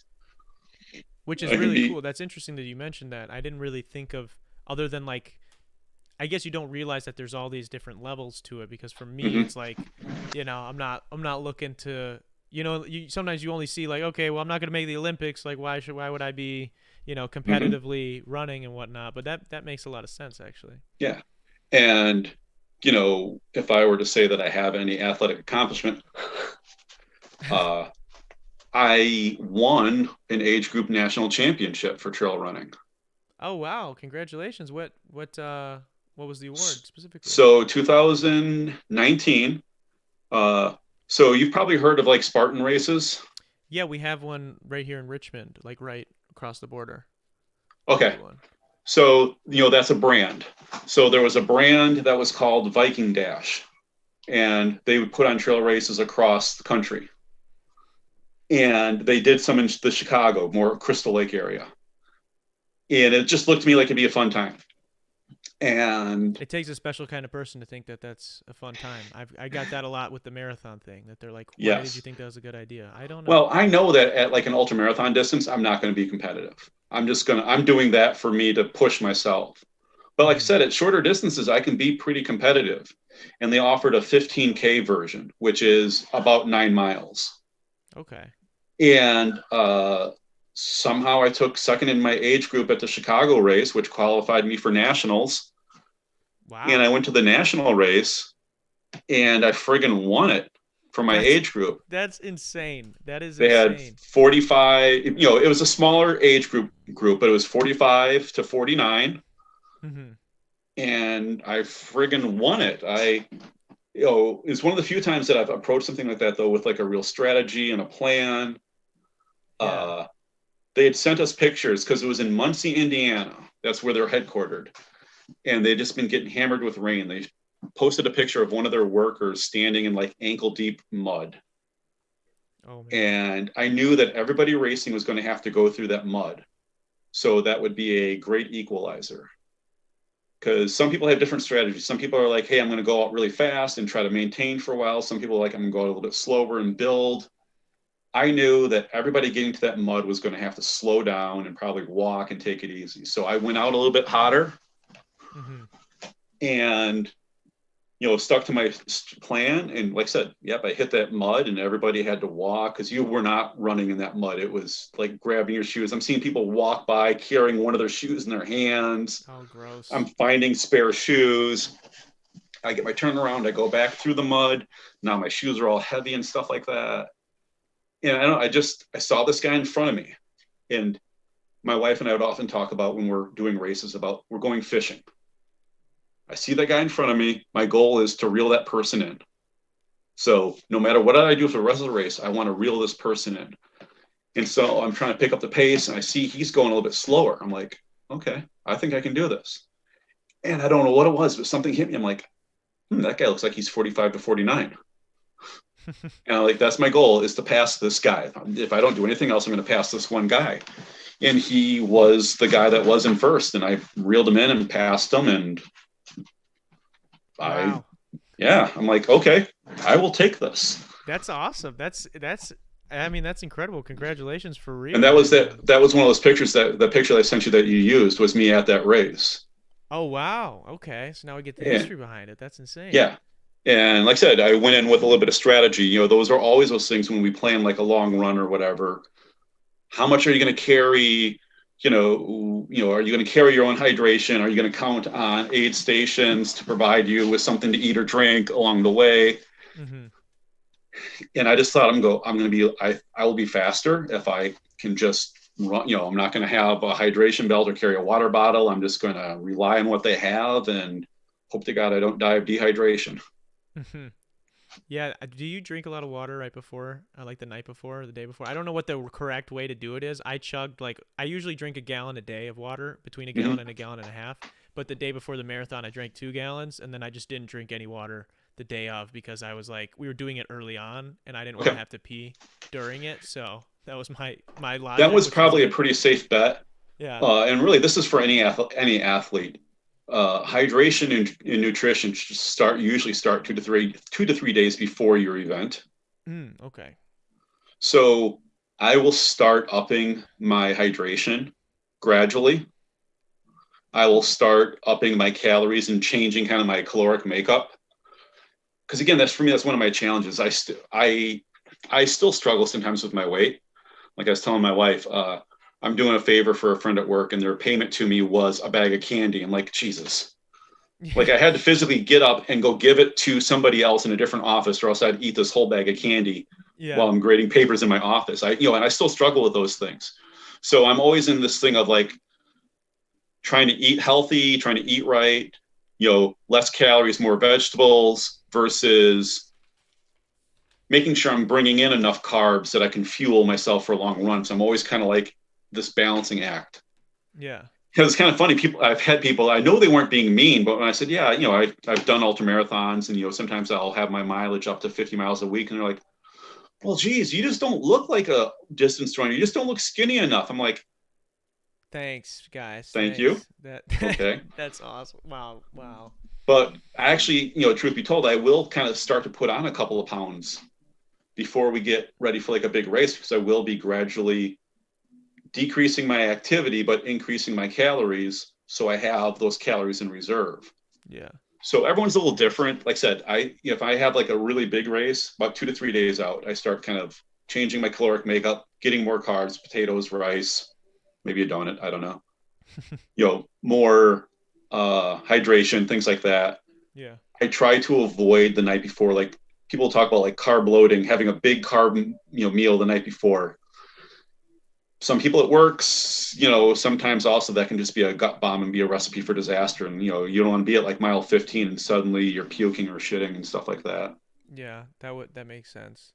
which is really cool. That's interesting that you mentioned that. I didn't really think of, other than like, I guess you don't realize that there's all these different levels to it, because for me it's like, I'm not looking to, sometimes you only see like, okay, well, I'm not going to make the Olympics. Like, why would I be, competitively running and whatnot? But that makes a lot of sense, actually. Yeah. And, if I were to say that I have any athletic accomplishment, I won an age group national championship for trail running. Oh, wow. Congratulations. What was the award specifically? So 2019, so you've probably heard of like Spartan races. Yeah, we have one right here in Richmond, like right across the border. Okay. So, that's a brand. So there was a brand that was called Viking Dash, and they would put on trail races across the country. And they did some in the Chicago, more Crystal Lake area. And it just looked to me like it'd be a fun time. And it takes a special kind of person to think that that's a fun time. I got that a lot with the marathon thing, that they're like, why did you think that was a good idea? I don't know. Well, I know that at like an ultra marathon distance, I'm not going to be competitive. I'm doing that for me to push myself. But like I said, at shorter distances, I can be pretty competitive. And they offered a 15K version, which is about 9 miles. Okay. And somehow I took second in my age group at the Chicago race, which qualified me for nationals. Wow. And I went to the national race and I friggin' won it for my age group. That's insane. That is they insane. They had 45, it was a smaller age group, but it was 45 to 49. Mm-hmm. And I friggin' won it. It's one of the few times that I've approached something like that, though, with like a real strategy and a plan. Yeah. They had sent us pictures because it was in Muncie, Indiana. That's where they're headquartered. And they'd just been getting hammered with rain. They posted a picture of one of their workers standing in like ankle deep mud. Oh, man. And I knew that everybody racing was going to have to go through that mud. So that would be a great equalizer. Because some people have different strategies. Some people are like, hey, I'm going to go out really fast and try to maintain for a while. Some people are like, I'm going to go out a little bit slower and build. I knew that everybody getting to that mud was going to have to slow down and probably walk and take it easy. So I went out a little bit hotter and, stuck to my plan. And like I said, I hit that mud and everybody had to walk because you were not running in that mud. It was like grabbing your shoes. I'm seeing people walk by carrying one of their shoes in their hands. Oh, gross. I'm finding spare shoes. I get my turnaround. I go back through the mud. Now my shoes are all heavy and stuff like that. And I saw this guy in front of me, and my wife and I would often talk about when we're doing races about we're going fishing. I see that guy in front of me. My goal is to reel that person in. So no matter what I do for the rest of the race, I want to reel this person in. And so I'm trying to pick up the pace, and I see he's going a little bit slower. I'm like, okay, I think I can do this. And I don't know what it was, but something hit me. I'm like, that guy looks like he's 45 to 49. And that's my goal, is to pass this guy. If I don't do anything else, I'm going to pass this one guy. And he was the guy that was in first, and I reeled him in and passed him. And wow. I'm like, okay, I will take this. That's awesome. That's incredible. Congratulations for real. And that was one of those pictures, the picture I sent you that you used was me at that race. Oh, wow. Okay. So now we get the history behind it. That's insane. Yeah. And like I said, I went in with a little bit of strategy. Those are always those things when we plan like a long run or whatever. How much are you going to carry? Are you going to carry your own hydration? Are you going to count on aid stations to provide you with something to eat or drink along the way? Mm-hmm. And I just thought I will be faster if I can just run. I'm not going to have a hydration belt or carry a water bottle. I'm just going to rely on what they have and hope to God I don't die of dehydration. Mm-hmm. Yeah. Do you drink a lot of water right before, like the night before or the day before? I don't know what the correct way to do it is. I usually drink a gallon a day of water, between a gallon and a gallon and a half. But the day before the marathon, I drank 2 gallons, and then I just didn't drink any water the day of because I was like, we were doing it early on, and I didn't want to have to pee during it. So that was my logic. That was probably a pretty safe bet. Yeah. And really, this is for any athlete. Hydration and nutrition should usually start 2 to 3 days before your event. Okay. So I will start upping my hydration gradually. I will start upping my calories and changing kind of my caloric makeup. Because again, that's for me, that's one of my challenges. I still struggle sometimes with my weight. Like I was telling my wife, I'm doing a favor for a friend at work, and their payment to me was a bag of candy. I'm like, Jesus. Like I had to physically get up and go give it to somebody else in a different office, or else I'd eat this whole bag of candy while I'm grading papers in my office. And I still struggle with those things. So I'm always in this thing of like trying to eat healthy, trying to eat right, less calories, more vegetables, versus making sure I'm bringing in enough carbs that I can fuel myself for a long run. So I'm always kind of like this balancing act. Yeah. Because it's kind of funny. I've had people, I know they weren't being mean, but when I said, yeah, I've done ultra marathons, and, sometimes I'll have my mileage up to 50 miles a week. And they're like, well, geez, you just don't look like a distance runner. You just don't look skinny enough. I'm like, thanks, guys. Thank you. Okay. That's awesome. Wow. But actually, truth be told, I will kind of start to put on a couple of pounds before we get ready for like a big race, because I will be gradually decreasing my activity, but increasing my calories, so I have those calories in reserve. Yeah. So everyone's a little different. Like I said, if I have like a really big race, about 2 to 3 days out, I start kind of changing my caloric makeup, getting more carbs, potatoes, rice, maybe a donut, I don't know. More hydration, things like that. Yeah. I try to avoid the night before. Like people talk about like carb loading, having a big carb meal the night before. Some people it works, sometimes also that can just be a gut bomb and be a recipe for disaster. And, you don't want to be at like mile 15 and suddenly you're puking or shitting and stuff like that. Yeah, that makes sense.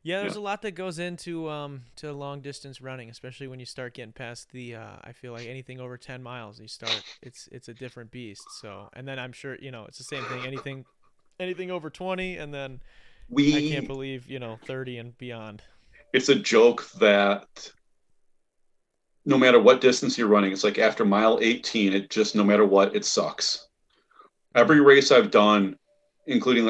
Yeah, there's a lot that goes into to long distance running, especially when you start getting past the I feel like anything over 10 miles, it's a different beast. So, and then I'm sure, it's the same thing, anything over 20, and then I can't believe, 30 and beyond. It's a joke that no matter what distance you're running, it's like after mile 18, it just, no matter what, it sucks. Every race I've done, including,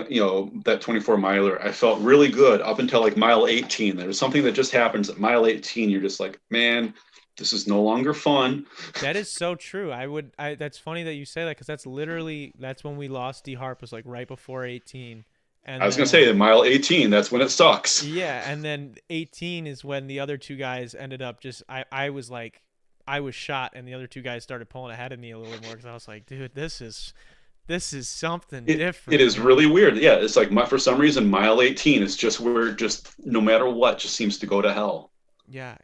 that 24 miler, I felt really good up until like mile 18. There's something that just happens at mile 18. You're just like, man, this is no longer fun. That is so true. That's funny that you say that, because that's when we lost D Harp, was like right before 18. And I was going to say that mile 18, that's when it sucks. Yeah, and then 18 is when the other two guys ended up I was shot, and the other two guys started pulling ahead of me a little bit more, because I was like, dude, this is something different. It is really weird. Yeah, it's like for some reason, mile 18 is just where just no matter what, just seems to go to hell. Yeah,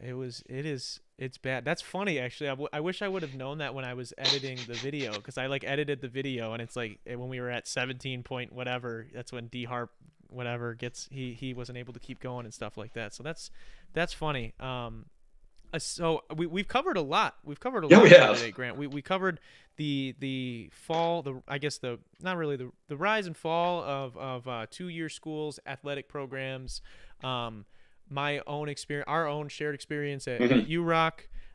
it's bad. That's funny, actually. I wish I would have known that when I was editing the video, because I like edited the video, and it's like when we were at 17 point whatever, that's when D Harp whatever gets he wasn't able to keep going and stuff like that. So that's funny. So we've covered a lot. We've covered a lot today, Grant. We covered the fall, not really the rise and fall of 2-year schools, athletic programs, my own experience, our own shared experience at UROC,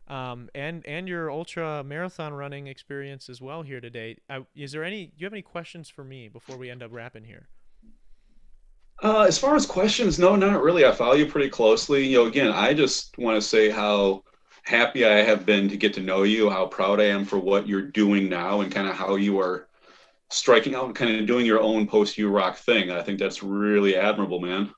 and your ultra marathon running experience as well here today. Do you have any questions for me before we end up wrapping here? As far as questions, no, not really. I follow you pretty closely. Again, I just want to say how happy I have been to get to know you, how proud I am for what you're doing now, and kind of how you are striking out and kind of doing your own post-UROC thing. I think that's really admirable, man.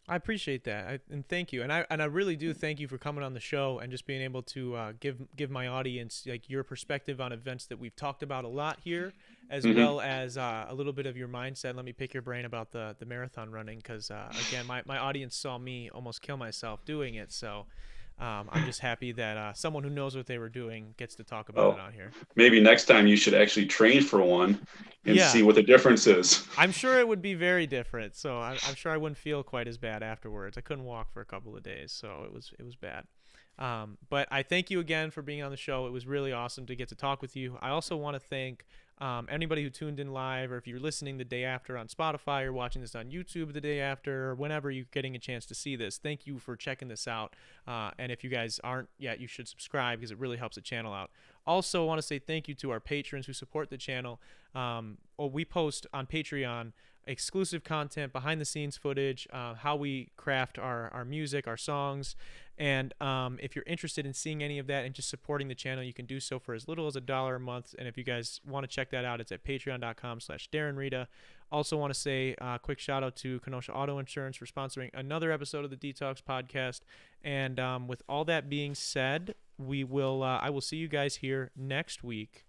I appreciate that, and thank you, and I really do thank you for coming on the show and just being able to give my audience like your perspective on events that we've talked about a lot here, as well as a little bit of your mindset. Let me pick your brain about the marathon running, because again, my audience saw me almost kill myself doing it, so I'm just happy that someone who knows what they were doing gets to talk about it on here. Maybe next time you should actually train for one and see what the difference is. I'm sure it would be very different. So I'm sure I wouldn't feel quite as bad afterwards. I couldn't walk for a couple of days, so it was bad. But I thank you again for being on the show. It was really awesome to get to talk with you. I also want to thank anybody who tuned in live, or if you're listening the day after on Spotify, or watching this on YouTube the day after, or whenever you're getting a chance to see this. Thank you for checking this out. And if you guys aren't yet, you should subscribe, because it really helps the channel out. Also, I want to say thank you to our patrons who support the channel. We post on Patreon exclusive content, behind the scenes footage, how we craft our music, our songs. And if you're interested in seeing any of that and just supporting the channel, you can do so for as little as $1 a month. And if you guys want to check that out, it's at patreon.com/DarrenRita. Also want to say a quick shout out to Kenosha Auto Insurance for sponsoring another episode of the Detox Podcast. And with all that being said, I will see you guys here next week